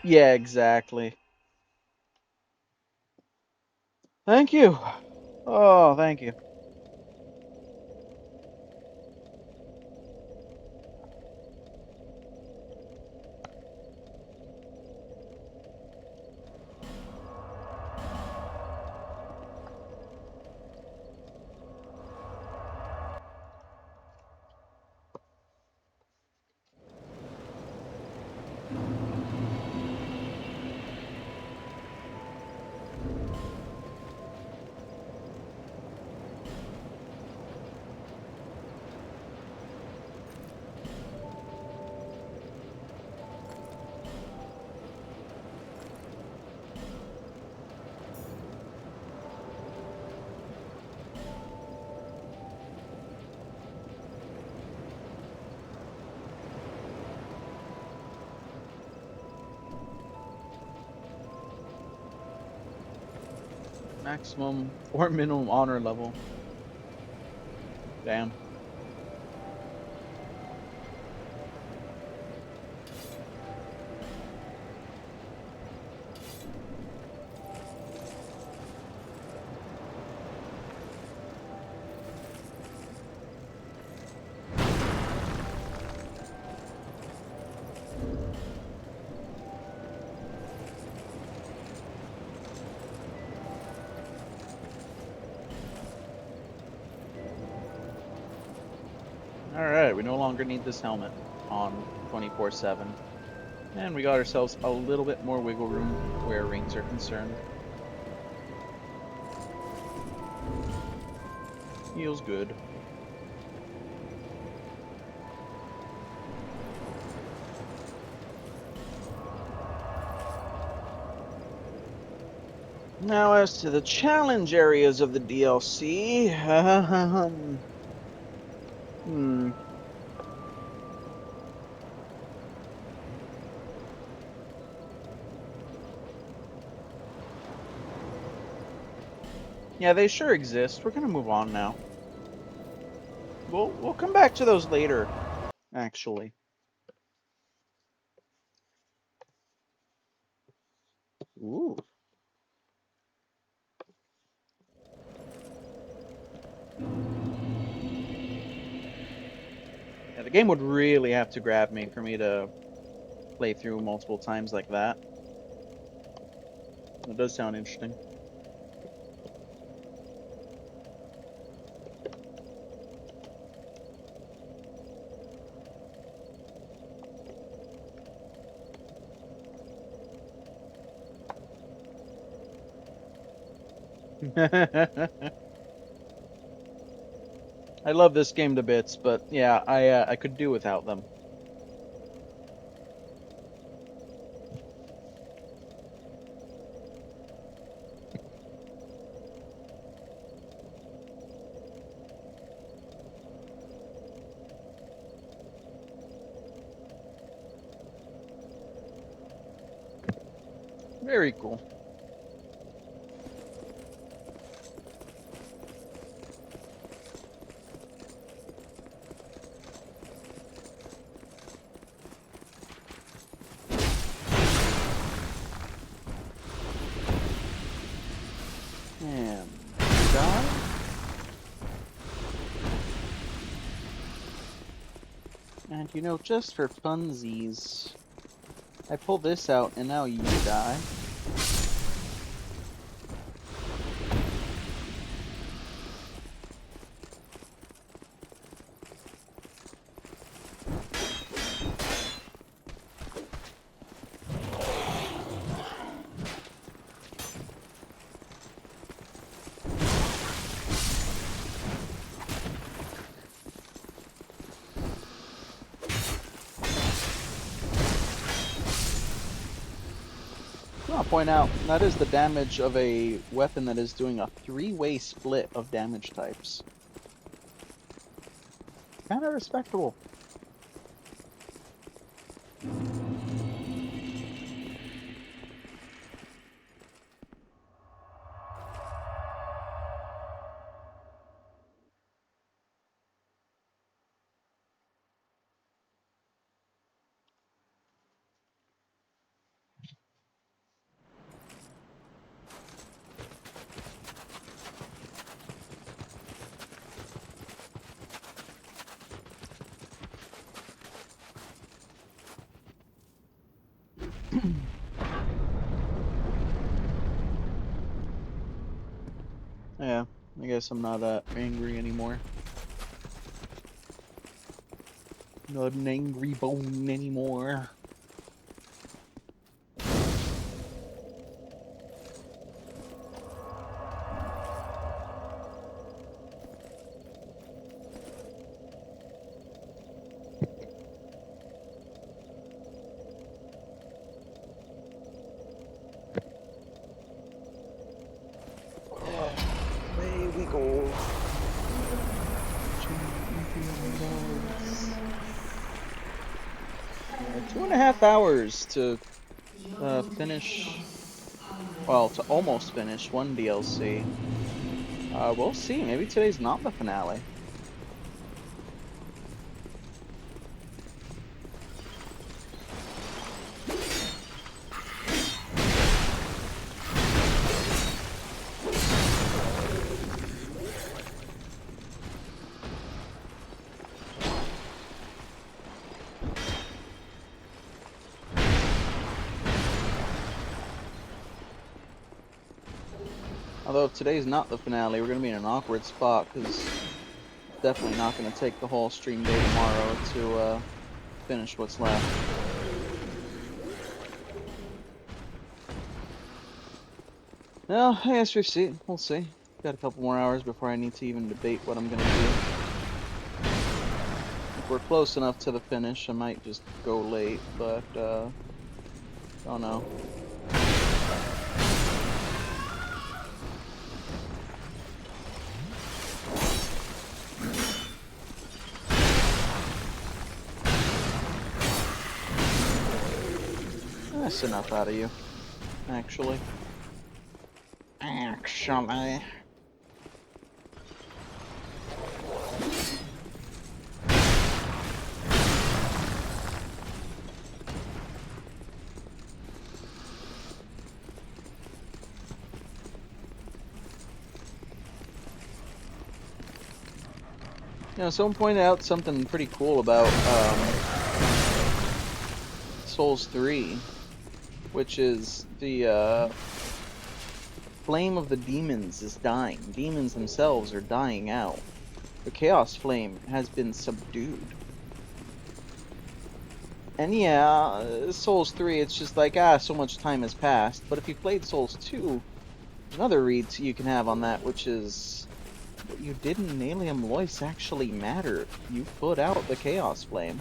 Yeah, exactly. Thank you. Oh, thank you. Maximum or minimum honor level. Damn. Alright, we no longer need this helmet on 24/7. And we got ourselves a little bit more wiggle room where rings are concerned. Feels good. Now, as to the challenge areas of the DLC, hmm. Yeah, they sure exist. We're gonna move on now. We'll come back to those later, actually. Ooh. Yeah, the game would really have to grab me for me to play through multiple times like that. It does sound interesting. I love this game to bits, but yeah, I could do without them. Very cool. And die. And you know, just for funsies, I pull this out and now you die. I'll point out that is the damage of a weapon that is doing a three-way split of damage types. Kind of respectable. Yeah, I guess I'm not angry anymore. Not an angry bone anymore. Away we go. 2.5 hours to finish. Well, to almost finish one DLC. We'll see. Maybe today's not the finale. Although if today's not the finale, we're going to be in an awkward spot, because definitely not going to take the whole stream day tomorrow to finish what's left. Well, I guess we'll see. Got a couple more hours before I need to even debate what I'm going to do. If we're close enough to the finish, I might just go late, but don't know. That's enough out of you, actually. You know, someone pointed out something pretty cool about Souls 3, which is the flame of the demons is dying. Demons themselves are dying out. The Chaos Flame has been subdued. And yeah, Souls 3, it's just like, so much time has passed. But if you played Souls 2, there's another read you can have on that, which is what you did in Nalium Lois actually mattered. You put out the Chaos Flame.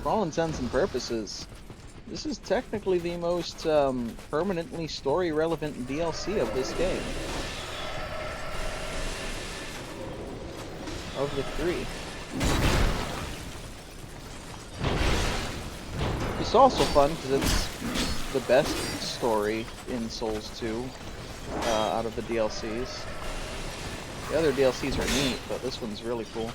For all intents and purposes, this is technically the most permanently story-relevant DLC of this game. Of the three. It's also fun because it's the best story in Souls 2 out of the DLCs. The other DLCs are neat, but this one's really cool.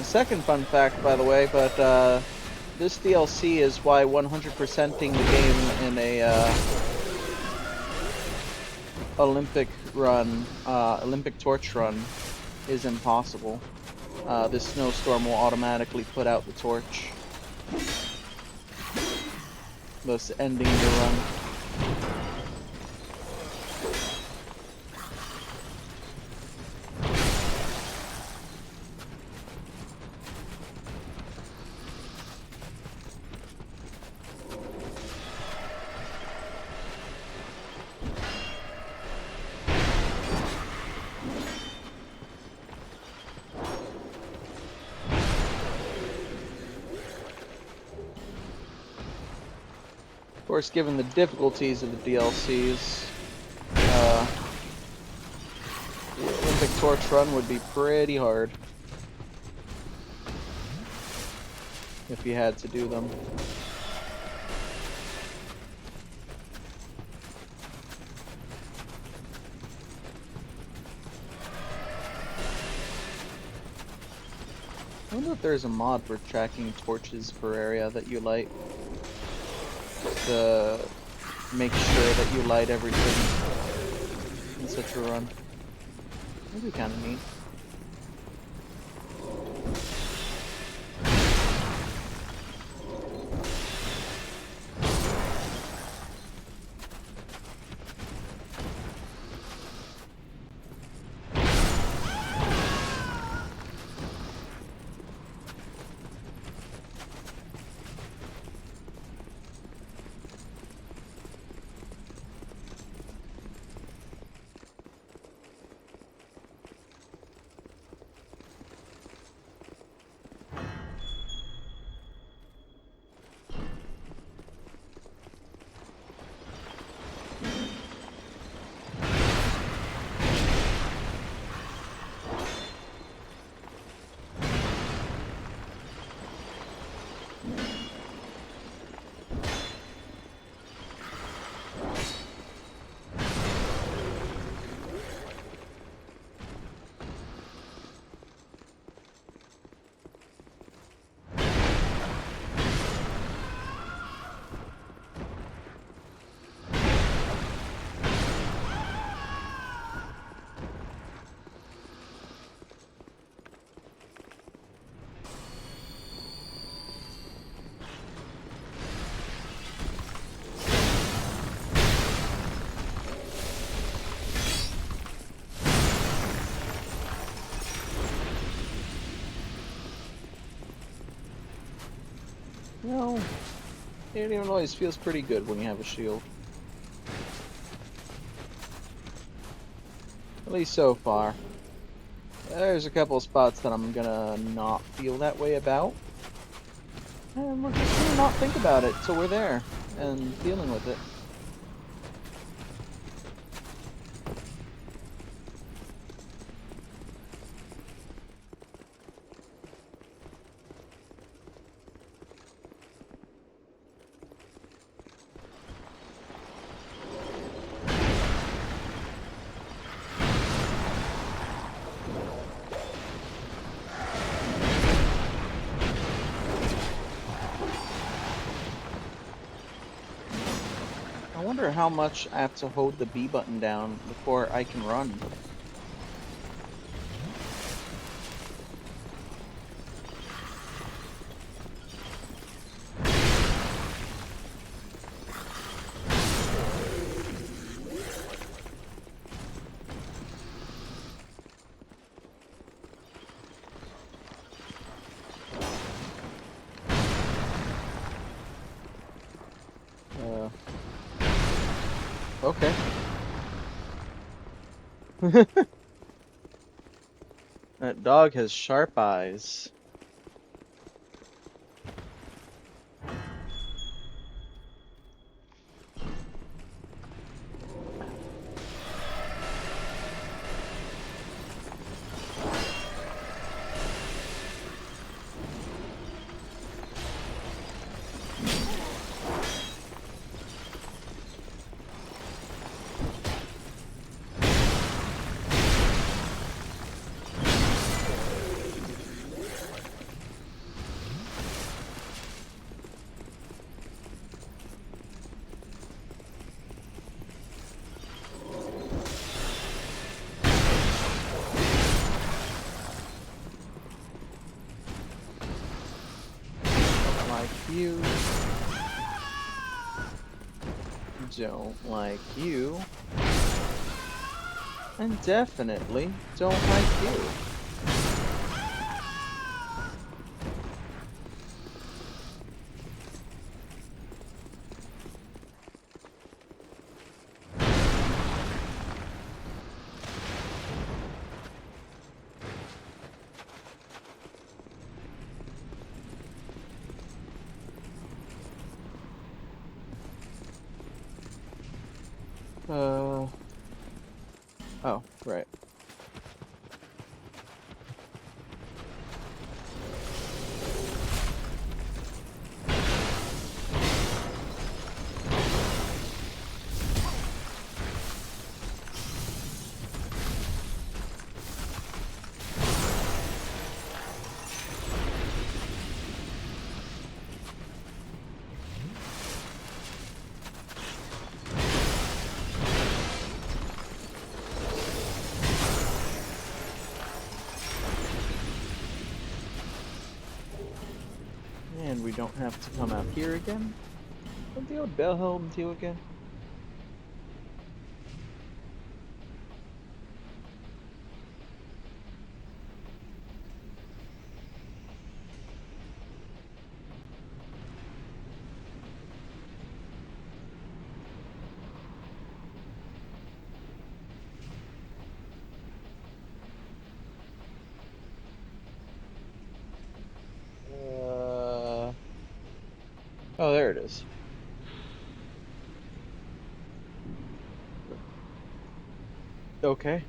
Second fun fact, by the way, but this DLC is why 100%ing the game in a Olympic run, Olympic torch run, is impossible. This snowstorm will automatically put out the torch, thus ending the run. course, given the difficulties of the DLCs, the Olympic Torch Run would be pretty hard if you had to do them. I wonder if there's a mod for tracking torches per area that you light. To make sure that you light everything in such a run. That'd be kind of neat. No, it even always feels pretty good when you have a shield. At least so far. There's a couple of spots that I'm gonna not feel that way about. And we're just gonna not think about it till we're there and dealing with it. I wonder how much I have to hold the B button down before I can run. Okay. That dog has sharp eyes. You don't like you, and definitely don't like you. Oh, right. And we don't have to come out here again. What's the old Bellhelm do again? Oh, there it is. Okay.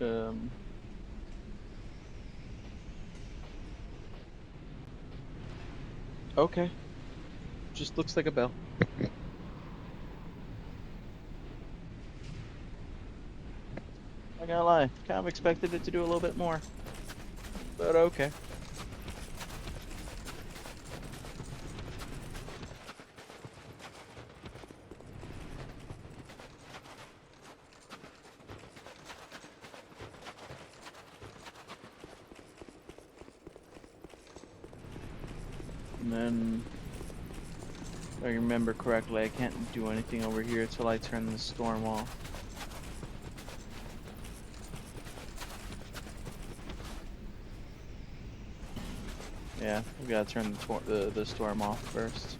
Um. Okay. Just looks like a bell. I gotta lie, kind of expected it to do a little bit more. But okay. And then, if I remember correctly, I can't do anything over here till I turn the storm off. Yeah, we gotta turn the storm off first.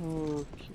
Okay.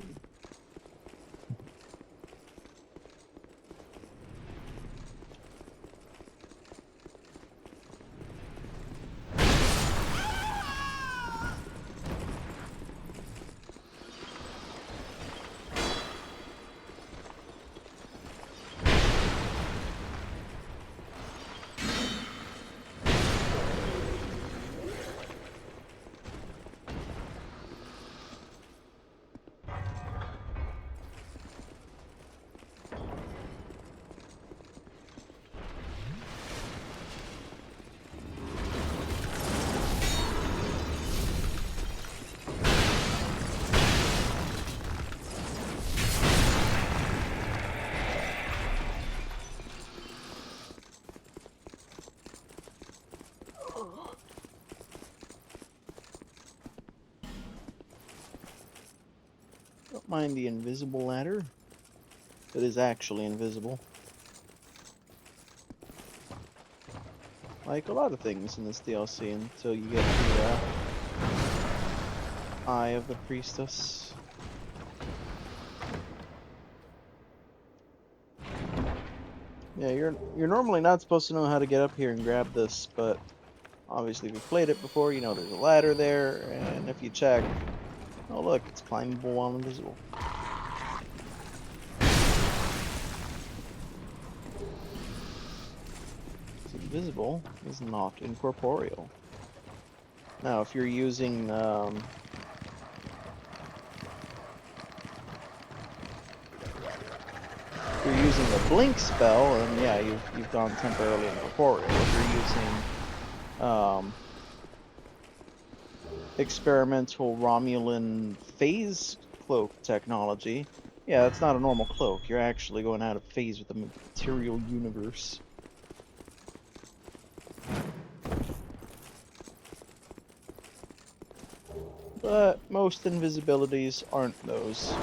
Don't mind the invisible ladder. It is actually invisible. Like a lot of things in this DLC until you get the Eye of the Priestess. Yeah, you're normally not supposed to know how to get up here and grab this, but obviously if you've played it before, you know there's a ladder there, and if you check, oh look, it's climbable while invisible. It's invisible is not incorporeal. Now, if you're using if you're using the blink spell, then yeah, you've gone temporarily incorporeal. If you're using experimental Romulan phase cloak technology, yeah, that's not a normal cloak. You're actually going out of phase with the material universe. But most invisibilities aren't those.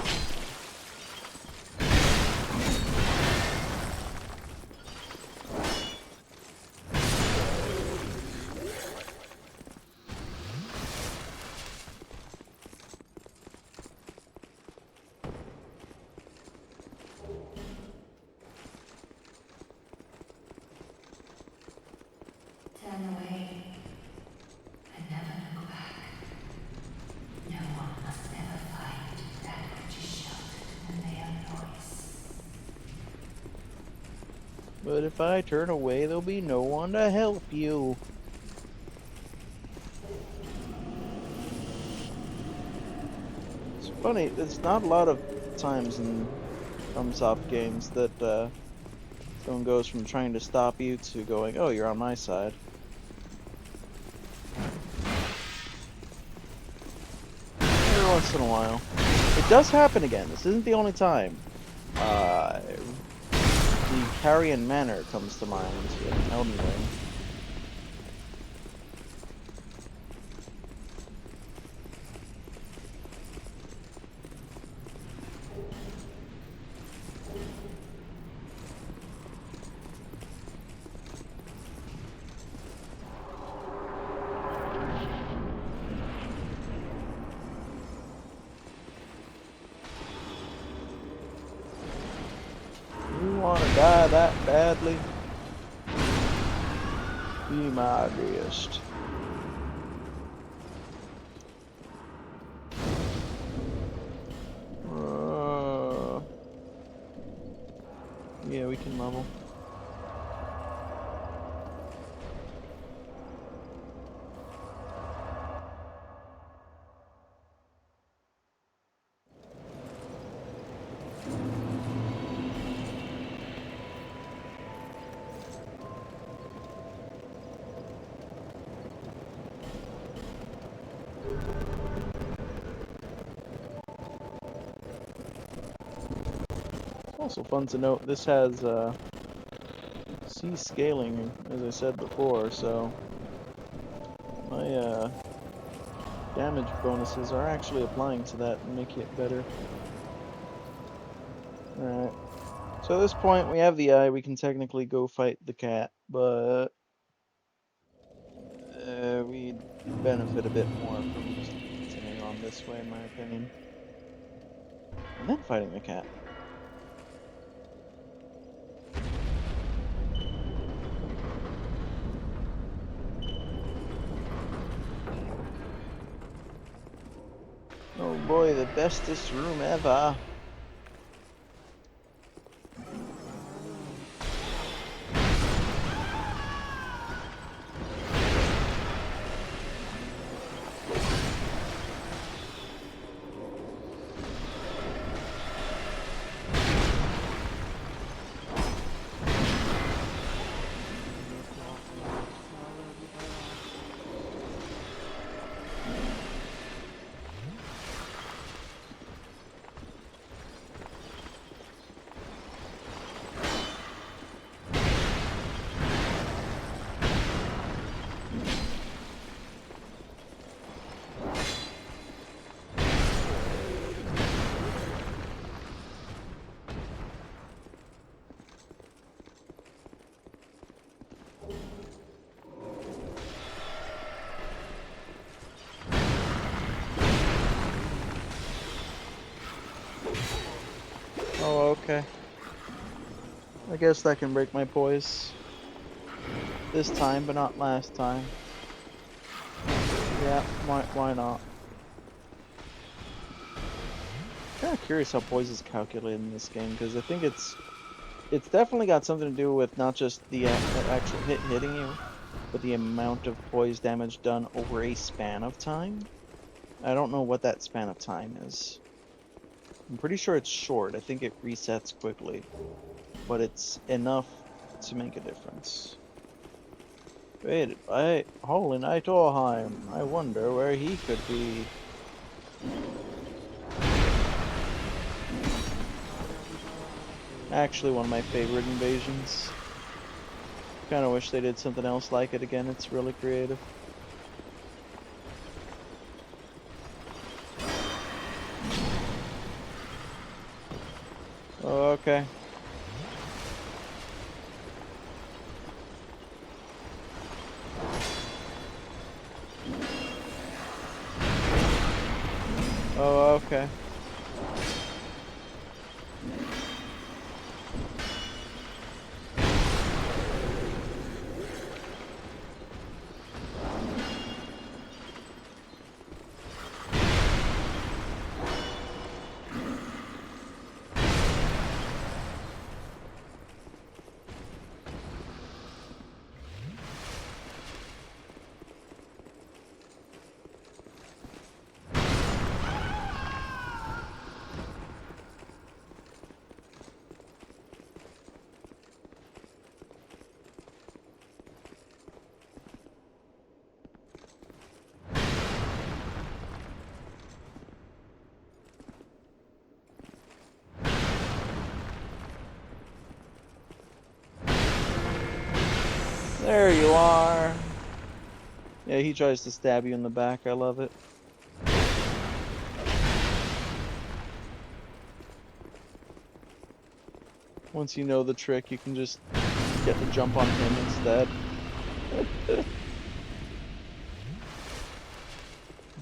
Turn away and never look back. No one must ever find that which is sheltered when they are noise. But if I turn away, there'll be no one to help you. It's funny, there's not a lot of times in FromSoft games that someone goes from trying to stop you to going, oh, you're on my side. Every once in a while. It does happen again. This isn't the only time. The Carrion Manor comes to mind in Elden Ring. You wanna die that badly? Be my guest. Yeah, we can level. Also fun to note, this has C scaling, as I said before, so my damage bonuses are actually applying to that and making it better. Alright, so at this point we have the eye, we can technically go fight the cat, but we'd benefit a bit more from just continuing on this way, in my opinion. And then fighting the cat. Oh boy, the bestest room ever. Oh, okay. I guess that can break my poise. This time, but not last time. Yeah, why not? Kind of curious how poise is calculated in this game, because I think it's definitely got something to do with not just the actual hitting you, but the amount of poise damage done over a span of time. I don't know what that span of time is. I'm pretty sure it's short. I think it resets quickly, but it's enough to make a difference. Created by Holy Knight Orheim. I wonder where he could be. Actually, one of my favorite invasions. Kind of wish they did something else like it again. It's really creative. Oh, okay. Oh, okay. There you are. Yeah, he tries to stab you in the back. I love it. Once you know the trick, you can just get the jump on him instead.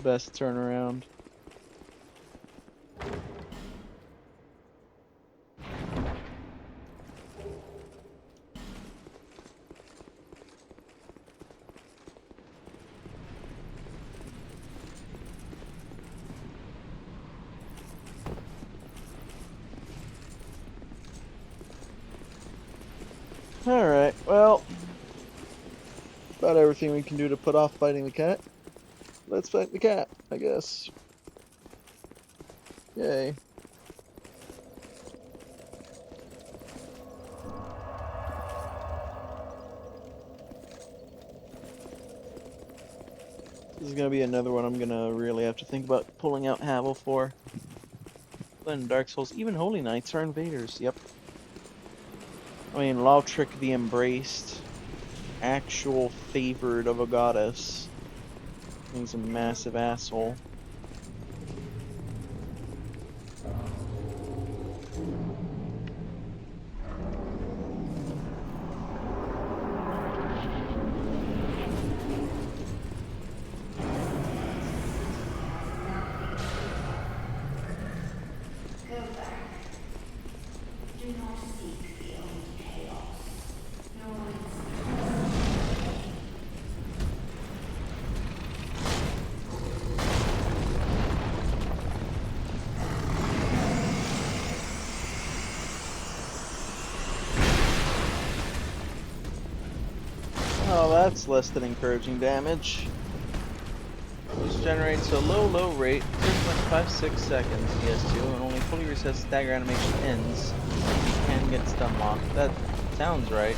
Best turnaround. Alright, well, about everything we can do to put off fighting the cat. Let's fight the cat, I guess. Yay. This is gonna be another one I'm gonna really have to think about pulling out Havel for. Then Dark Souls, even Holy Knights are invaders, yep. I mean, Lautrec the Embraced, actual favored of a goddess. He's a massive asshole. that's less than encouraging damage. This generates a low rate, 0.56 seconds PS2, and only fully resets stagger animation ends. You can get stun locked. That sounds right.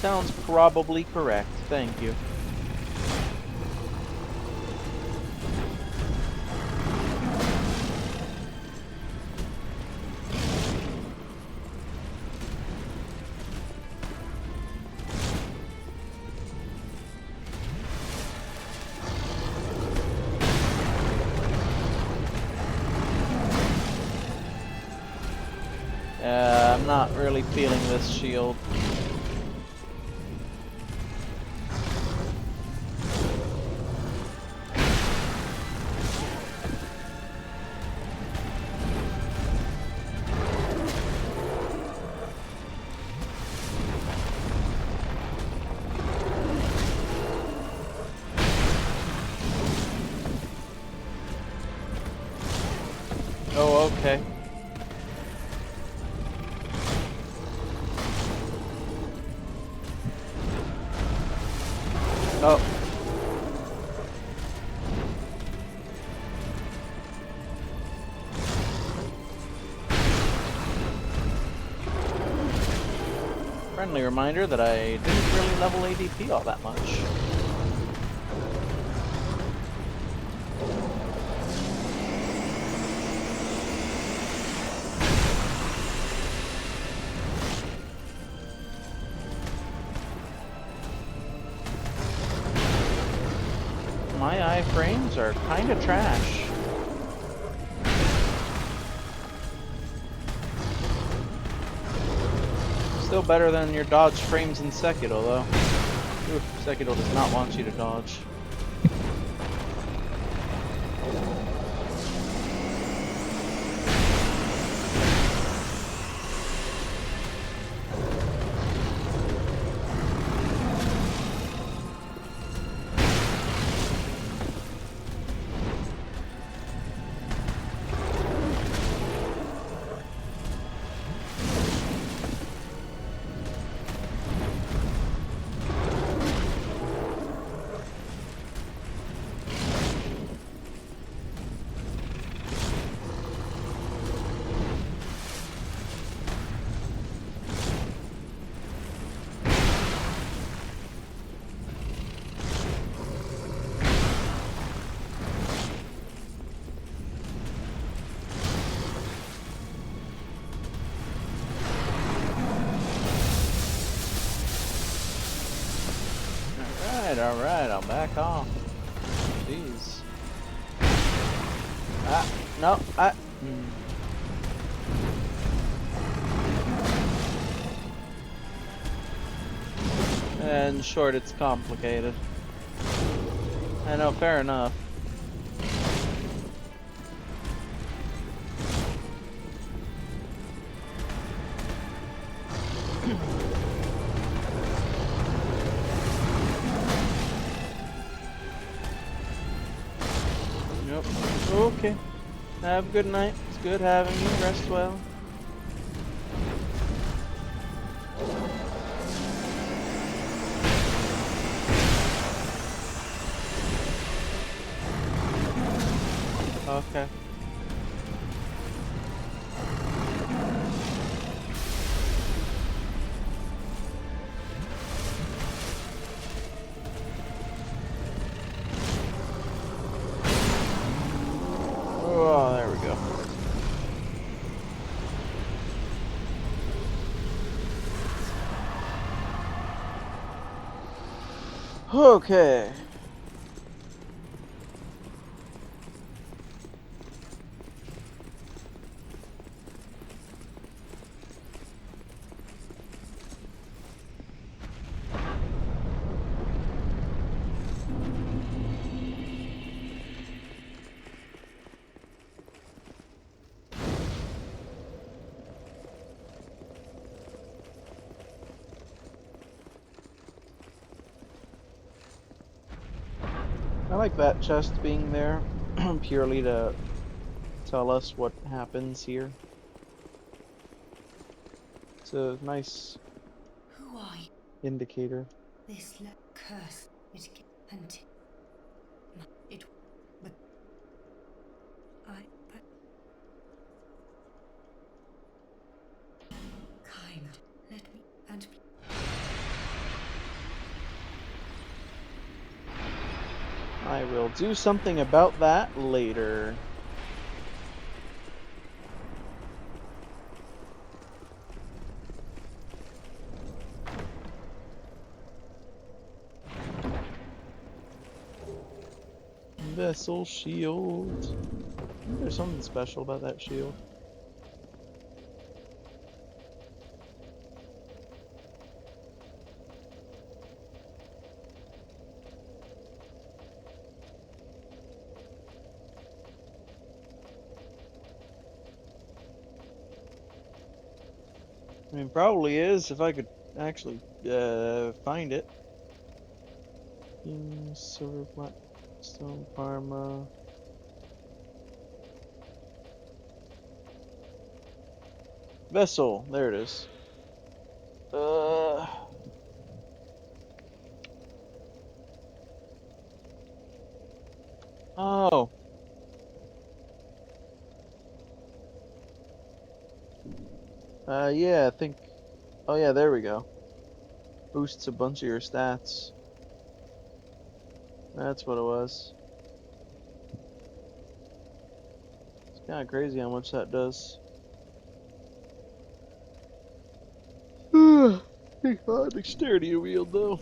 Sounds probably correct. Thank you. I'm not really feeling this shield. Oh, okay. Oh. Friendly reminder that I didn't really level ADP all that much. My iframes are kinda trash. Still better than your dodge frames in Sekiro, though. Oof, Sekiro does not want you to dodge. Alright, I'll back off. Jeez. No, And short, it's complicated. I know, fair enough. Yep. Okay. Have a good night. It's good having you. Rest well. Okay. Oh, there we go. Okay. I like that chest being there, purely to tell us what happens here. It's a nice Who are you? indicator. This curse it and it but but kind let me and I will do something about that later. Vessel shield. I think there's something special about that shield. I mean, probably is if I could actually find it. Silver Blackstone Parma. Vessel, there it is. Oh. Yeah, I think. Oh yeah, there we go. Boosts a bunch of your stats. That's what it was. It's kind of crazy how much that does. Dexterity wield though.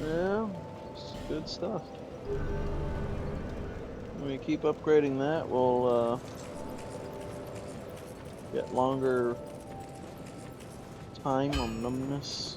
Yeah, it's good stuff. When we keep upgrading that, we'll get longer time on numbness.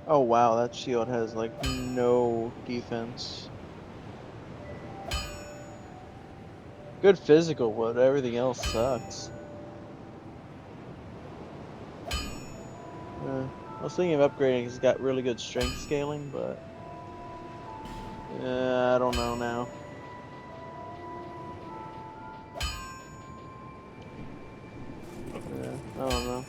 Oh wow, that shield has like no defense. Good physical, but everything else sucks. I was thinking of upgrading because it's got really good strength scaling, but I don't know now. I don't know.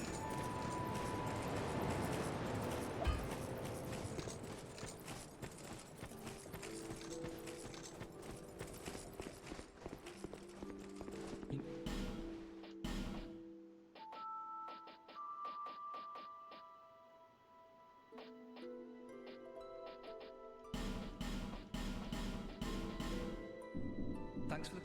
Thanks for the.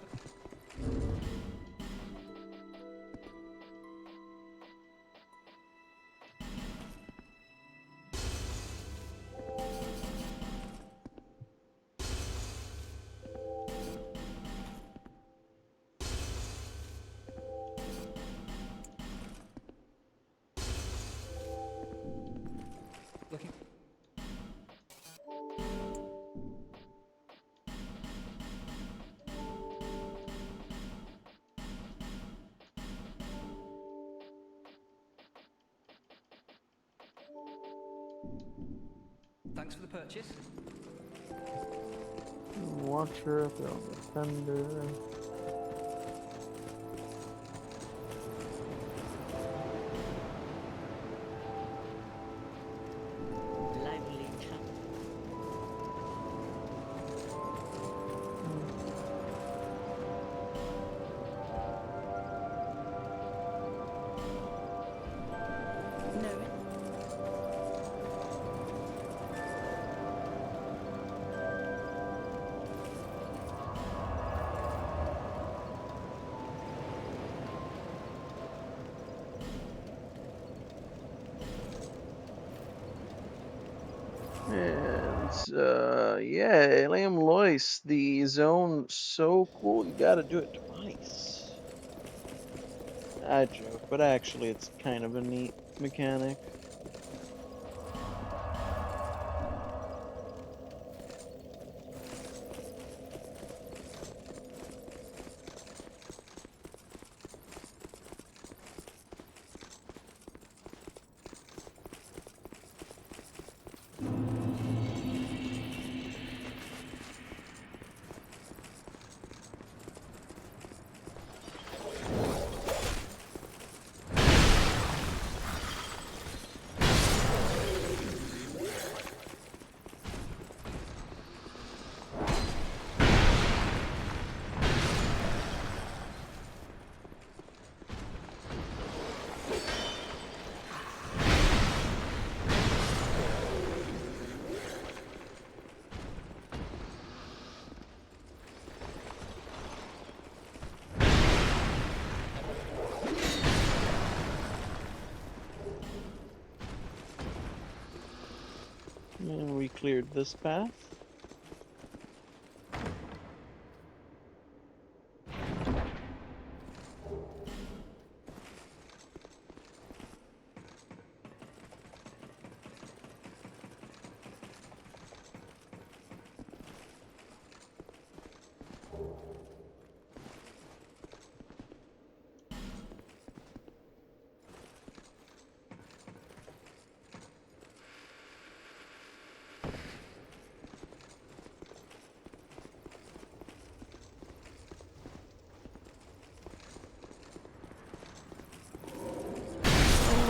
Looking. Thanks for the purchase. Watcher, throw defender. Lovely chap. No. And yeah, Liam Lois, the zone so cool you gotta do it twice. I joke, but actually it's kind of a neat mechanic. And we cleared this path.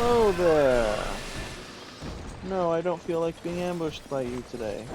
Hello there! No, I don't feel like being ambushed by you today.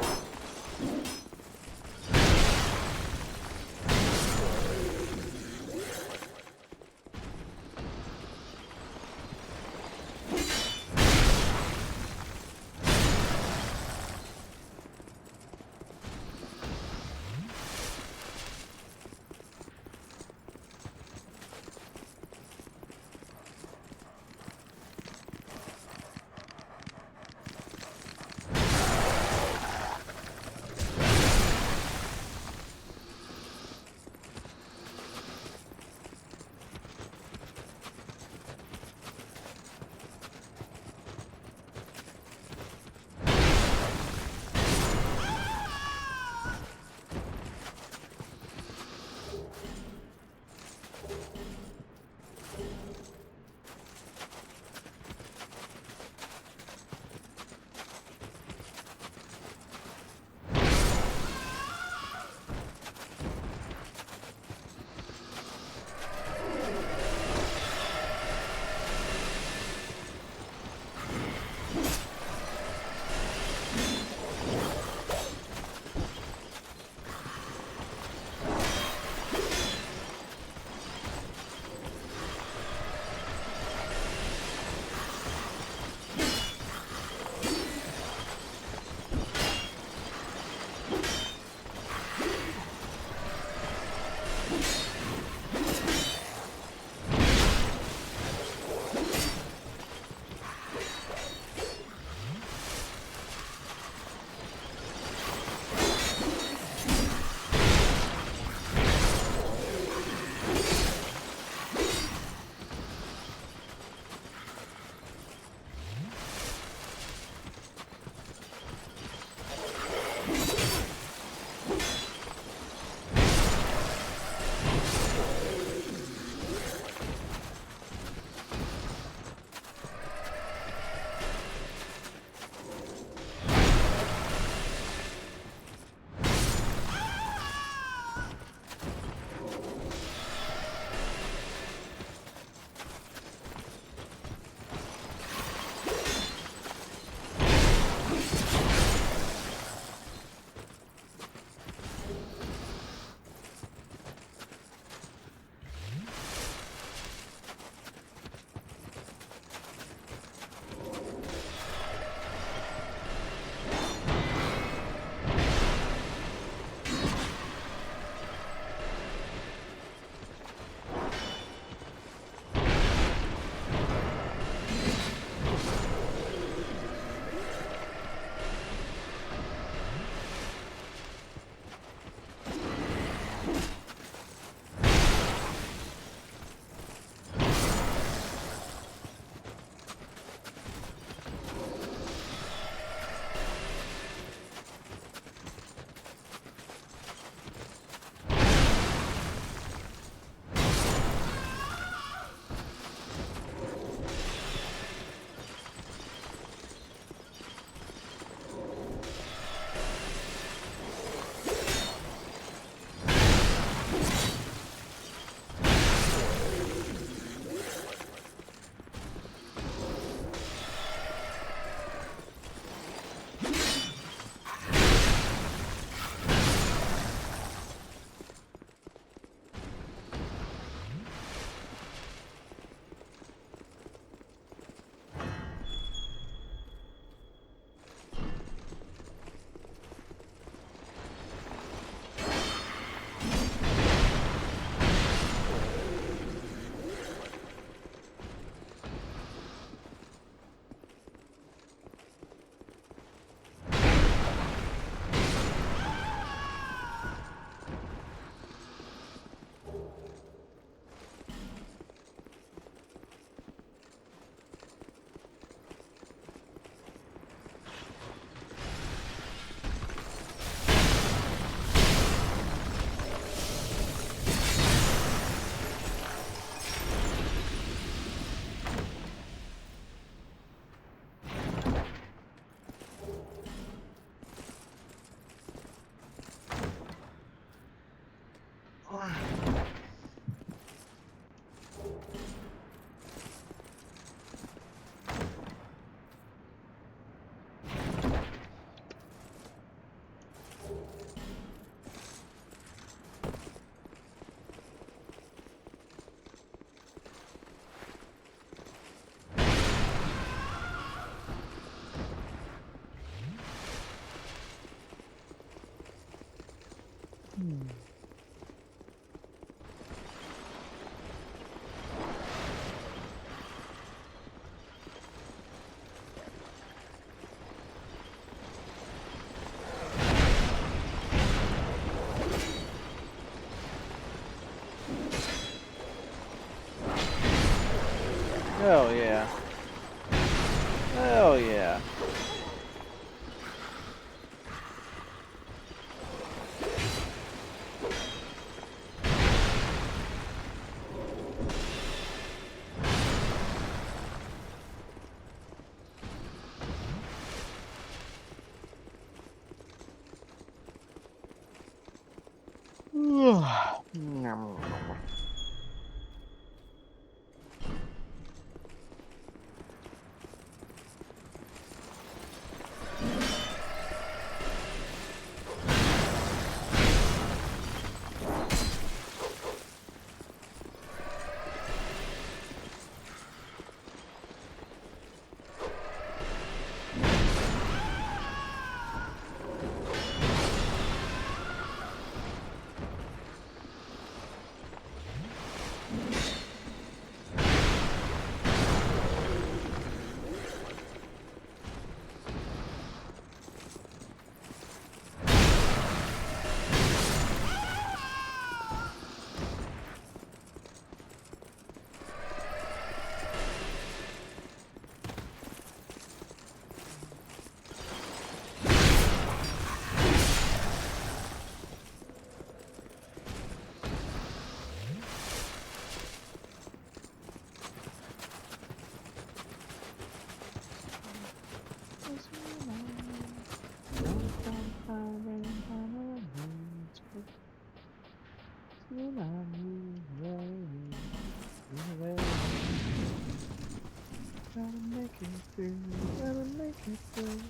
Gotta make it through, gotta make it through.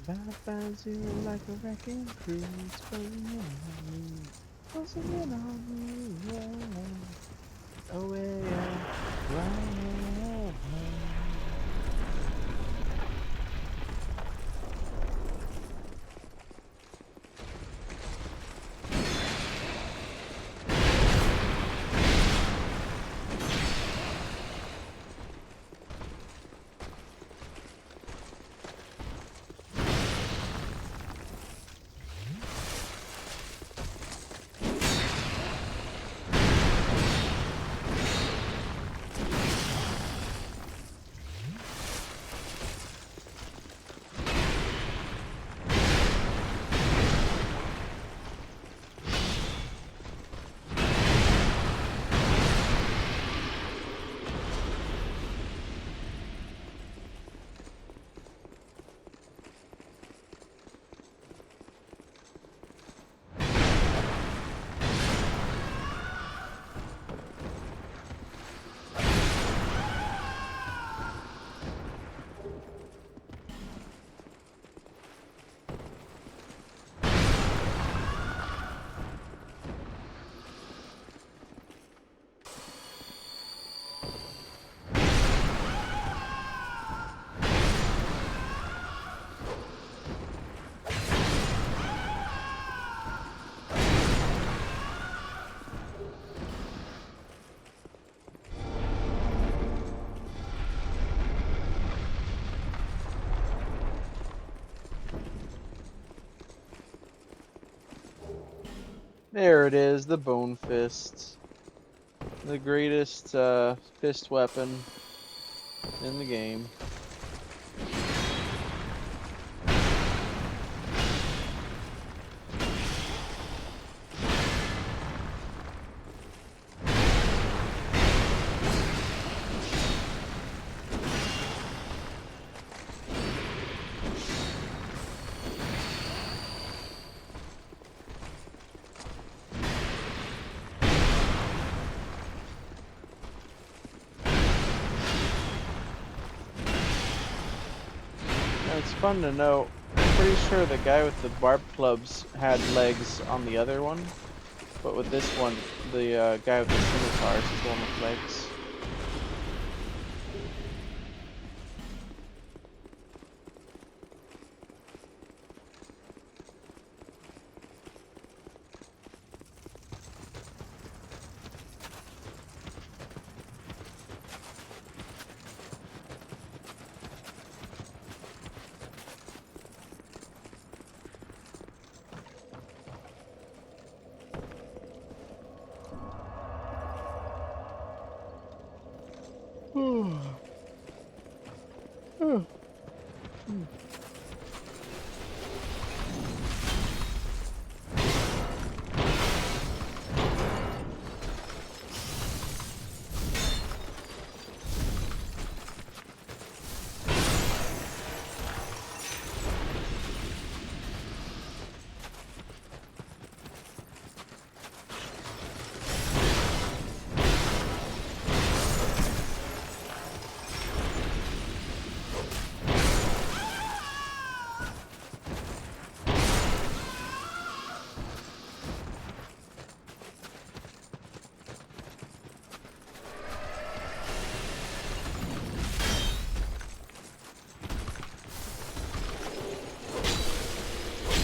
550 like a wrecking crew, it's closing in on you, yeah. Oh yeah, right. There it is, the Bone Fist. The greatest fist weapon in the game. It's fun to note. I'm pretty sure the guy with the barbed clubs had legs on the other one, but with this one, the guy with the scimitars is the one with legs.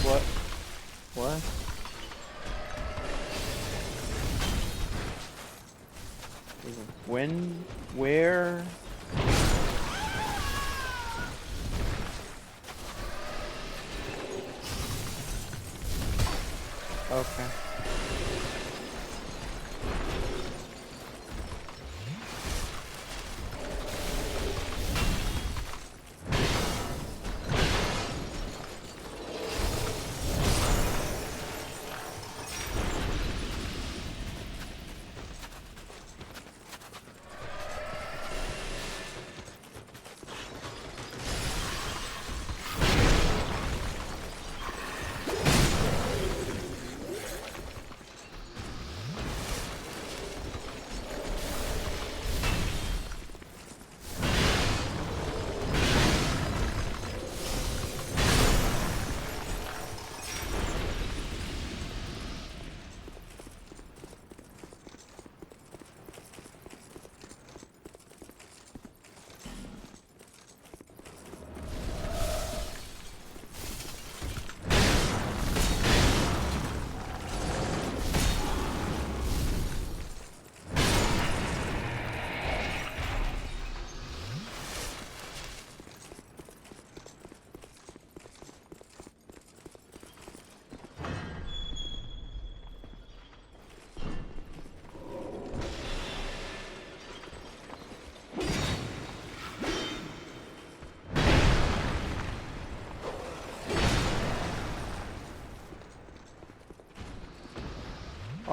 What? What? When? Where? Okay.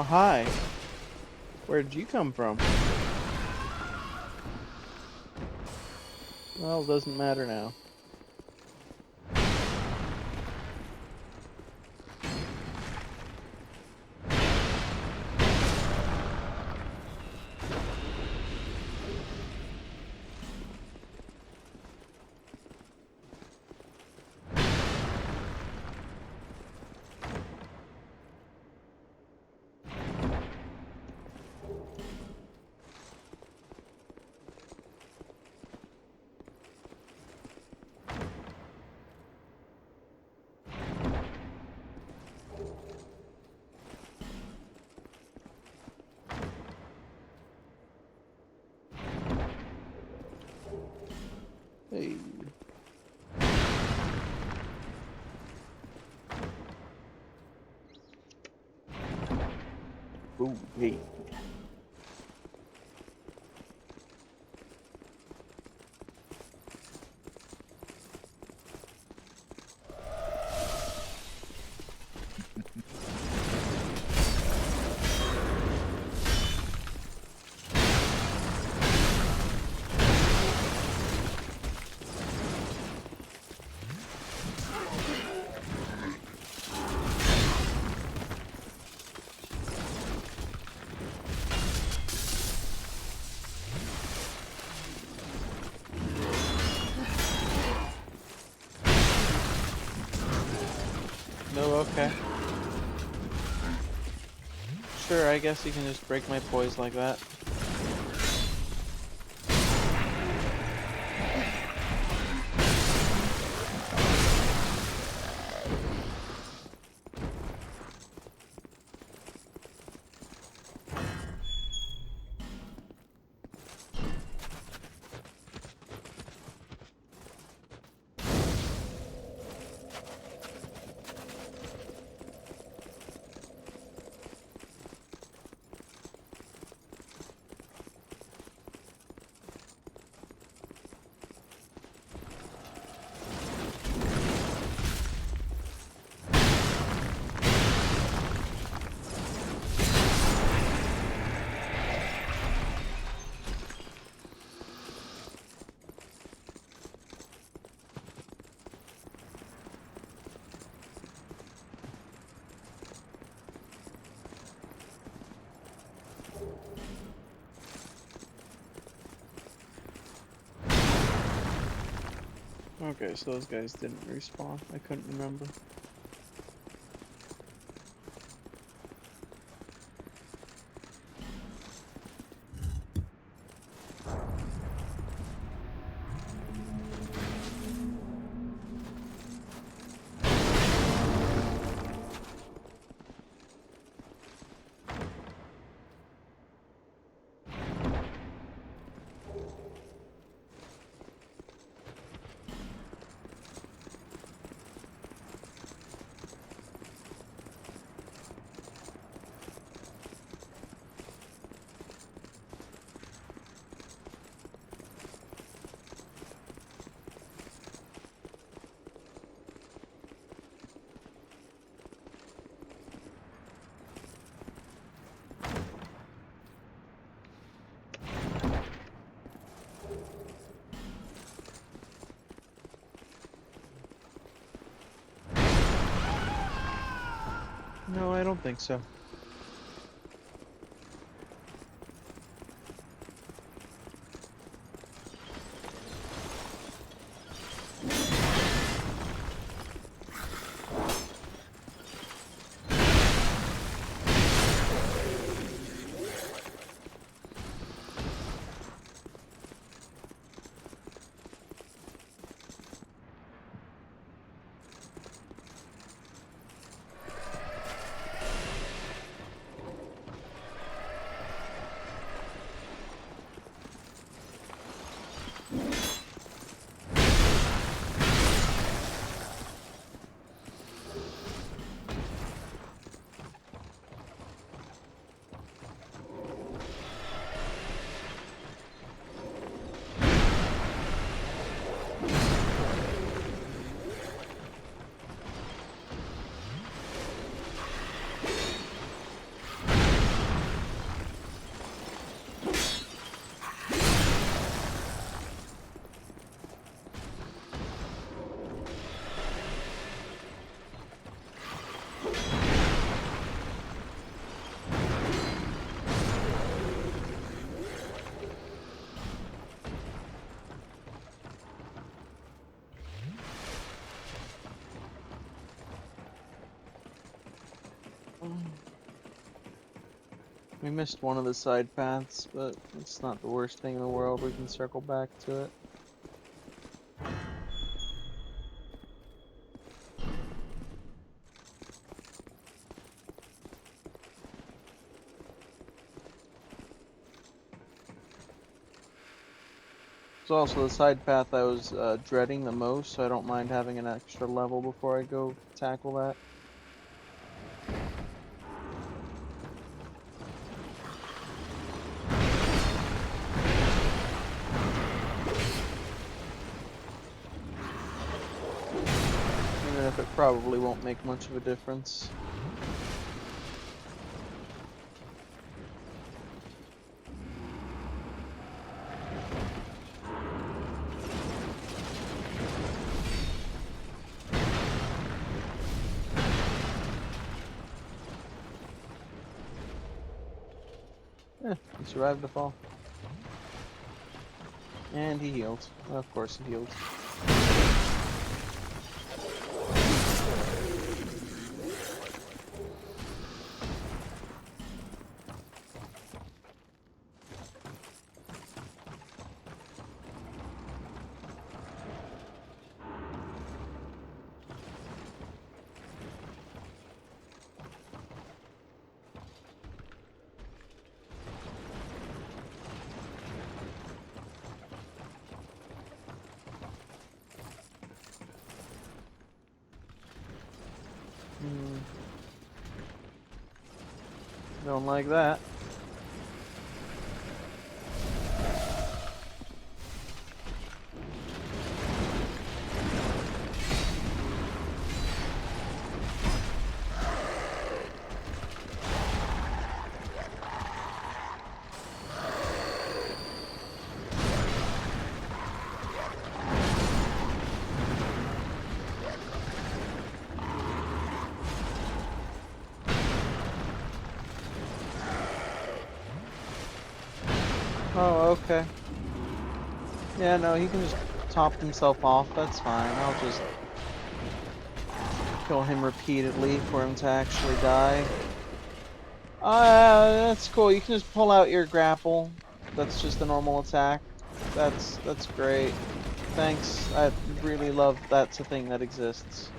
Oh, hi. Where did you come from? Well, doesn't matter now. Hey. Ooh, hey. No, okay. Sure, I guess you can just break my poise like that. Okay, so those guys didn't respawn. I couldn't remember. No, I don't think so. We missed one of the side paths, but it's not the worst thing in the world. We can circle back to it. It's also the side path I was dreading the most, so I don't mind having an extra level before I go tackle that. Even if it probably won't make much of a difference. Yeah, he survived the fall. And he healed. Well, of course he healed. Don't like that. Oh, okay. Yeah, no, he can just top himself off. That's fine. I'll just kill him repeatedly for him to actually die. That's cool. You can just pull out your grapple. That's just a normal attack. That's great. Thanks. I really love that's a thing that exists.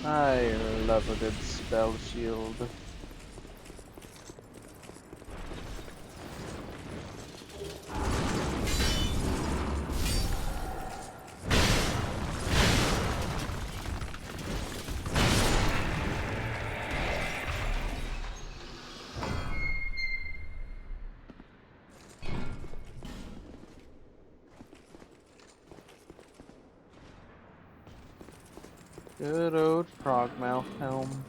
I love a good spell shield. Good old Frogmouth helm.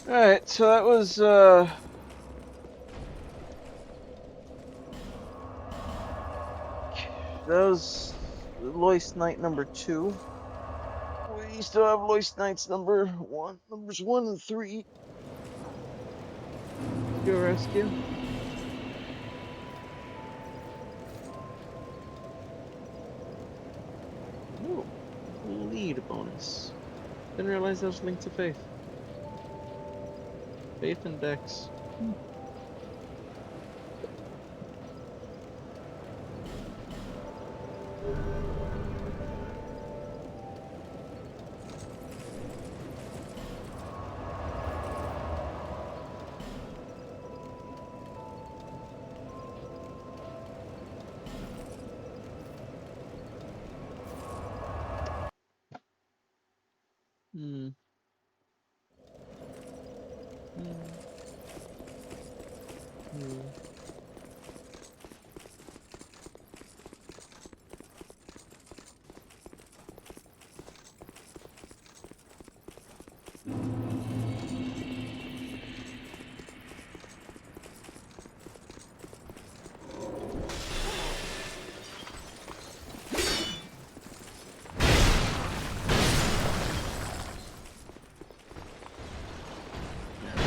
Alright, so that was Loist Knight number 2. We still have Loist Knights numbers 1 and 3. Go rescue. Ooh, lead bonus. Didn't realize that was linked to Faith. Faith and Dex. Hmm.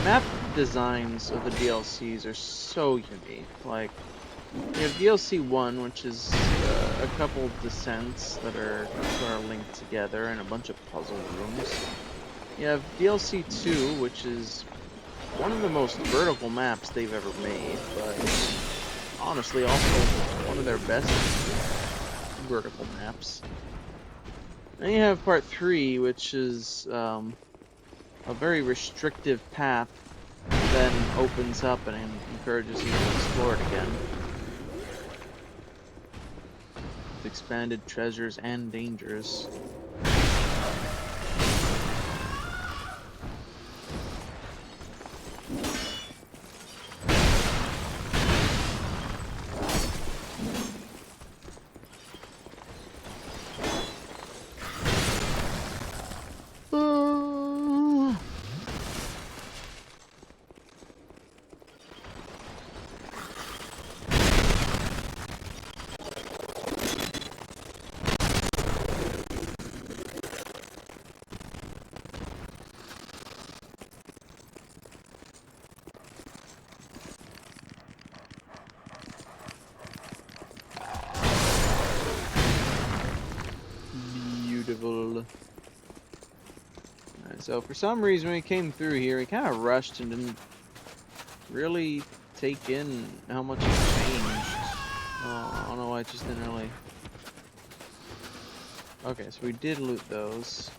Map designs of the DLCs are so unique. Like, you have DLC 1, which is a couple descents that are sort of linked together and a bunch of puzzle rooms. You have DLC 2, which is one of the most vertical maps they've ever made, but honestly also one of their best vertical maps. Then you have Part 3, which is a very restrictive path, then opens up and encourages you to explore it again. With expanded treasures and dangers. Beautiful. Alright, so for some reason when we came through here, we kind of rushed and didn't really take in how much it changed. Oh, I don't know why it just didn't really... Okay, so we did loot those.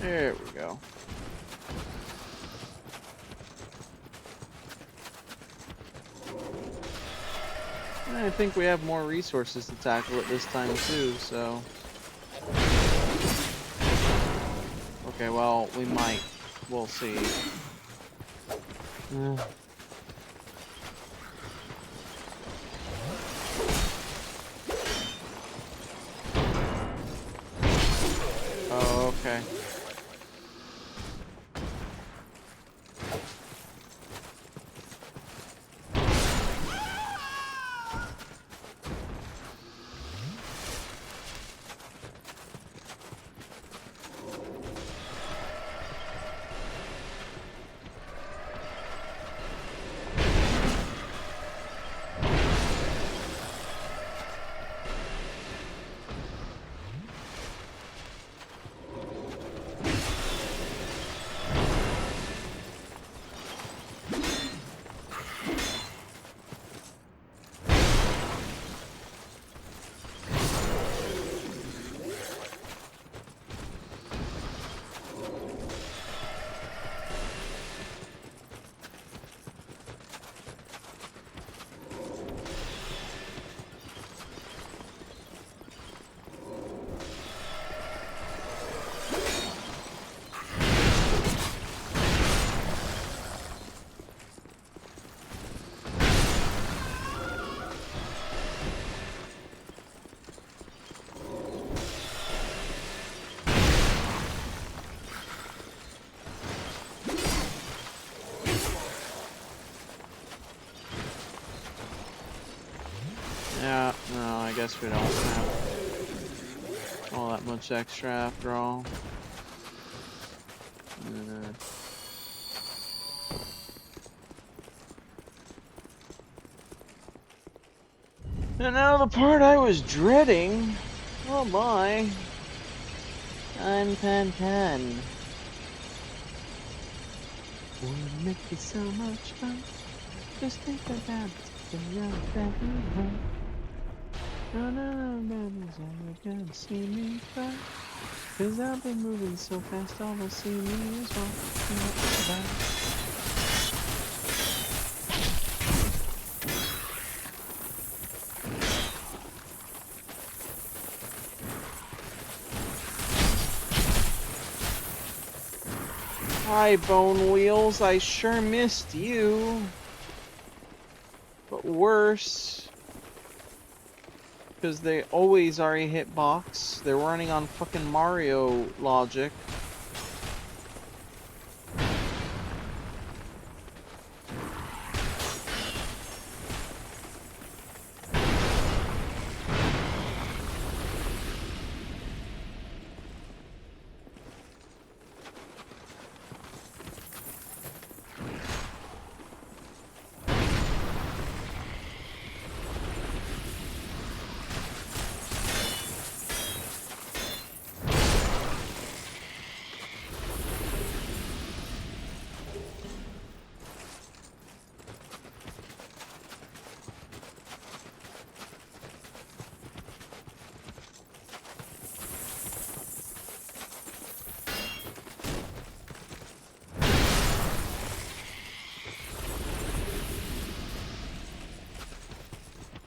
There we go. And I think we have more resources to tackle it this time too, so... Okay, well, we might. We'll see. Oh, okay. Yeah, no, I guess we don't have all that much extra after all. And now the part I was dreading. Oh my. Pan. Would make it so much fun. Just think about it. No, babies, you're gonna see me cry. 'Cause I've been moving so fast, all they'll see me is walking. Hi, Bone Wheels, I sure missed you. But worse. Because they always are a hitbox. They're running on fucking Mario logic.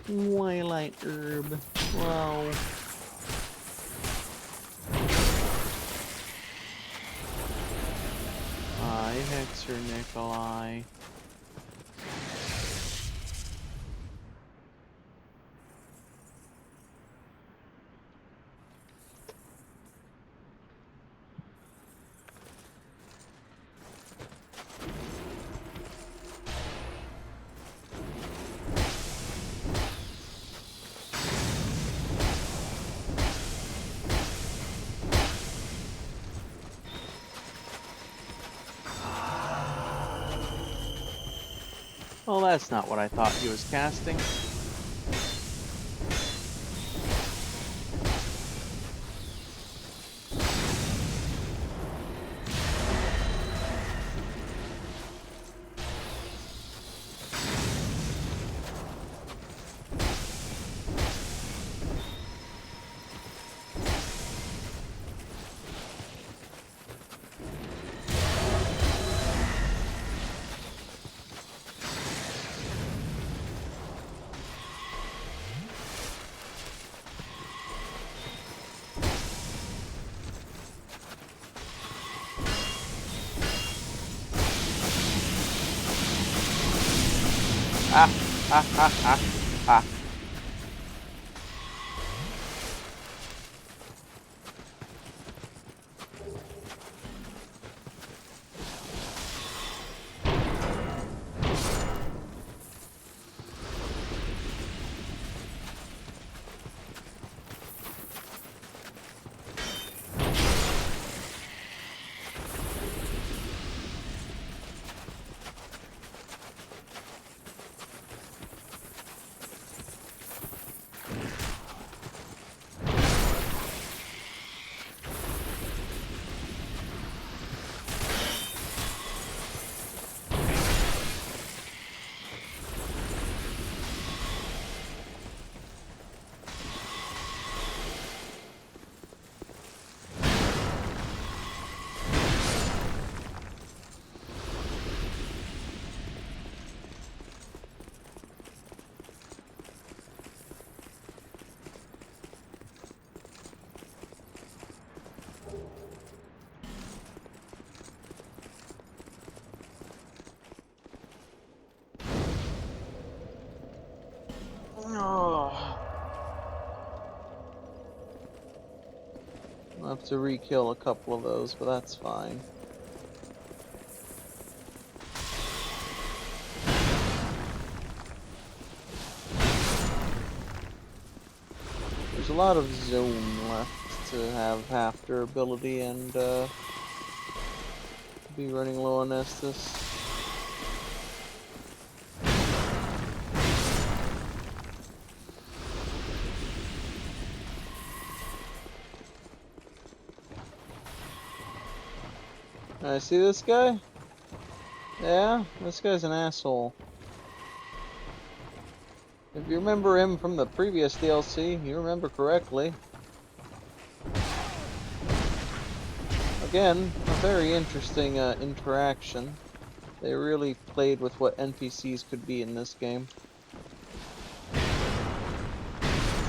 Twilight Herb. Wow. Hi, Hexer Nikolai. Well, that's not what I thought he was casting. Ah. Oh. I'll have to re-kill a couple of those, but that's fine. There's a lot of zone left to have half durability and be running low on Estus. I see this guy? Yeah, this guy's an asshole. If you remember him from the previous DLC, you remember correctly. Again, a very interesting interaction. They really played with what NPCs could be in this game.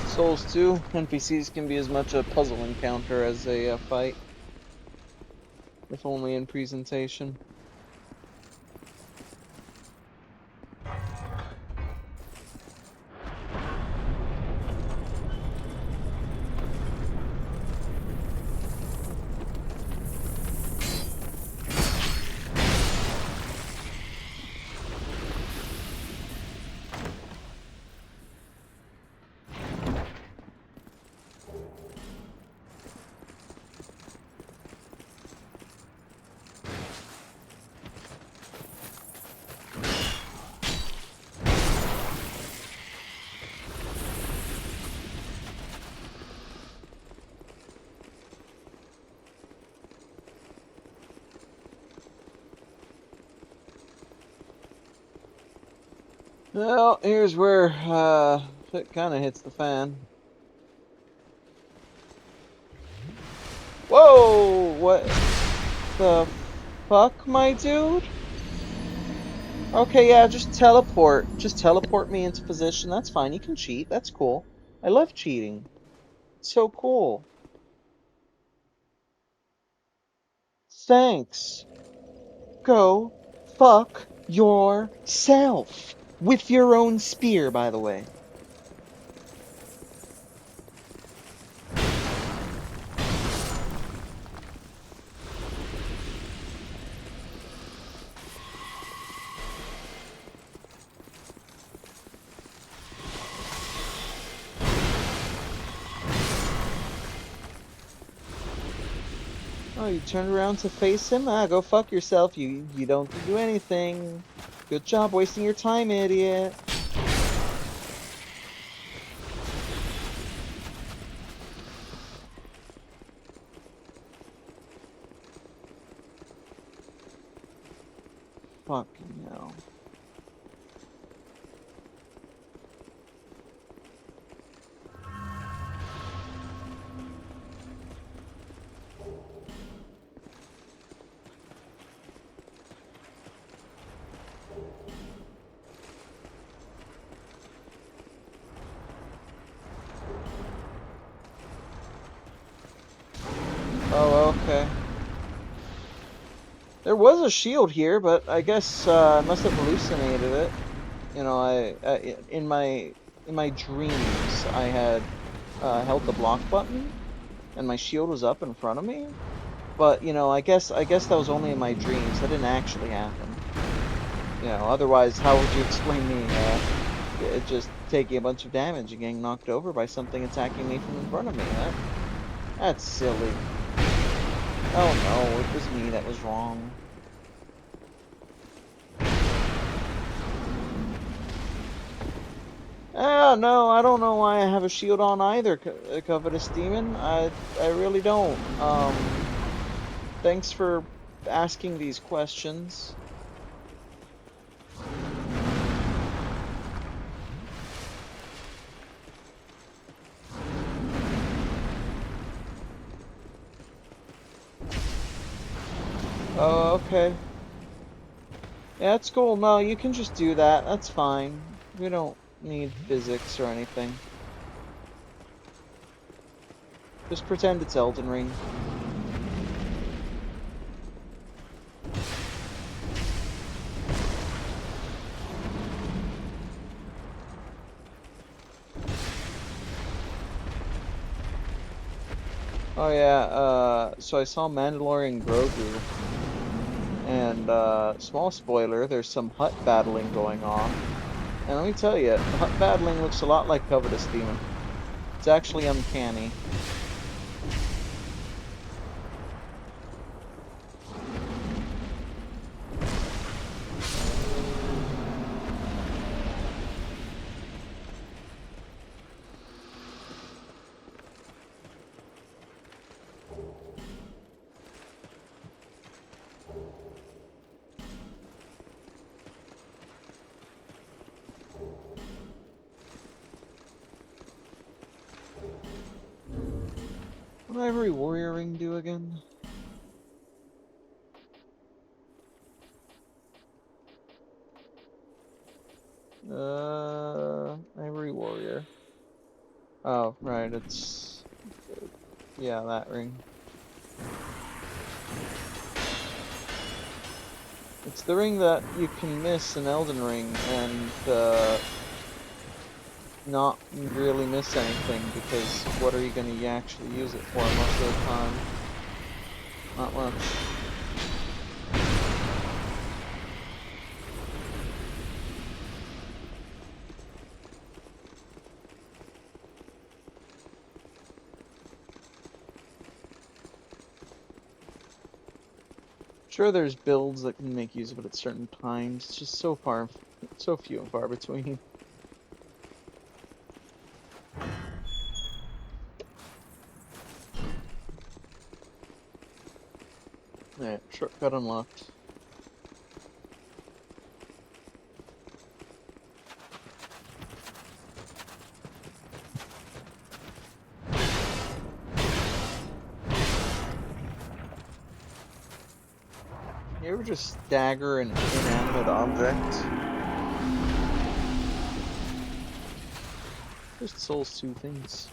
Souls 2, NPCs can be as much a puzzle encounter as a fight. If only in presentation. Well, here's where it kind of hits the fan. Whoa! What the fuck, my dude? Okay, yeah, just teleport. Just teleport me into position. That's fine. You can cheat. That's cool. I love cheating. It's so cool. Thanks. Go fuck yourself. With your own spear, by the way. Oh, you turned around to face him? Ah, go fuck yourself. You don't do anything. Good job wasting your time, idiot. Fucking hell. Oh, okay. There was a shield here, but I guess I must have hallucinated it. You know, in my dreams, I had held the block button, and my shield was up in front of me. But you know, I guess that was only in my dreams. That didn't actually happen. You know, otherwise, how would you explain me just taking a bunch of damage and getting knocked over by something attacking me from in front of me? That's silly. Oh no, it was me that was wrong. Ah, no, I don't know why I have a shield on either, Covetous Demon. I really don't. Thanks for asking these questions. Oh, okay. Yeah, that's cool. No, you can just do that. That's fine. We don't need physics or anything. Just pretend it's Elden Ring. Oh yeah, so I saw Mandalorian Grogu. And, small spoiler, there's some hut battling going on. And let me tell you, hut battling looks a lot like Covetous Demon. It's actually uncanny. What did Ivory Warrior Ring do again? Ivory Warrior. Oh, right, it's... yeah, that ring. It's the ring that you can miss in Elden Ring and, not really miss anything, because what are you going to actually use it for most of the time? Not much. Sure, there's builds that can make use of it at certain times. It's just so few and far between. Alright, shortcut unlocked. You ever just stagger an inanimate object? Just Souls 2 things.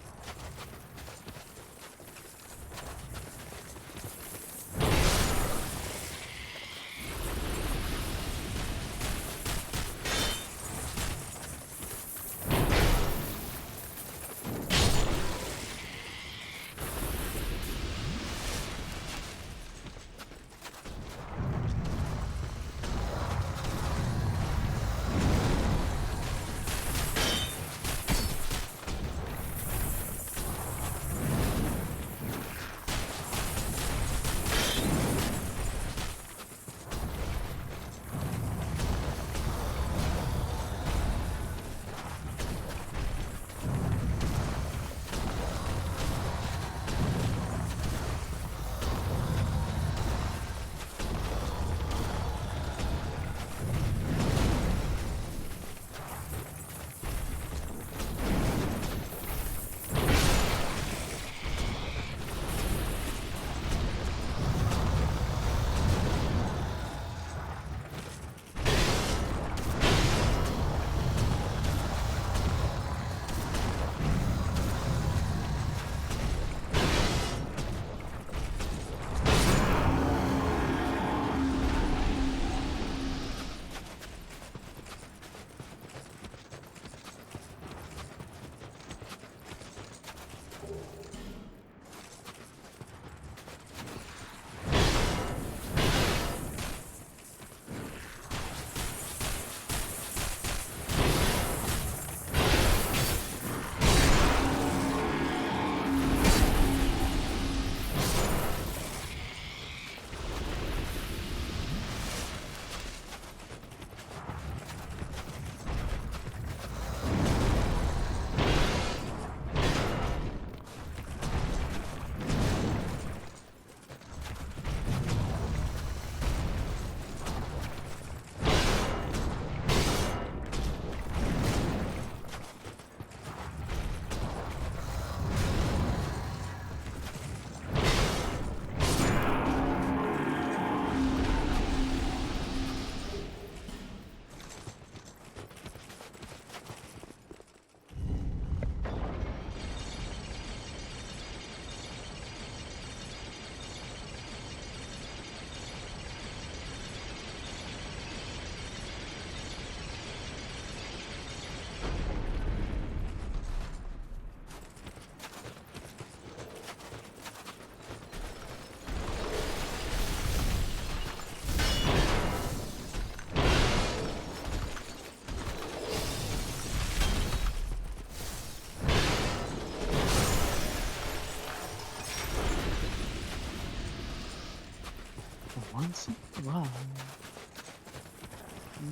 Once in a while,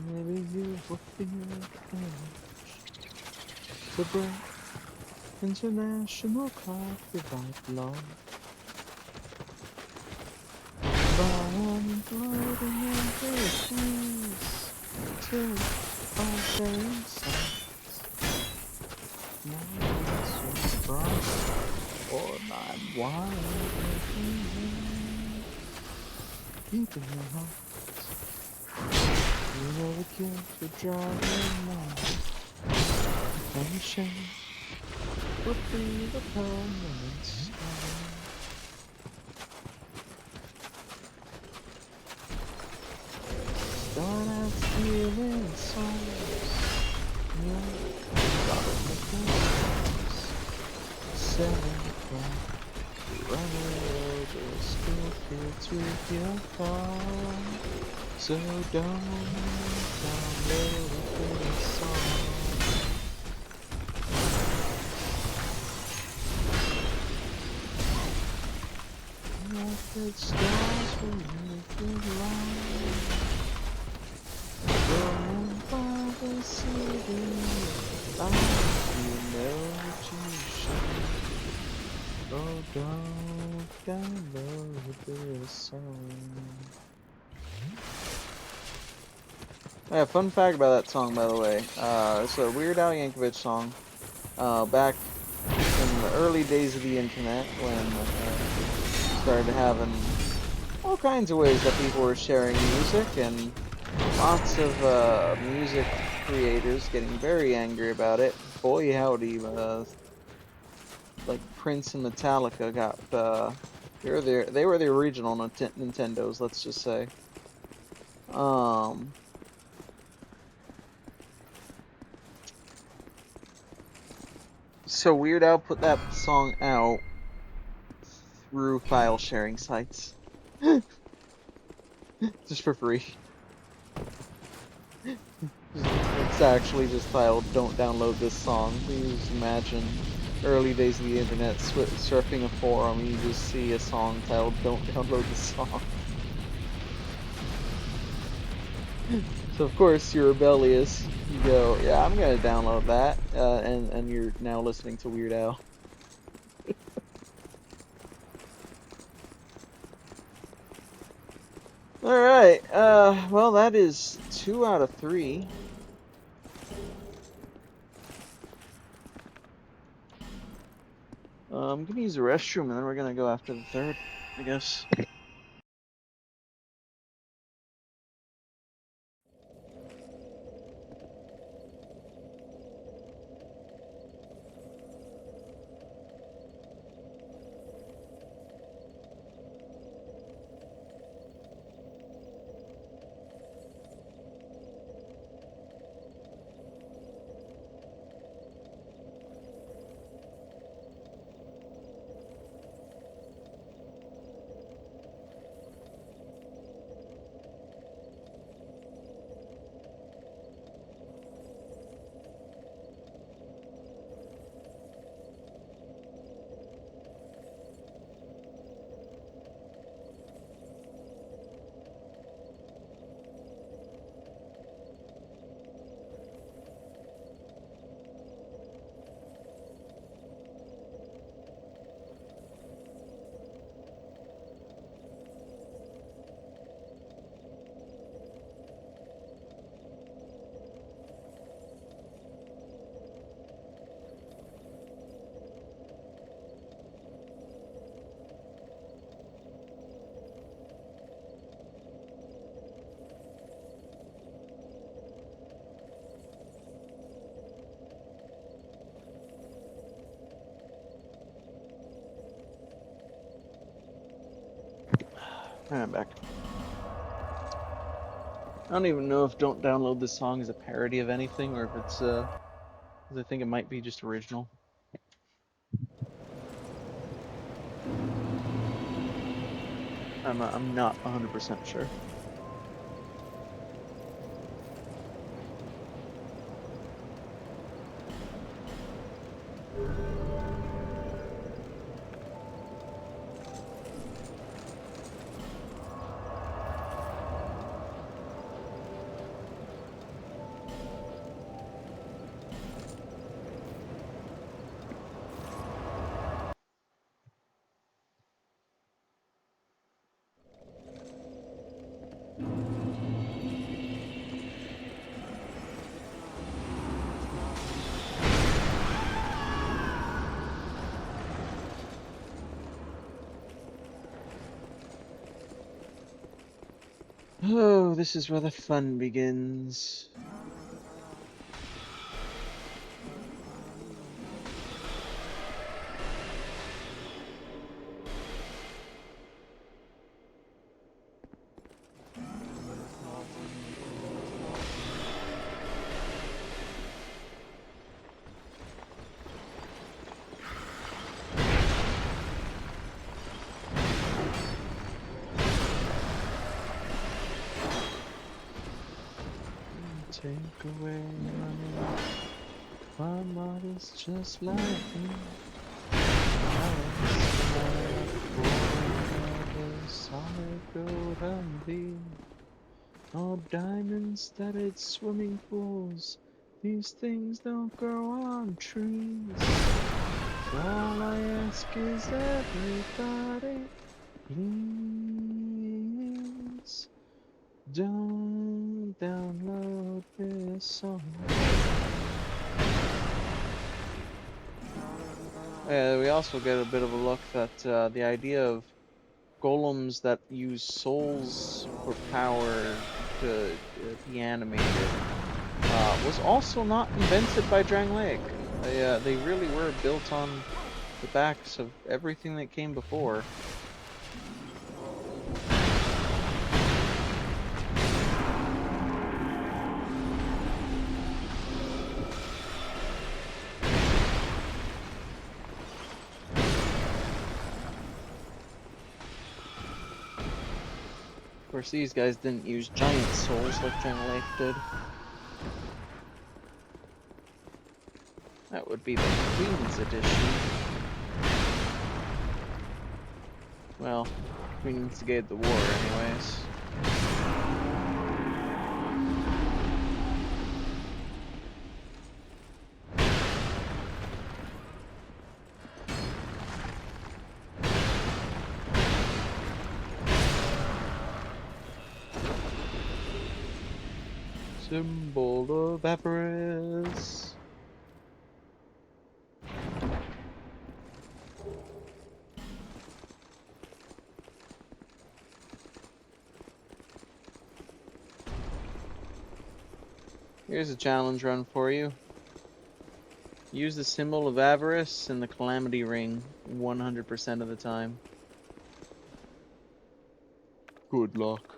maybe you will feel the break international copyright law. Buying, floating in trees to all sharing sights. Now it's bright or my wine. Deep in your heart, you know the guilt would drive you mad. And the shame would be the permanent scar. Start out stealing songs, got it with selling crack. Running over school kids with your phone. So don't download this song. Rocket stars will make it long. Going by the city, you know what you should. Oh, don't download this song. Yeah, fun fact about that song, by the way. It's a Weird Al Yankovic song. Back in the early days of the internet, when started having all kinds of ways that people were sharing music, and lots of music creators getting very angry about it. Boy, howdy, like Prince and Metallica got they were the original Nintendos, let's just say. So Weird Al put that song out through file sharing sites. Just for free. It's actually just filed, don't download this song. Please imagine early days of the internet, surfing a forum, you just see a song titled "Don't Download This Song." So of course you're rebellious. You go, yeah, I'm gonna download that, and you're now listening to Weird Al. All right. Well, that is 2 out of 3. I'm gonna use the restroom, and then we're gonna go after the third, I guess. Alright, I'm back. I don't even know if Don't Download This Song is a parody of anything, or if it's, 'cause I think it might be just original. I'm not 100% sure. Oh, this is where the fun begins. Take away money. My body's just like me. Solid gold Humvee. All diamond-studded swimming pools. These things don't grow on trees. All I ask is everybody, please don't download this song. Yeah, we also get a bit of a look that the idea of golems that use souls for power to be animated was also not invented by Drangleic. They really were built on the backs of everything that came before. Of course, these guys didn't use giant souls like Drangleic did. That would be the Queen's edition. Well, Queen instigated the war anyways. Symbol of avarice. Here's a challenge run for you. Use the symbol of avarice and the calamity ring 100% of the time. Good luck.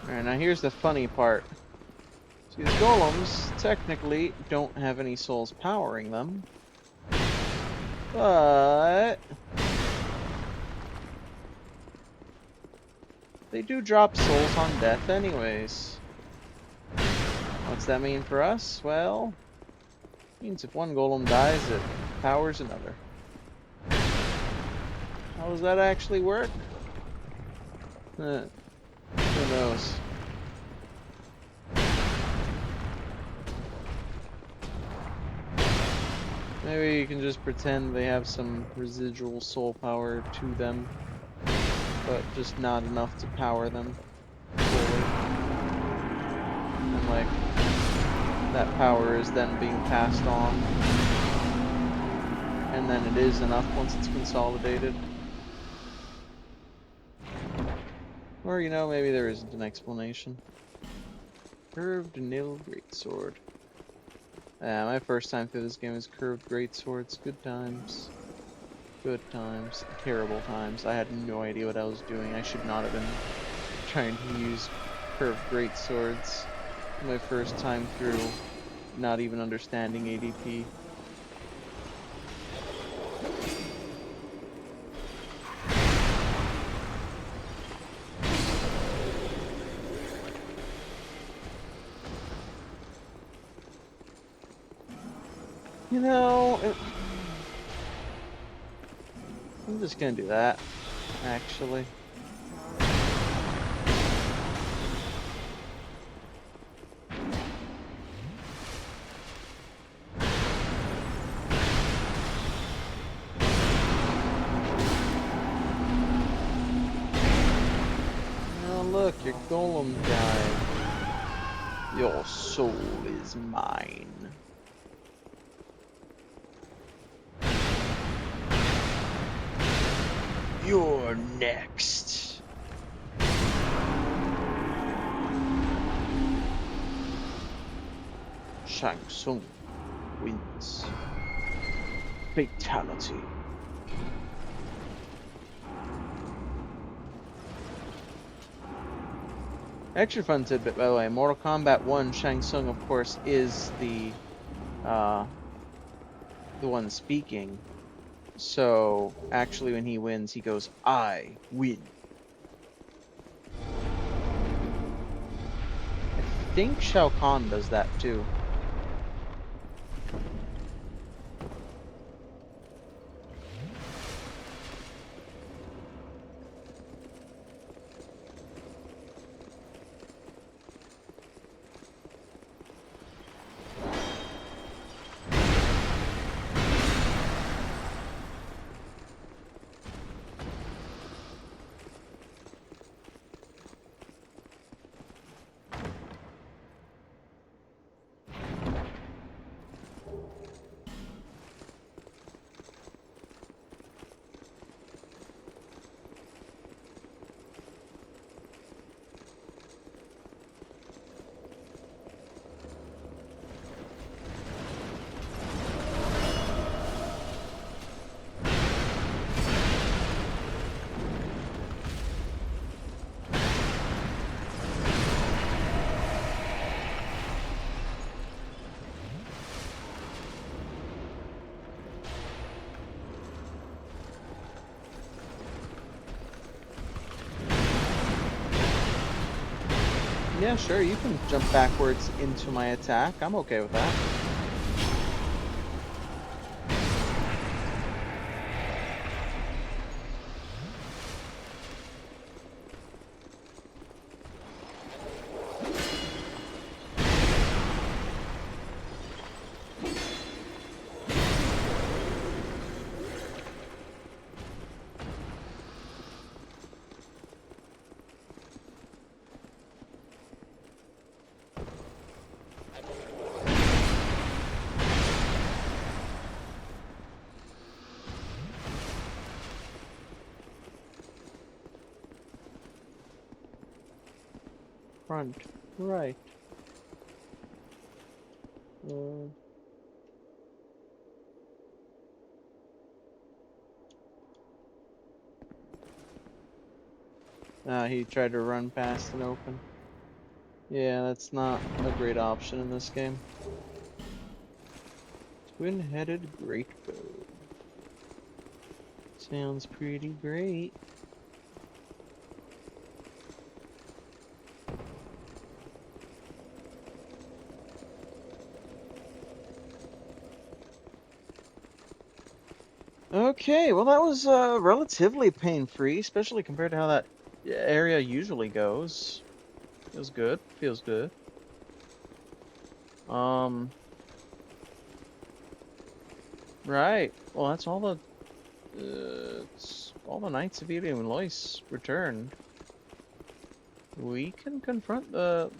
Alright, now here's the funny part. See, the golems technically don't have any souls powering them. But they do drop souls on death anyways. What's that mean for us? Well, it means if one golem dies, it powers another. How does that actually work? Who knows? Maybe you can just pretend they have some residual soul power to them, but just not enough to power them fully. And like, that power is then being passed on. And then it is enough once it's consolidated. Or, you know, maybe there isn't an explanation. Curved Nil Greatsword. Yeah, my first time through this game is curved greatswords. Good times. Good times. Terrible times. I had no idea what I was doing. I should not have been trying to use curved greatswords. My first time through, not even understanding ADP. You know, I'm just gonna do that, actually. Oh, look, your golem died. Your soul is mine. You're next. Shang Tsung wins. Fatality. Extra fun tidbit, by the way. Mortal Kombat 1, Shang Tsung, of course, is the one speaking. So, actually, when he wins, he goes, "I win." I think Shao Kahn does that too. Yeah, sure, you can jump backwards into my attack. I'm okay with that. Front, right. He tried to run past and open. Yeah, that's not a great option in this game. Twin-headed great bow. Sounds pretty great. Okay, well that was relatively pain-free, especially compared to how that area usually goes. Feels good. Feels good. Right. Well, that's all the it's all the Knights of Ilium and Lois returned. We can confront the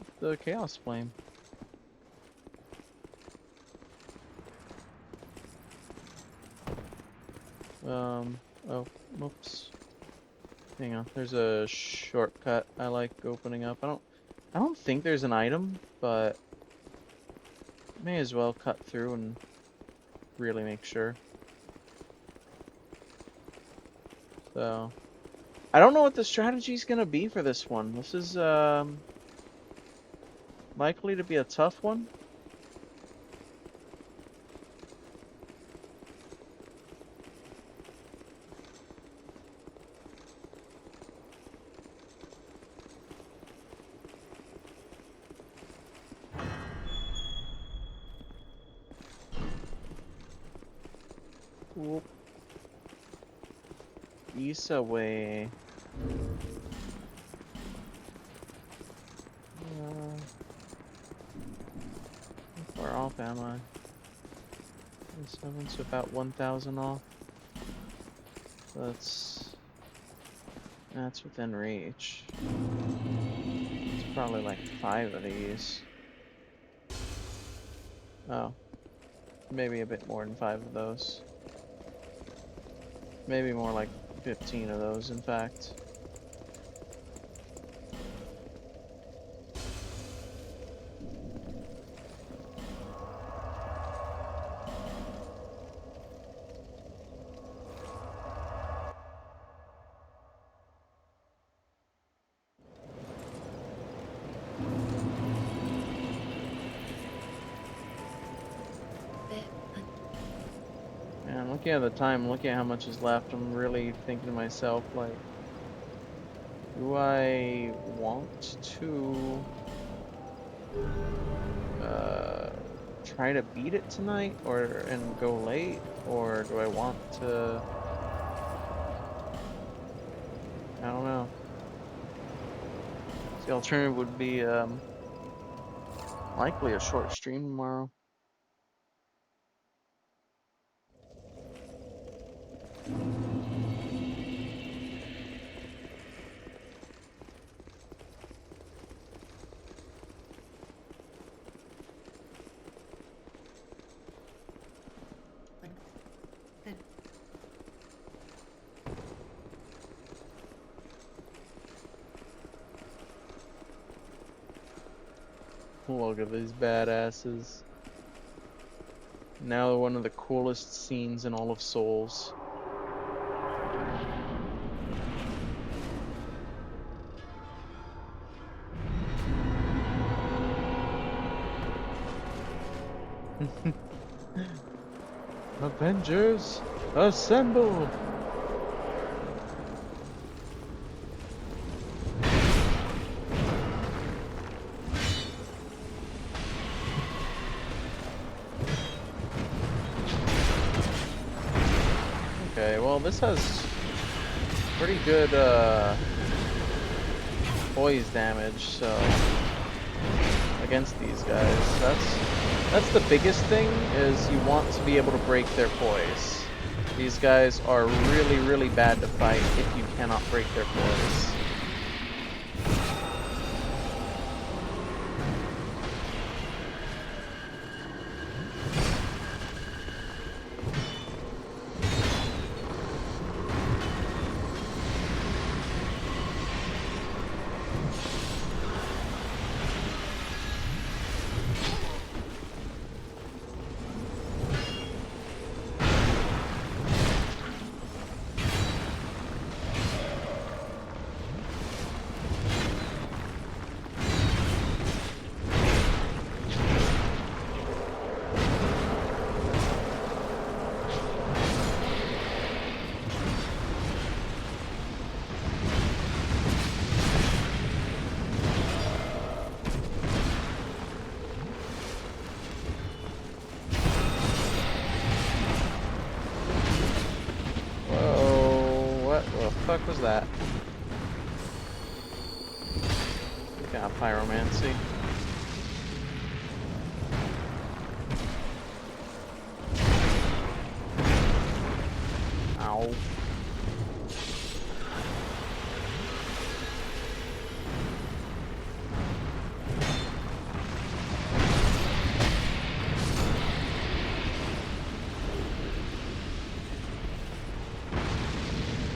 Chaos Flame. Oh, whoops. Hang on. There's a shortcut I like opening up. I don't think there's an item, but may as well cut through and really make sure. So, I don't know what the strategy's gonna be for this one. This is likely to be a tough one. Whoop. Isa way. How far off am I? 7, so about 1,000 off. That's within reach. It's probably like 5 of these. Oh, maybe a bit more than 5 of those. Maybe more like 15 of those, in fact. Man, looking at the time, looking at how much is left, I'm really thinking to myself, like, do I want to try to beat it tonight and go late, or do I want to? I don't know. The alternative would be likely a short stream tomorrow. Look at these badasses. Now one of the coolest scenes in all of Souls. Avengers, assemble! Okay, well this has pretty good poise damage, so against these guys. That's the biggest thing, is you want to be able to break their poise. These guys are really, really bad to fight if you cannot break their poise. What the fuck was that? Got pyromancy. Ow.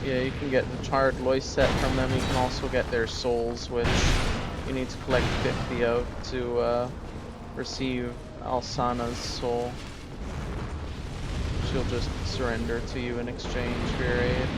Yeah, you can get the charred Lois set from them. You can also get their souls, which you need to collect 50 of to receive Alsana's soul. She'll just surrender to you in exchange for your aid.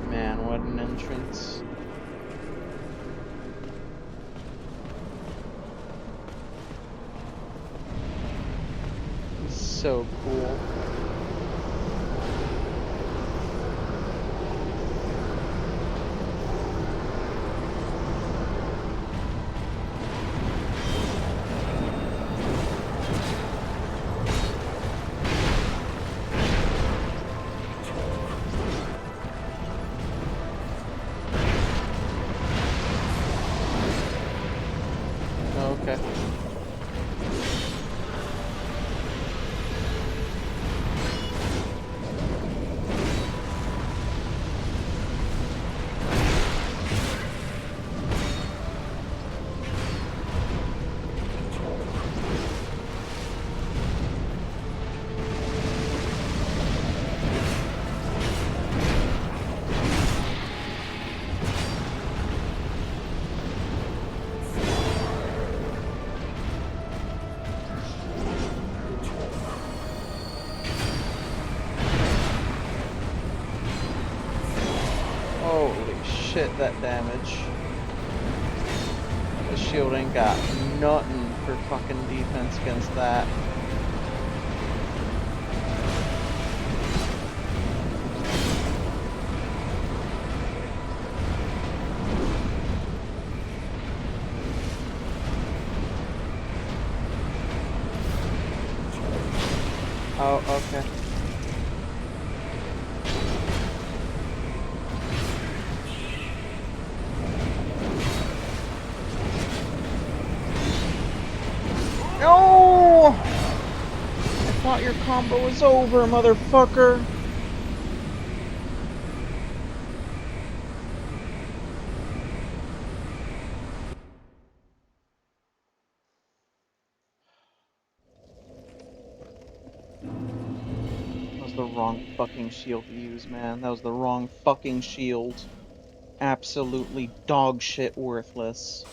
Man, what an entrance. so cool. Okay. Holy shit, that damage. The shield ain't got nothing for fucking defense against that. Oh, okay. No! I thought your combo was over, motherfucker. That was the wrong fucking shield to use, man. That was the wrong fucking shield. Absolutely dog shit worthless.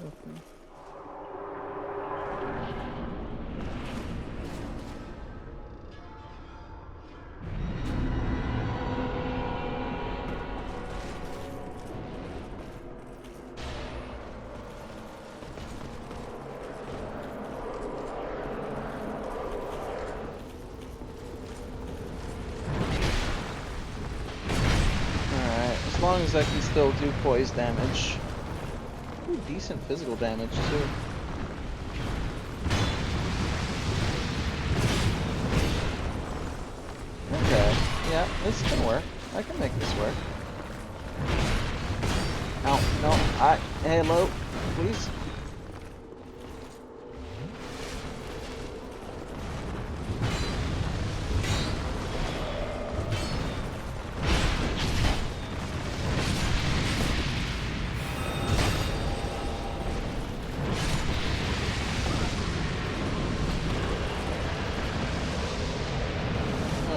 Okay. Alright, as long as I can still do poise damage. Ooh, decent physical damage too. Okay, yeah, this can work. I can make this work. No, no, hello, please.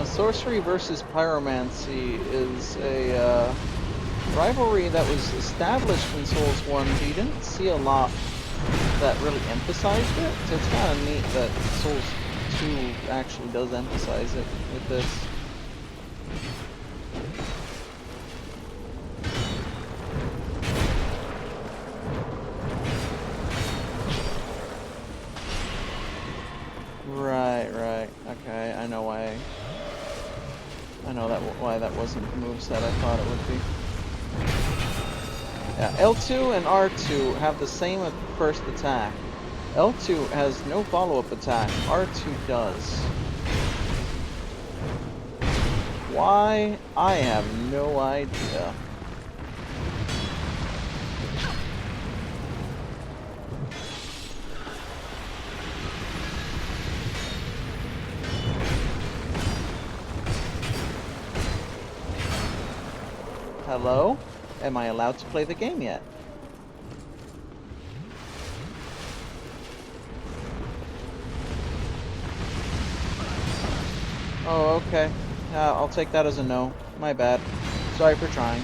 Sorcery versus Pyromancy is a rivalry that was established in Souls 1, but you didn't see a lot that really emphasized it, so it's kind of neat that Souls 2 actually does emphasize it with this. Right, okay, I know why. I know why that wasn't the moveset I thought it would be. Yeah, L2 and R2 have the same first attack. L2 has no follow-up attack, R2 does. Why? I have no idea. Hello? Am I allowed to play the game yet? Oh, okay. I'll take that as a no. My bad. Sorry for trying.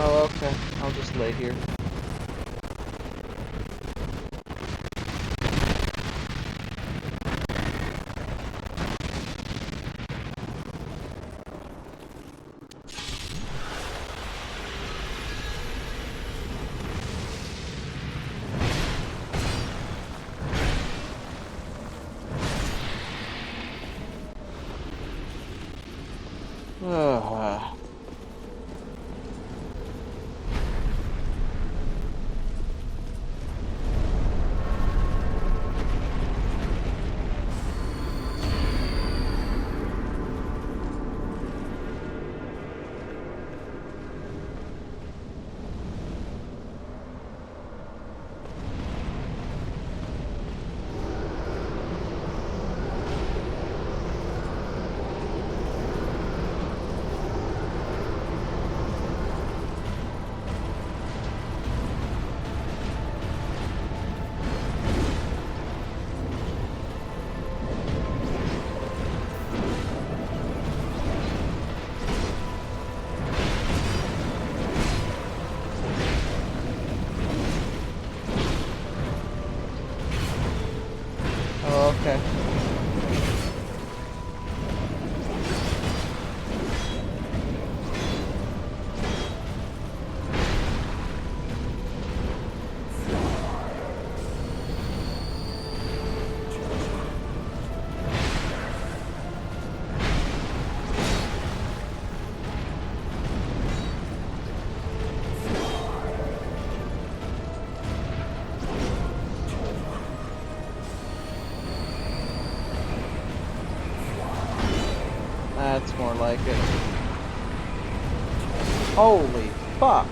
Oh, okay. I'll just lay here. Ugh. Oh, okay. That's more like it. Holy fuck.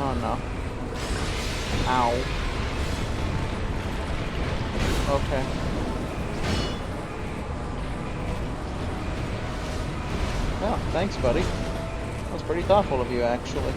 Oh no. Ow. Okay. Oh, thanks, buddy. That was pretty thoughtful of you, actually.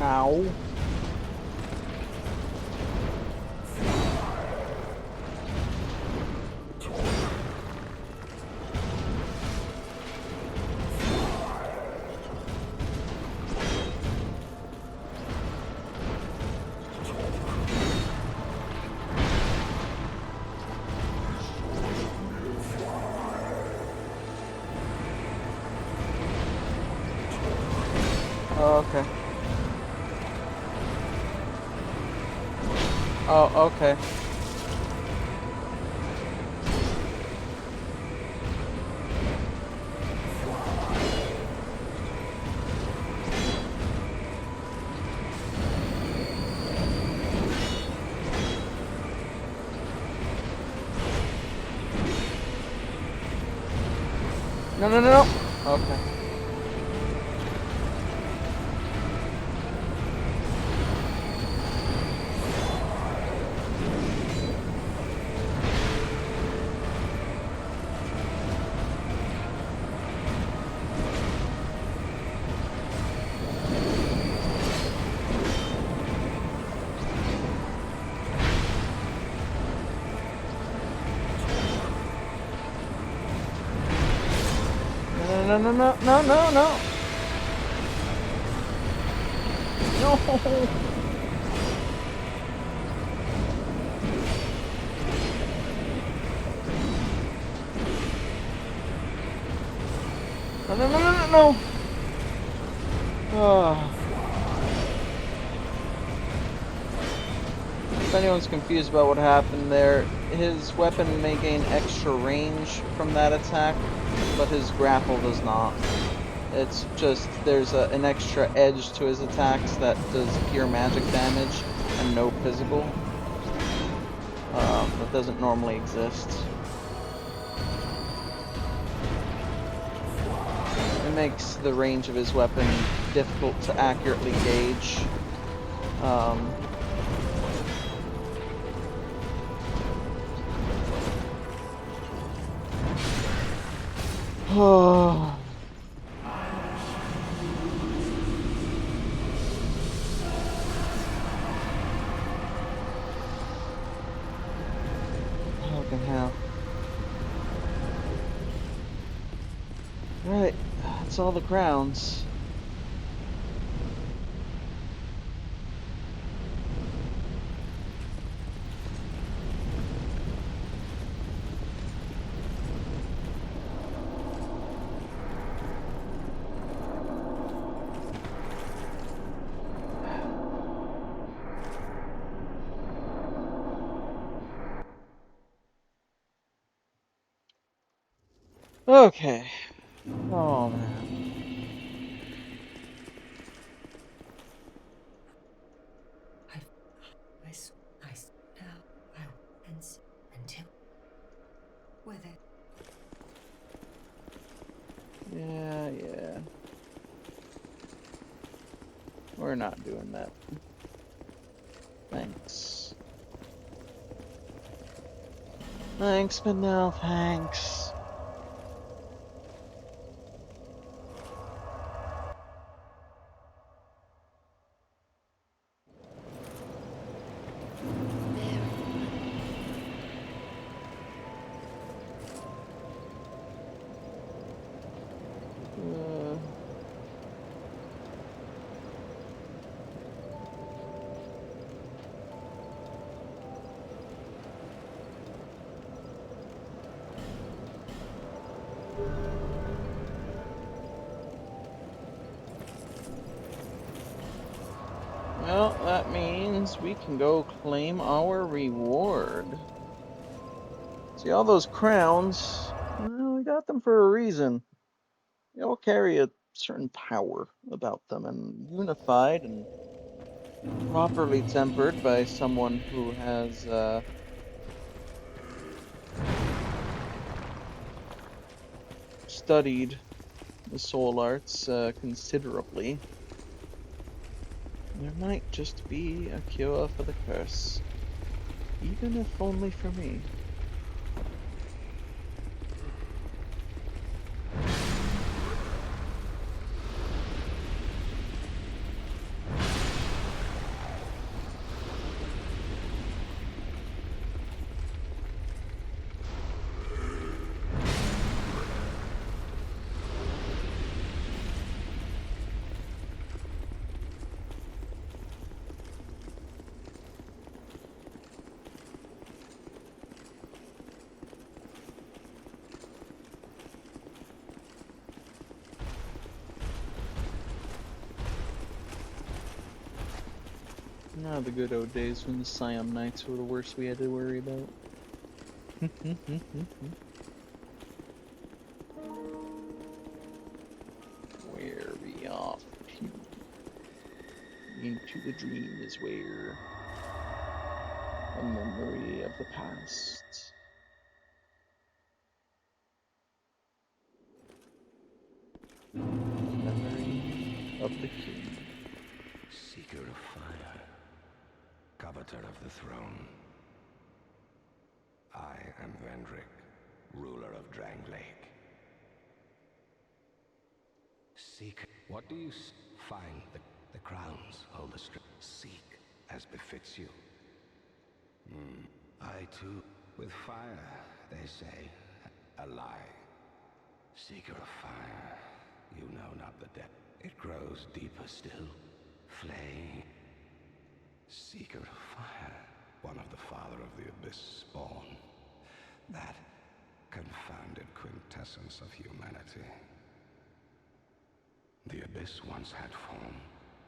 Ow. Oh, okay. Oh, okay. No, no, no, no. Okay. No, no, no, no, no, no. No. No, no, no, no, no, no. Ah. If anyone's confused about what happened there, his weapon may gain extra range from that attack, but his grapple does not. It's just there's an extra edge to his attacks that does pure magic damage and no physical. That doesn't normally exist. It makes the range of his weapon difficult to accurately gauge. Oh. Fucking hell. Right, that's all the crowns. Okay. Oh man. I now I will answer until with it. Yeah, yeah. We're not doing that. Thanks. Thanks, but no thanks. Uh, well, that means we can go claim our reward. See, all those crowns, well, we got them for a reason. They all carry a certain power about them, and unified and properly tempered by someone who has studied the soul arts considerably. There might just be a cure for the curse, even if only for me. Ah, the good old days when the Siam Knights were the worst we had to worry about. Where are we off to? Into the dream is where a memory of the past. Memory of the king. Seeker of fire, coveter of the throne. I am Vendrick, ruler of Drangleic. Seek. What do you find? The crowns hold the strength. Seek as befits you. I too, with fire, they say, a lie. Seeker of fire, you know not the depth. It grows deeper still. Flame. Seeker of fire, one of the father of the abyss spawn. That confounded quintessence of humanity. The abyss once had form,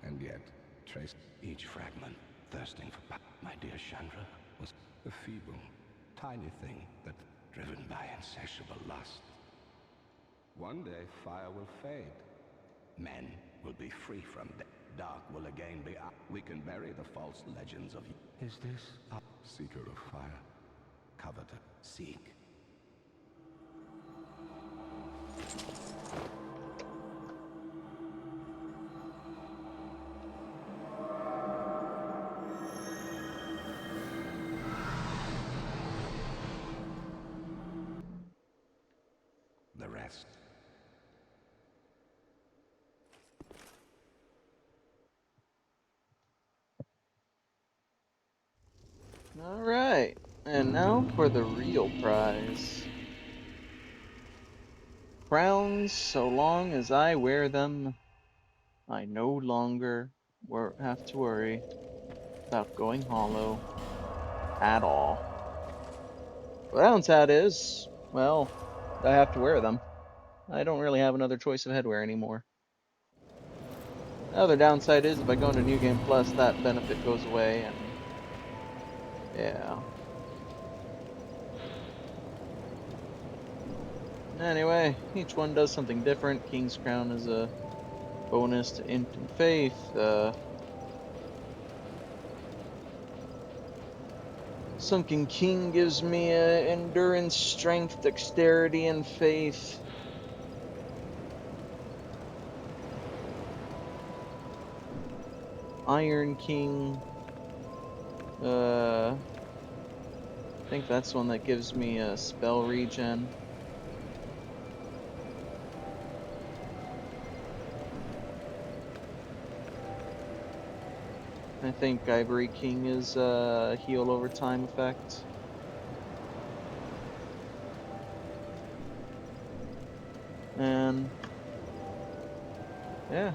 and yet traced each fragment, thirsting for power. My dear Chandra was a feeble, tiny thing that, driven by insatiable lust. One day fire will fade. Men will be free from death. Dark will again be up. We can bury the false legends of you. Is this a seeker of fire? Coveter, seek. The rest. Alright, and now for the real prize. Crowns, so long as I wear them, I no longer have to worry about going hollow at all. The downside is, well, I have to wear them. I don't really have another choice of headwear anymore. The other downside is if I go into New Game Plus, that benefit goes away, and yeah. Anyway, each one does something different. King's Crown is a bonus to Infant Faith. Sunken King gives me endurance, strength, dexterity, and faith. Iron King, I think that's one that gives me a spell regen. I think Ivory King is a heal over time effect. And yeah.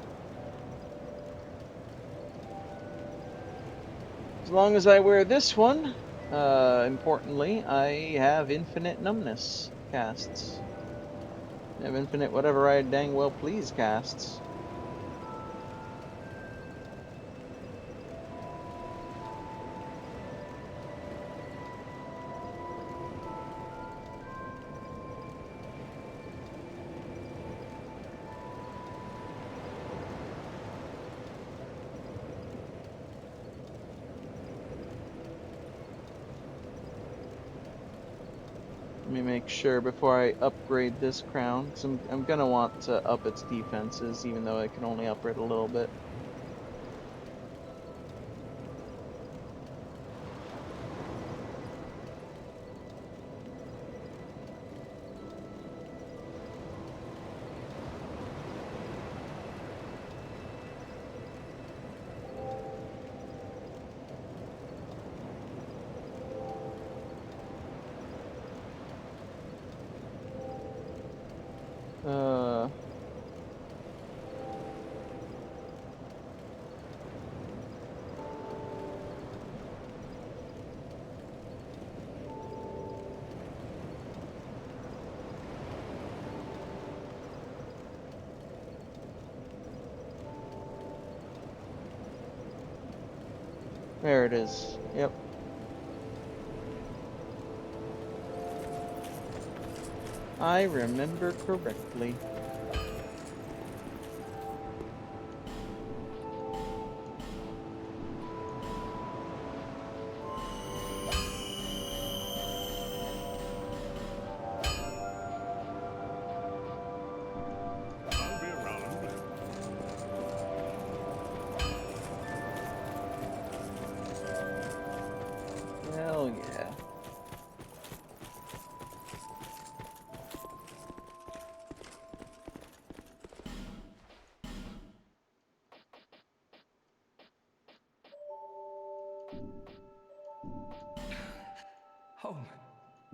As long as I wear this one, importantly, I have infinite numbness casts. I have infinite whatever I dang well please casts. Let me make sure before I upgrade this crown, 'cause I'm gonna want to up its defenses, even though I can only up it a little bit. Uh, There it is. Yep. I remember correctly. I'll be around. Hell yeah. Home.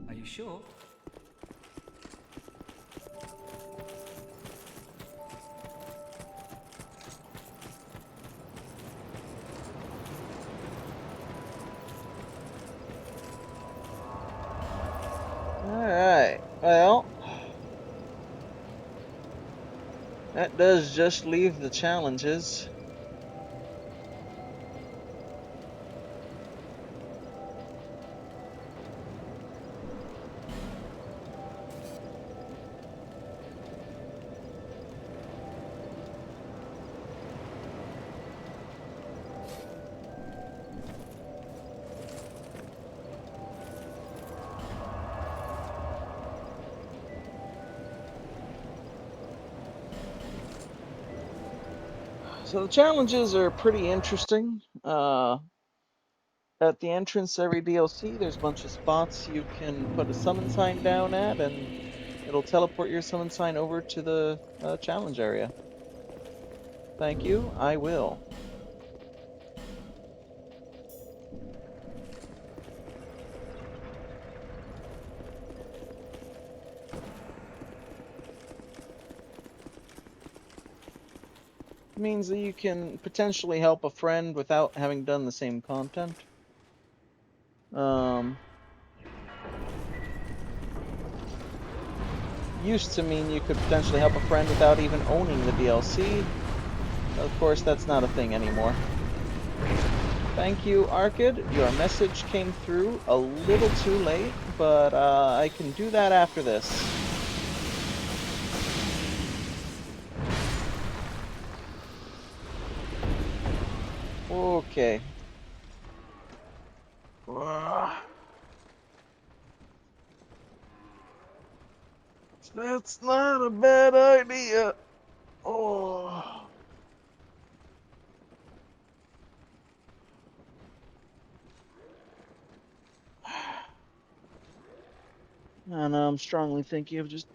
Are you sure? Alright. Well, that does just leave the challenges. So the challenges are pretty interesting. At the entrance to every DLC, there's a bunch of spots you can put a summon sign down at, and it'll teleport your summon sign over to the challenge area. Thank you, I will. Means that you can potentially help a friend without having done the same content. Used to mean you could potentially help a friend without even owning the DLC. Of course, that's not a thing anymore. Thank you, Arkid. Your message came through a little too late, but I can do that after this. Okay. That's not a bad idea. Oh. And I'm strongly thinking of just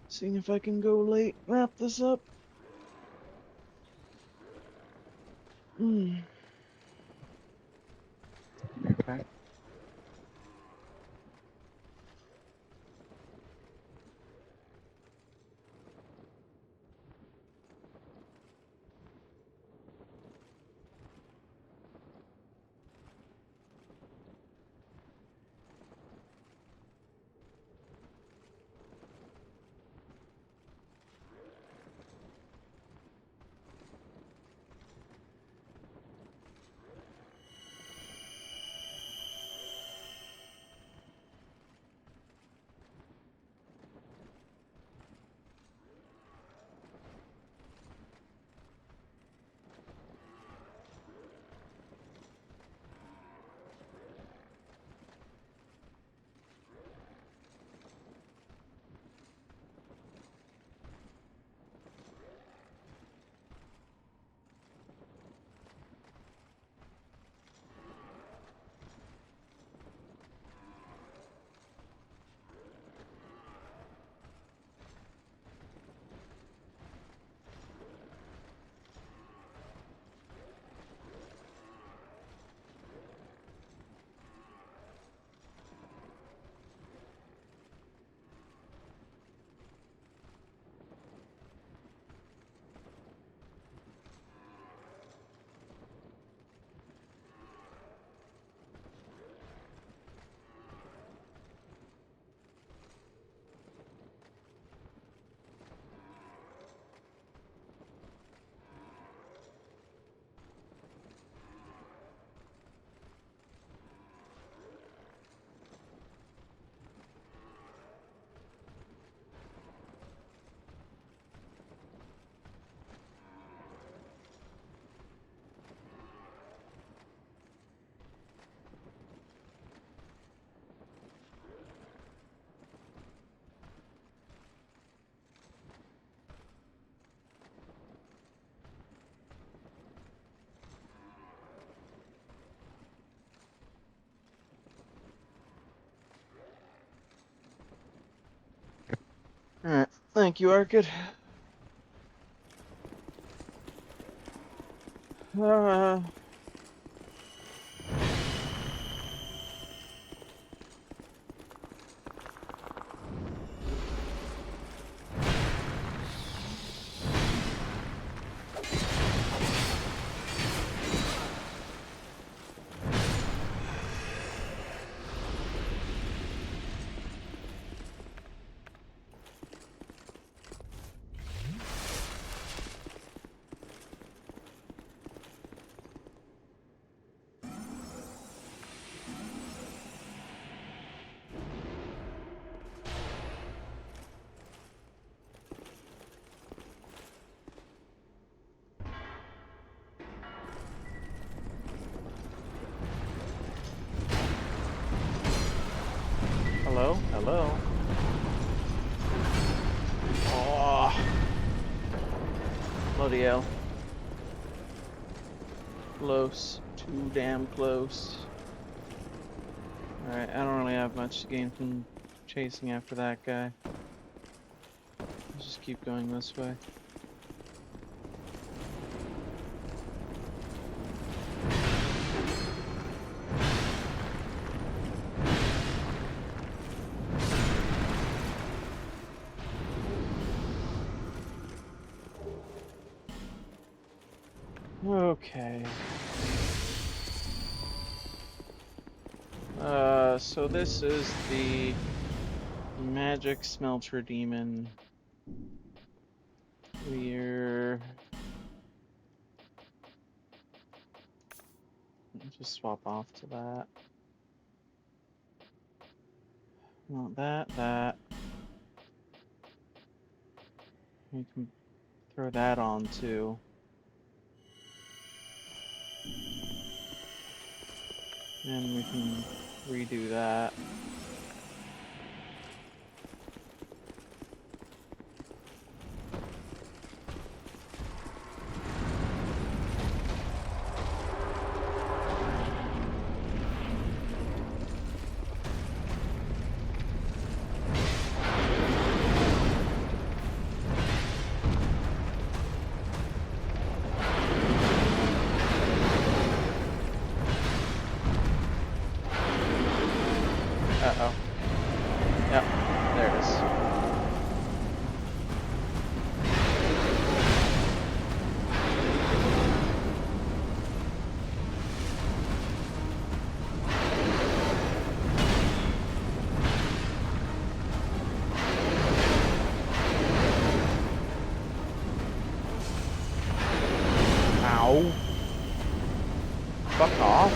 seeing if I can go late, wrap this up. Okay. Alright, thank you, Arkid. Uh, hello? Hello? Oh, bloody hell. Close. Too damn close. Alright, I don't really have much to gain from chasing after that guy. Let's just keep going this way. Okay. So this is the magic smelter demon. We're just swap off to that. Not that. We can throw that on too. And we can redo that. Uh-oh. Yep, there it is. Ow. Fuck off.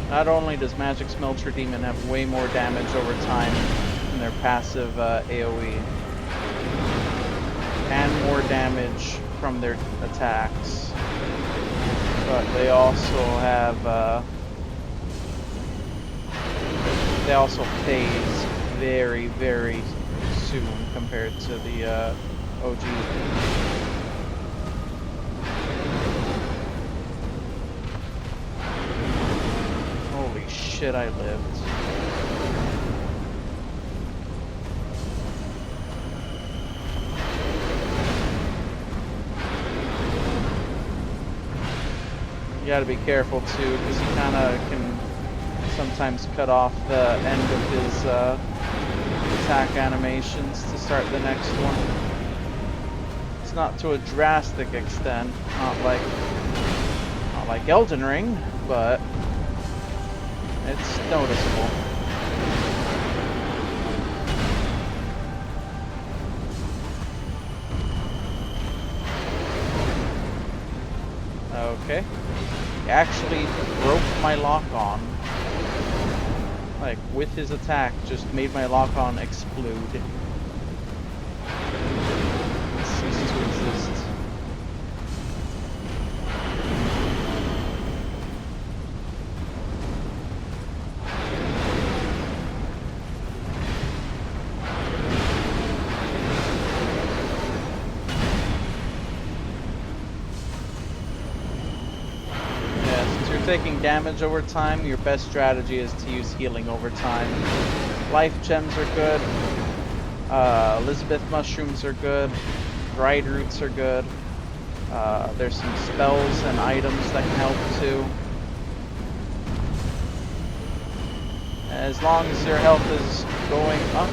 Not only does Magic Smelter Demon have way more damage over time than their passive AoE, and more damage from their attacks, but they also have they also phase very, very soon compared to the OG. Holy shit, I lived. You gotta be careful too, because he kinda can sometimes cut off the end of his attack animations to start the next one. It's not to a drastic extent, not like Elden Ring, but it's noticeable. Okay. He actually broke my lock-on. Like, with his attack, just made my lock-on explode. It ceased to exist. Taking damage over time, your best strategy is to use healing over time. Life gems are good. Elizabeth mushrooms are good. Dried roots are good. There's some spells and items that can help too. As long as your health is going up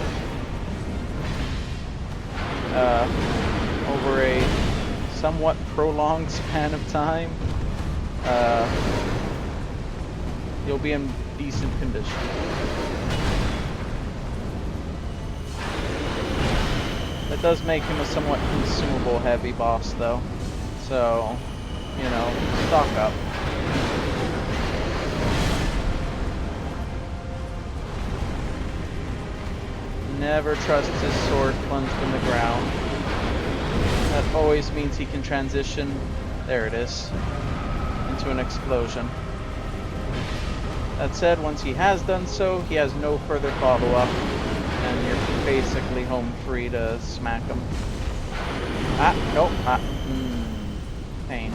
over a somewhat prolonged span of time, you'll be in decent condition. That does make him a somewhat consumable heavy boss though. So, you know, stock up. Never trust his sword plunged in the ground. That always means he can transition, there it is, into an explosion. That said, once he has done so, he has no further follow-up, and you're basically home free to smack him. Ah, nope, pain.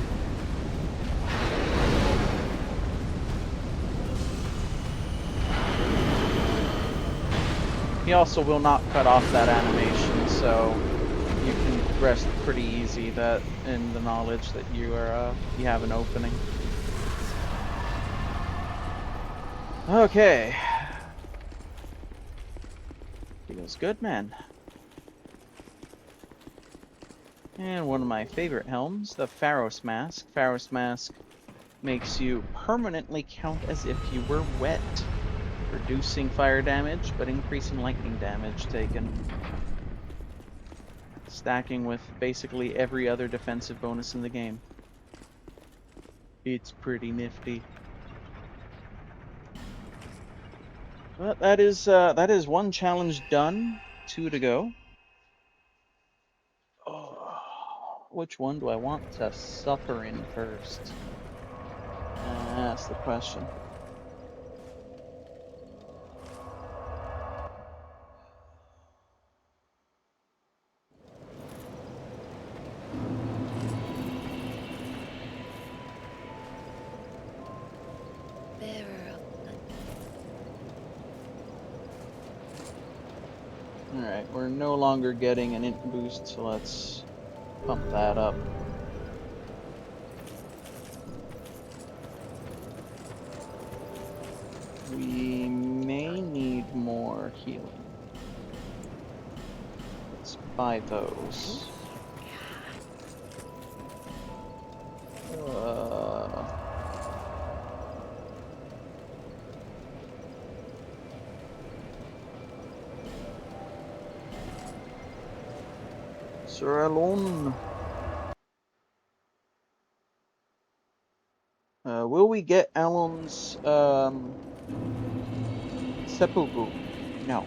He also will not cut off that animation, so you can rest pretty easy that in the knowledge that you have an opening. Okay. Feels good, man. And one of my favorite helms, the Pharos Mask. Pharos Mask makes you permanently count as if you were wet, reducing fire damage, but increasing lightning damage taken. Stacking with basically every other defensive bonus in the game. It's pretty nifty. But that is one challenge done. 2 to go. Oh, which one do I want to suffer in first? That's the question. Alright, we're no longer getting an int boost, so let's pump that up. We may need more healing. Let's buy those. Sir Alon. Will we get Alon's seppuku? No.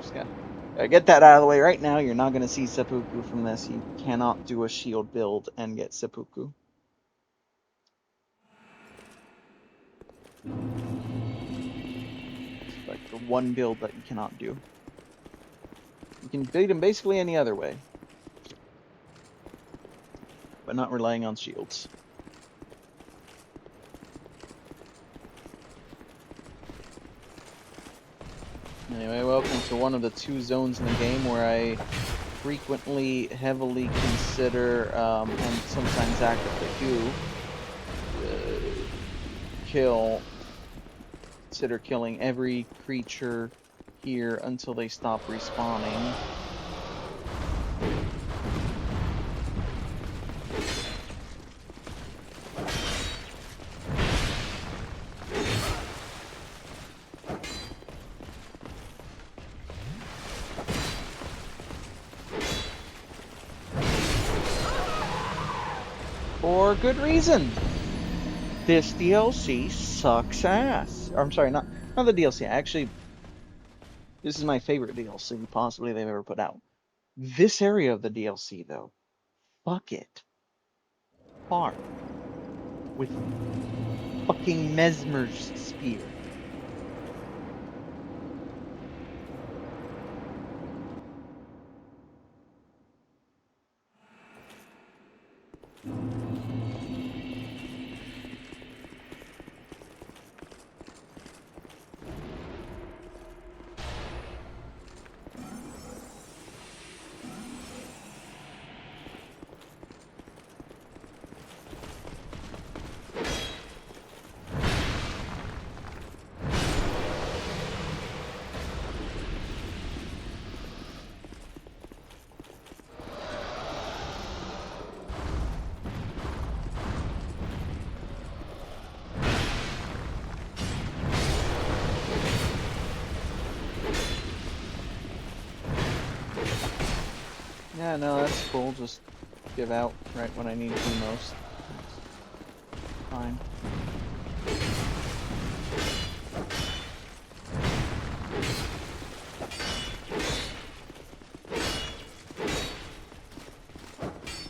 Just gotta get that out of the way right now. You're not gonna see seppuku from this. You cannot do a shield build and get seppuku. It's like the one build that you cannot do. You can beat him basically any other way, but not relying on shields. Anyway, welcome to one of the 2 zones in the game where I frequently, heavily consider, and sometimes actively do, consider killing every creature here until they stop respawning. For good reason. This DLC sucks ass. Or, I'm sorry, not the DLC. Actually, this is my favorite DLC possibly they've ever put out. This area of the DLC, though, fuck it. Hard. With fucking Mesmer's spear. Yeah, no, that's cool. Just give out right when I need to most. That's fine.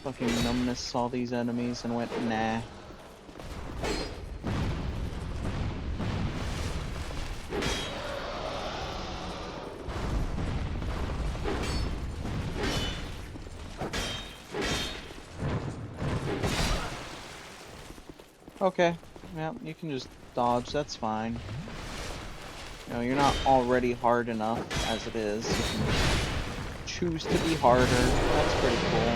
Fucking numbness saw these enemies and went, nah. Okay, yeah, you can just dodge, that's fine. You know, you're not already hard enough as it is. You can choose to be harder. That's pretty cool.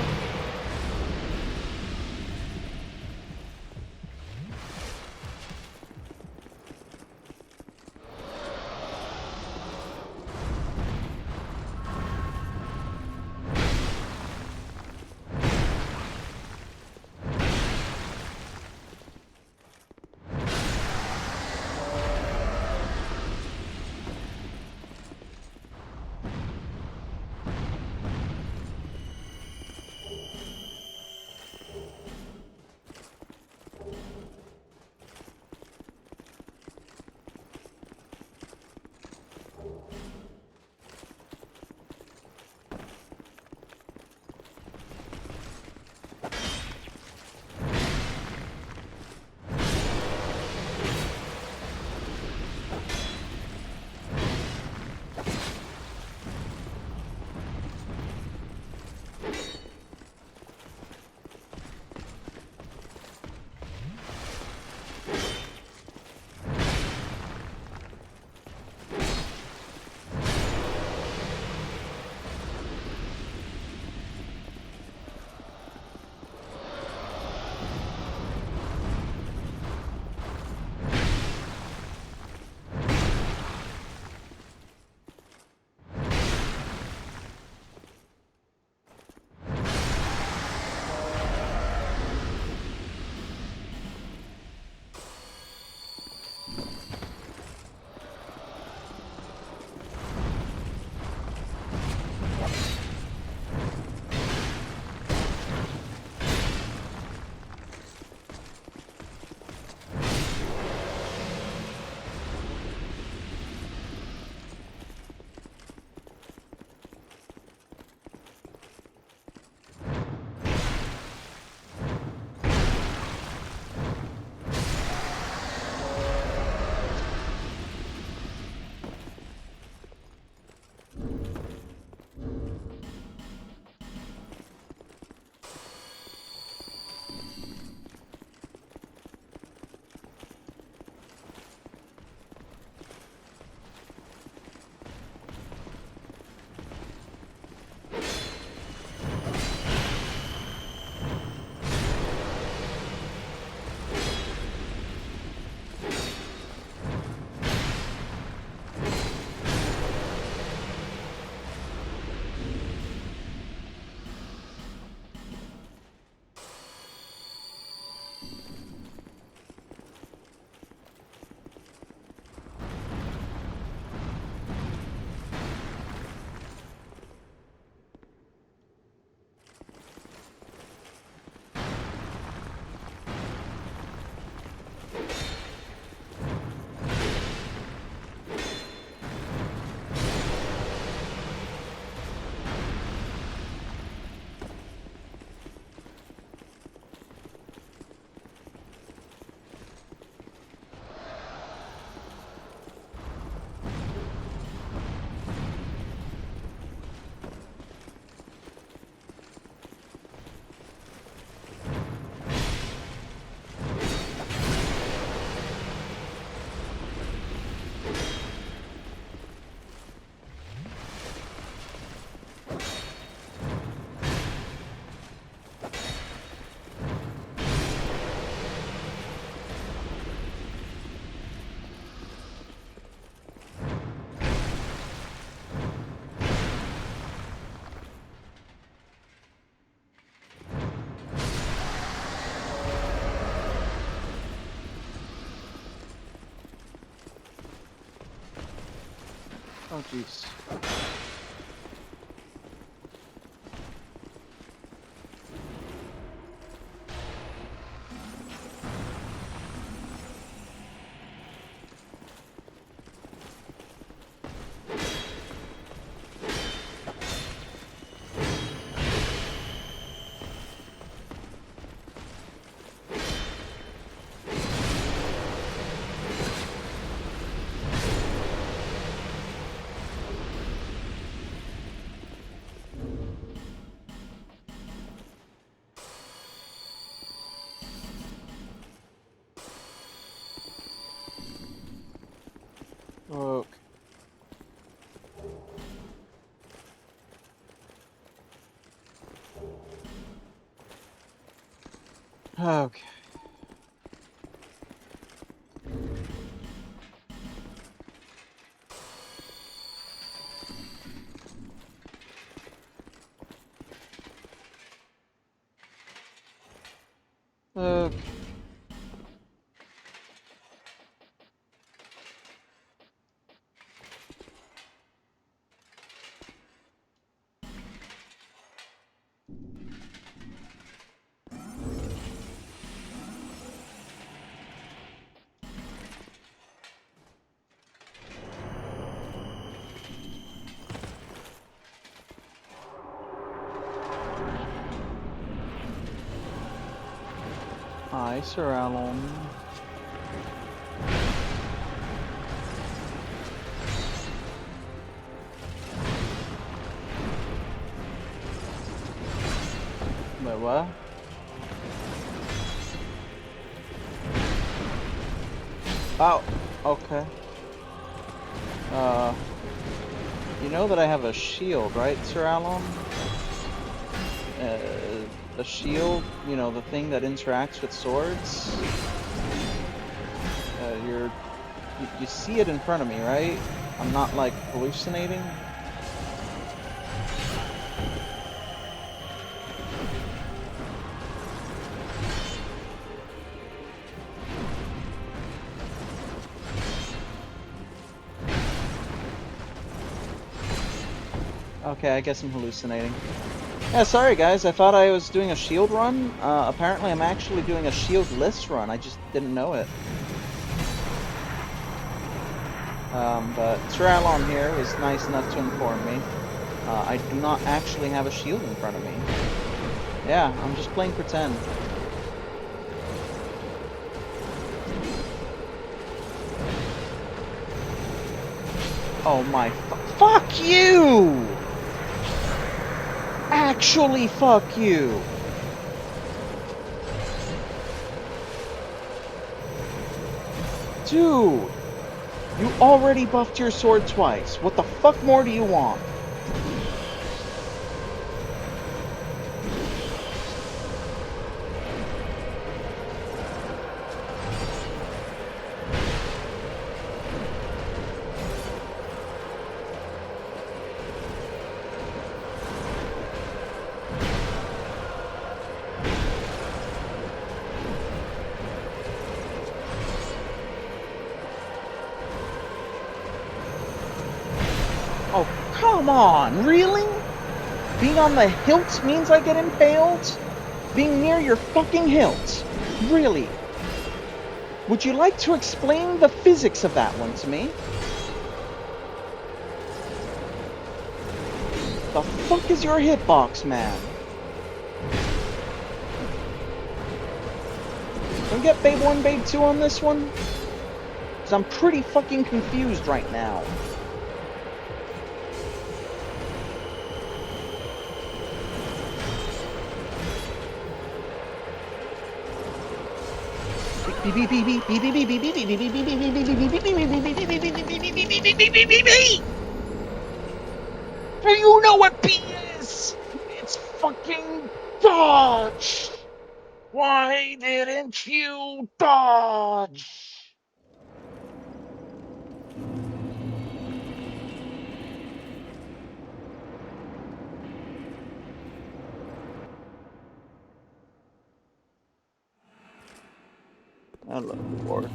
Oh, jeez. Okay. Okay. Okay. Hi, Sir Alon. Wait, what? Oh, okay. You know that I have a shield, right, Sir Alon? The shield, you know, the thing that interacts with swords. You see it in front of me, right? I'm not, like, hallucinating. Okay, I guess I'm hallucinating. Yeah, sorry guys, I thought I was doing a shield run. Apparently I'm actually doing a shieldless run, I just didn't know it. But Sir Alon here was nice enough to inform me. I do not actually have a shield in front of me. Yeah, I'm just playing pretend. Oh my fuck you! Actually, fuck you! Dude! You already buffed your sword twice. What the fuck more do you want? Oh, come on, really? Being on the hilt means I get impaled? Being near your fucking hilt? Really? Would you like to explain the physics of that one to me? The fuck is your hitbox, man? Can we get Babe 1, Babe 2 on this one? Because I'm pretty fucking confused right now. Do you know what B is? It's fucking dodge! Why didn't you dodge? I love the water.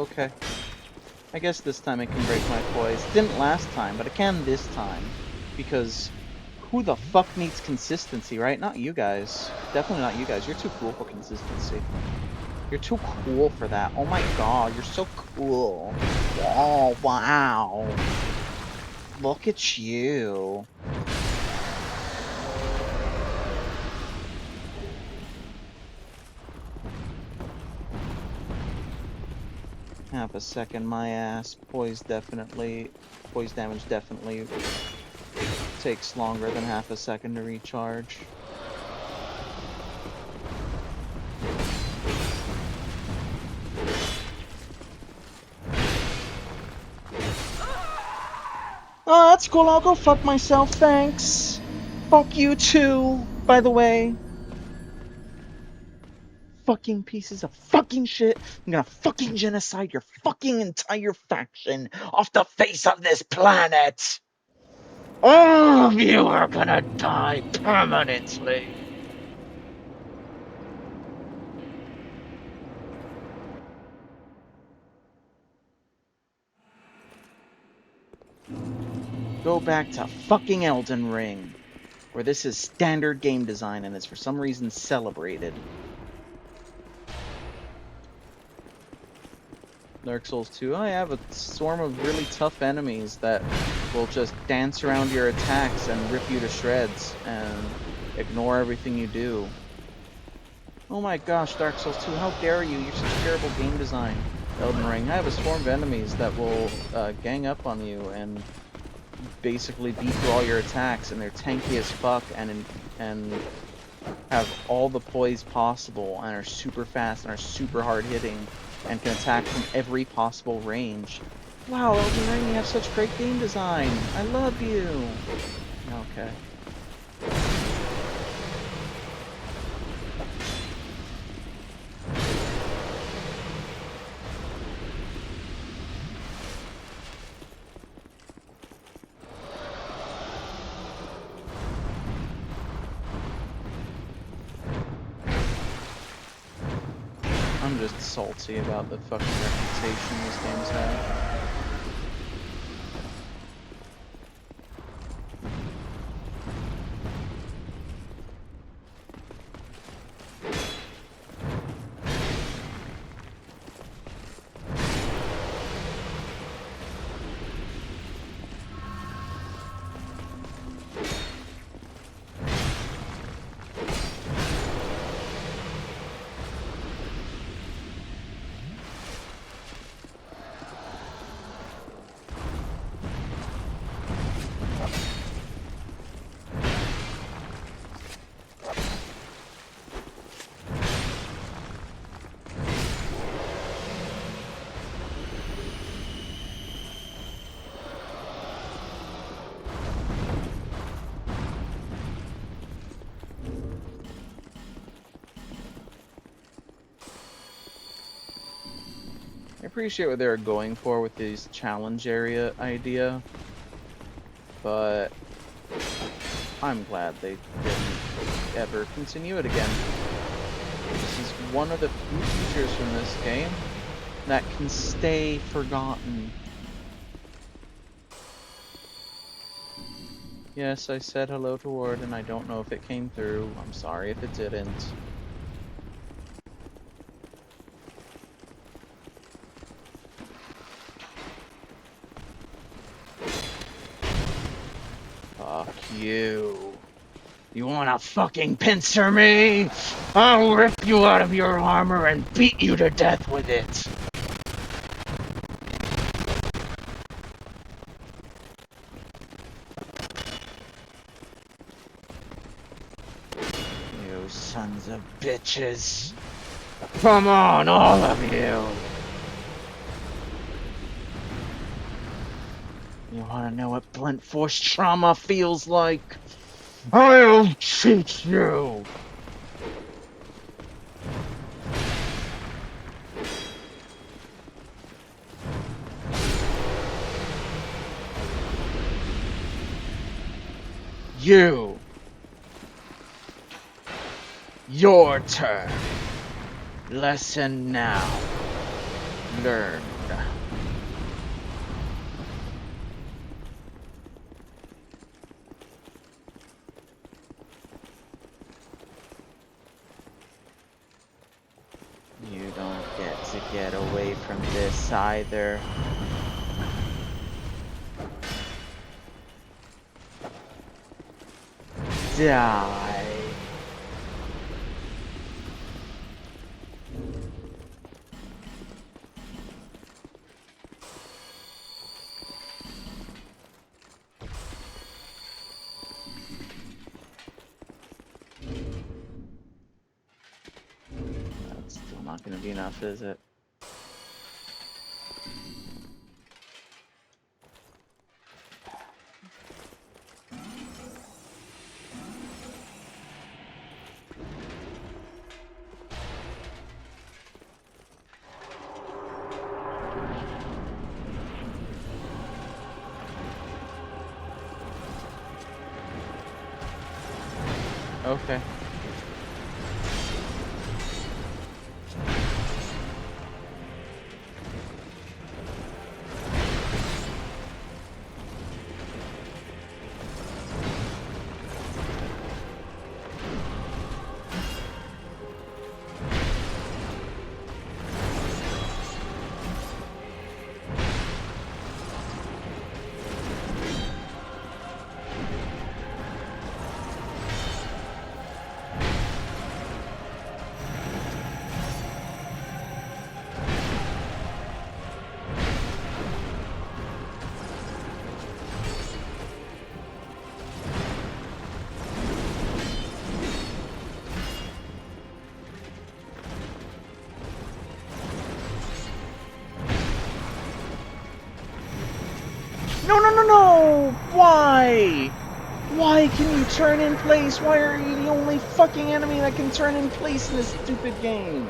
okay. I guess this time it can break my poise. Didn't last time, but it can this time. Because who the fuck needs consistency, right? Not you guys. Definitely not you guys. You're too cool for consistency. You're too cool for that. Oh my god, you're so cool. Oh, wow. Look at you. Half a second, my ass. Poise damage definitely takes longer than half a second to recharge. Oh, that's cool. I'll go fuck myself, thanks. Fuck you too, by the way. Fucking pieces of fucking shit. I'm gonna fucking genocide your fucking entire faction off the face of this planet. All of you are gonna die permanently. Go back to fucking Elden Ring, where this is standard game design and is for some reason celebrated. Dark Souls 2, I have a swarm of really tough enemies that will just dance around your attacks and rip you to shreds and ignore everything you do. Oh my gosh, Dark Souls 2, how dare you? You're such terrible game design. Elden Ring, I have a swarm of enemies that will gang up on you and basically beat through all your attacks, and they're tanky as fuck and have all the poise possible and are super fast and are super hard hitting and can attack from every possible range. Wow, Elden Ring, you have such great game design. I love you. Okay. I'm just salty about the fucking reputation these games have. I appreciate what they're going for with this challenge area idea, but I'm glad they didn't ever continue it again. This is one of the few features from this game that can stay forgotten. Yes, I said hello to Warden. I don't know if it came through. I'm sorry if it didn't. Fuck you. You wanna fucking pincer me? I'll rip you out of your armor and beat you to death with it. You sons of bitches. Come on, all of you. You wanna know what blunt force trauma feels like? I'll teach you! You! Your turn. Lesson now. Learn. this either. Die. That's still not going to be enough, is it? Okay. No, no, no, no! Why? Why can you turn in place? Why are you the only fucking enemy that can turn in place in this stupid game?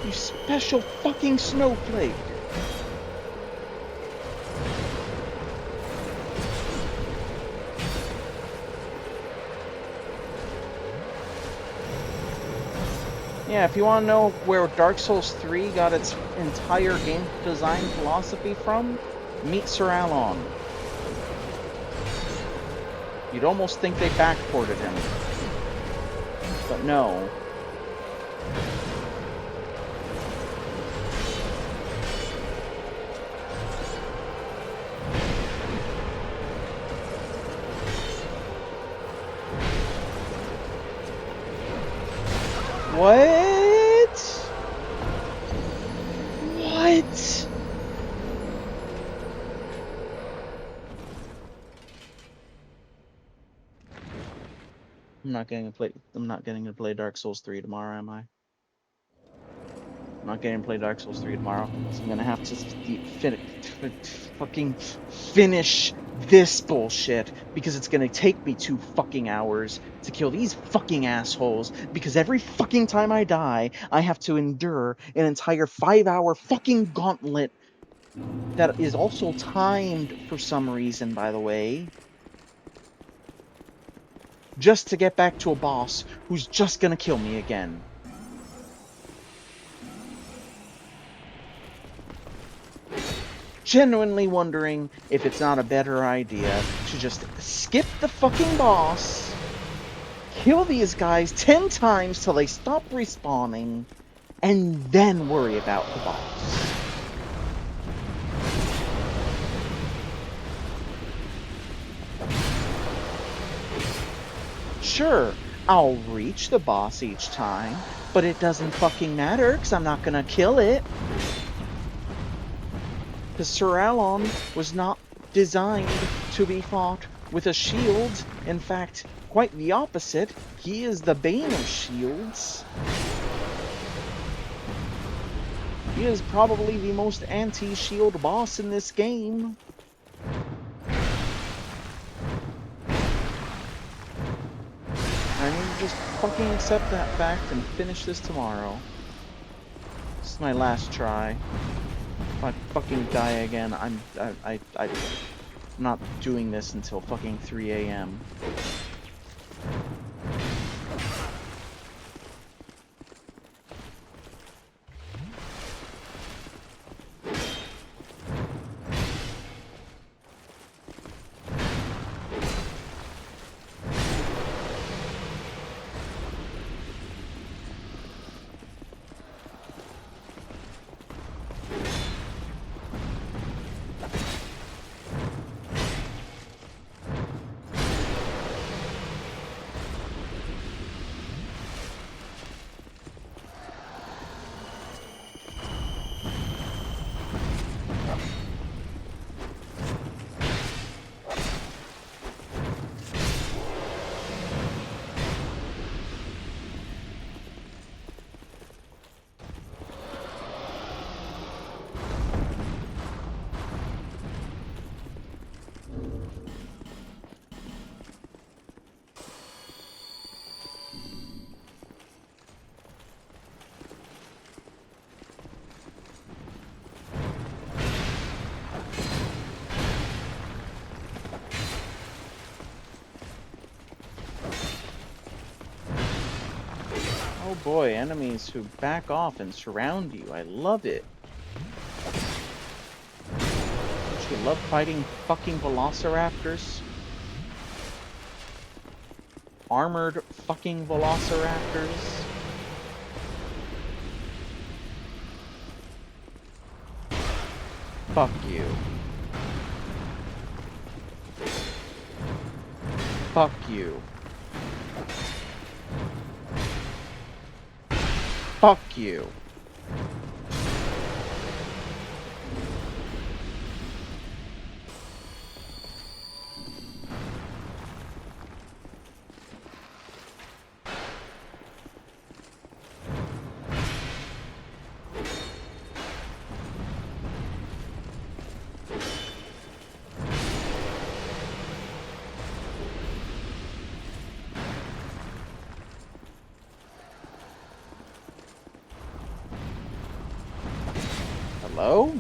You special fucking snowflake. Yeah, if you want to know where Dark Souls 3 got its entire game design philosophy from, meet Sir Alon. You'd almost think they backported him. But no. What? What? I'm not getting to play Dark Souls 3 tomorrow, am I? I'm not getting to play Dark Souls 3 tomorrow. So I'm gonna have to fucking finish this bullshit because it's gonna take me 2 fucking hours to kill these fucking assholes because every fucking time I die, I have to endure an entire 5-hour fucking gauntlet that is also timed for some reason, by the way, just to get back to a boss who's just gonna kill me again. Genuinely wondering if it's not a better idea to just skip the fucking boss, kill these guys 10 times till they stop respawning, and then worry about the boss. Sure, I'll reach the boss each time, but it doesn't fucking matter because I'm not gonna kill it. Because Sir Alon was not designed to be fought with a shield. In fact, quite the opposite. He is the bane of shields. He is probably the most anti-shield boss in this game. I need to just fucking accept that fact and finish this tomorrow. This is my last try. If I fucking die again, I'm not doing this until fucking 3 a.m. Oh boy, enemies who back off and surround you. I love it. Don't you love fighting fucking velociraptors? Armored fucking velociraptors? Fuck you. Fuck you. Fuck you. Hello?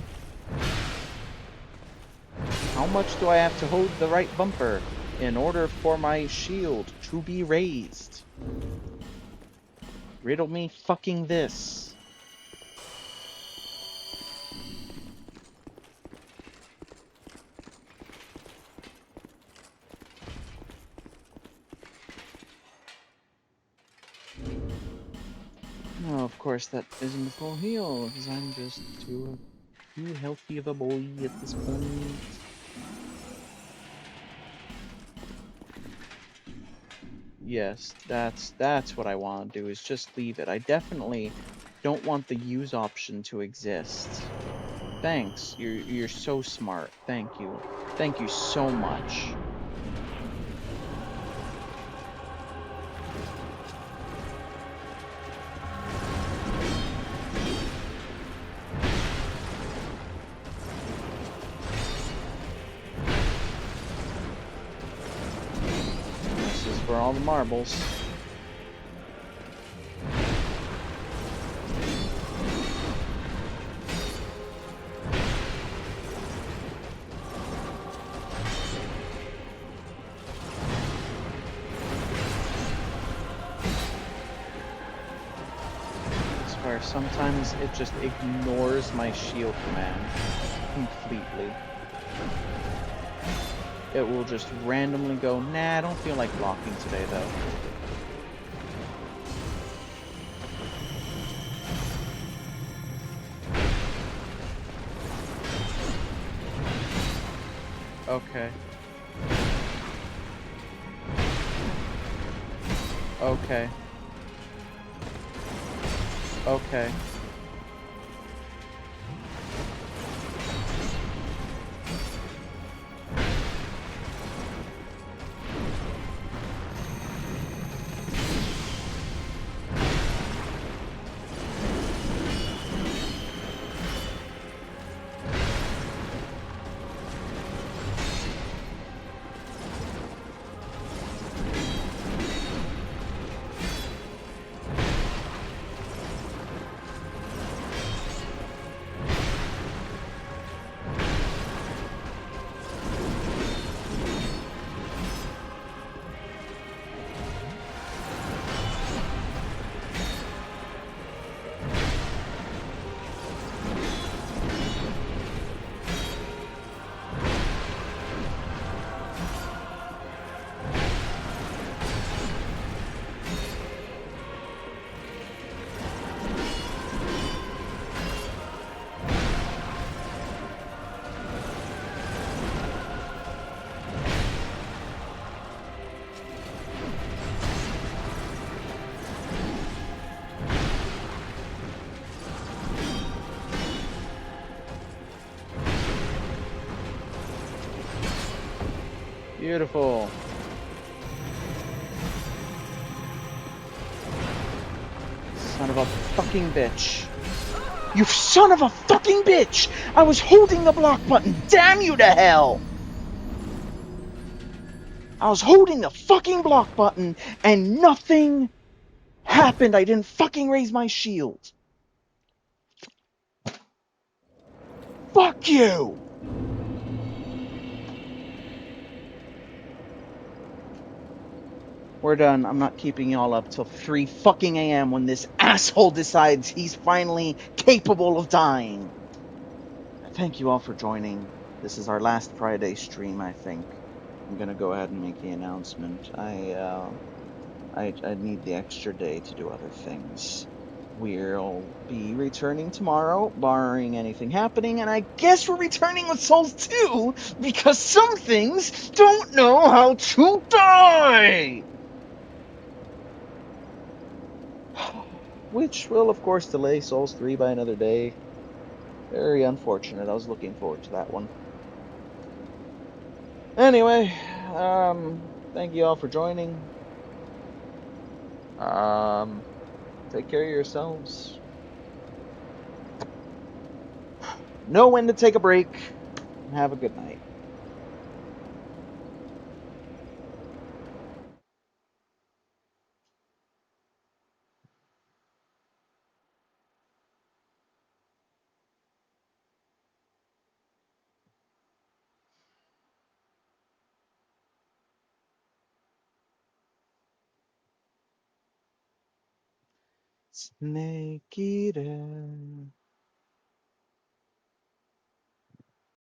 How much do I have to hold the right bumper in order for my shield to be raised? Riddle me fucking this. No, of course that isn't a full heal, because I'm just too healthy of a boy at this point. Yes, that's what I want to do, is just leave it. I definitely don't want the use option to exist. Thanks. You're so smart. Thank you. Thank you so much. This is for all the marbles. Where sometimes it just ignores my shield command completely. It will just randomly go, nah, I don't feel like blocking today though. Okay. Okay. Okay. Beautiful. Son of a fucking bitch. You son of a fucking bitch! I was holding the block button. Damn you to hell! I was holding the fucking block button and nothing happened. I didn't fucking raise my shield. Fuck you! We're done. I'm not keeping y'all up till 3 fucking a.m. when this asshole decides he's finally capable of dying. Thank you all for joining. This is our last Friday stream, I think. I'm gonna go ahead and make the announcement. I need the extra day to do other things. We'll be returning tomorrow, barring anything happening, and I guess we're returning with Souls 2, because some things don't know how to die! Which will, of course, delay Souls 3 by another day. Very unfortunate. I was looking forward to that one. Anyway, thank you all for joining. Take care of yourselves. Know when to take a break. Have a good night. Snake Eater.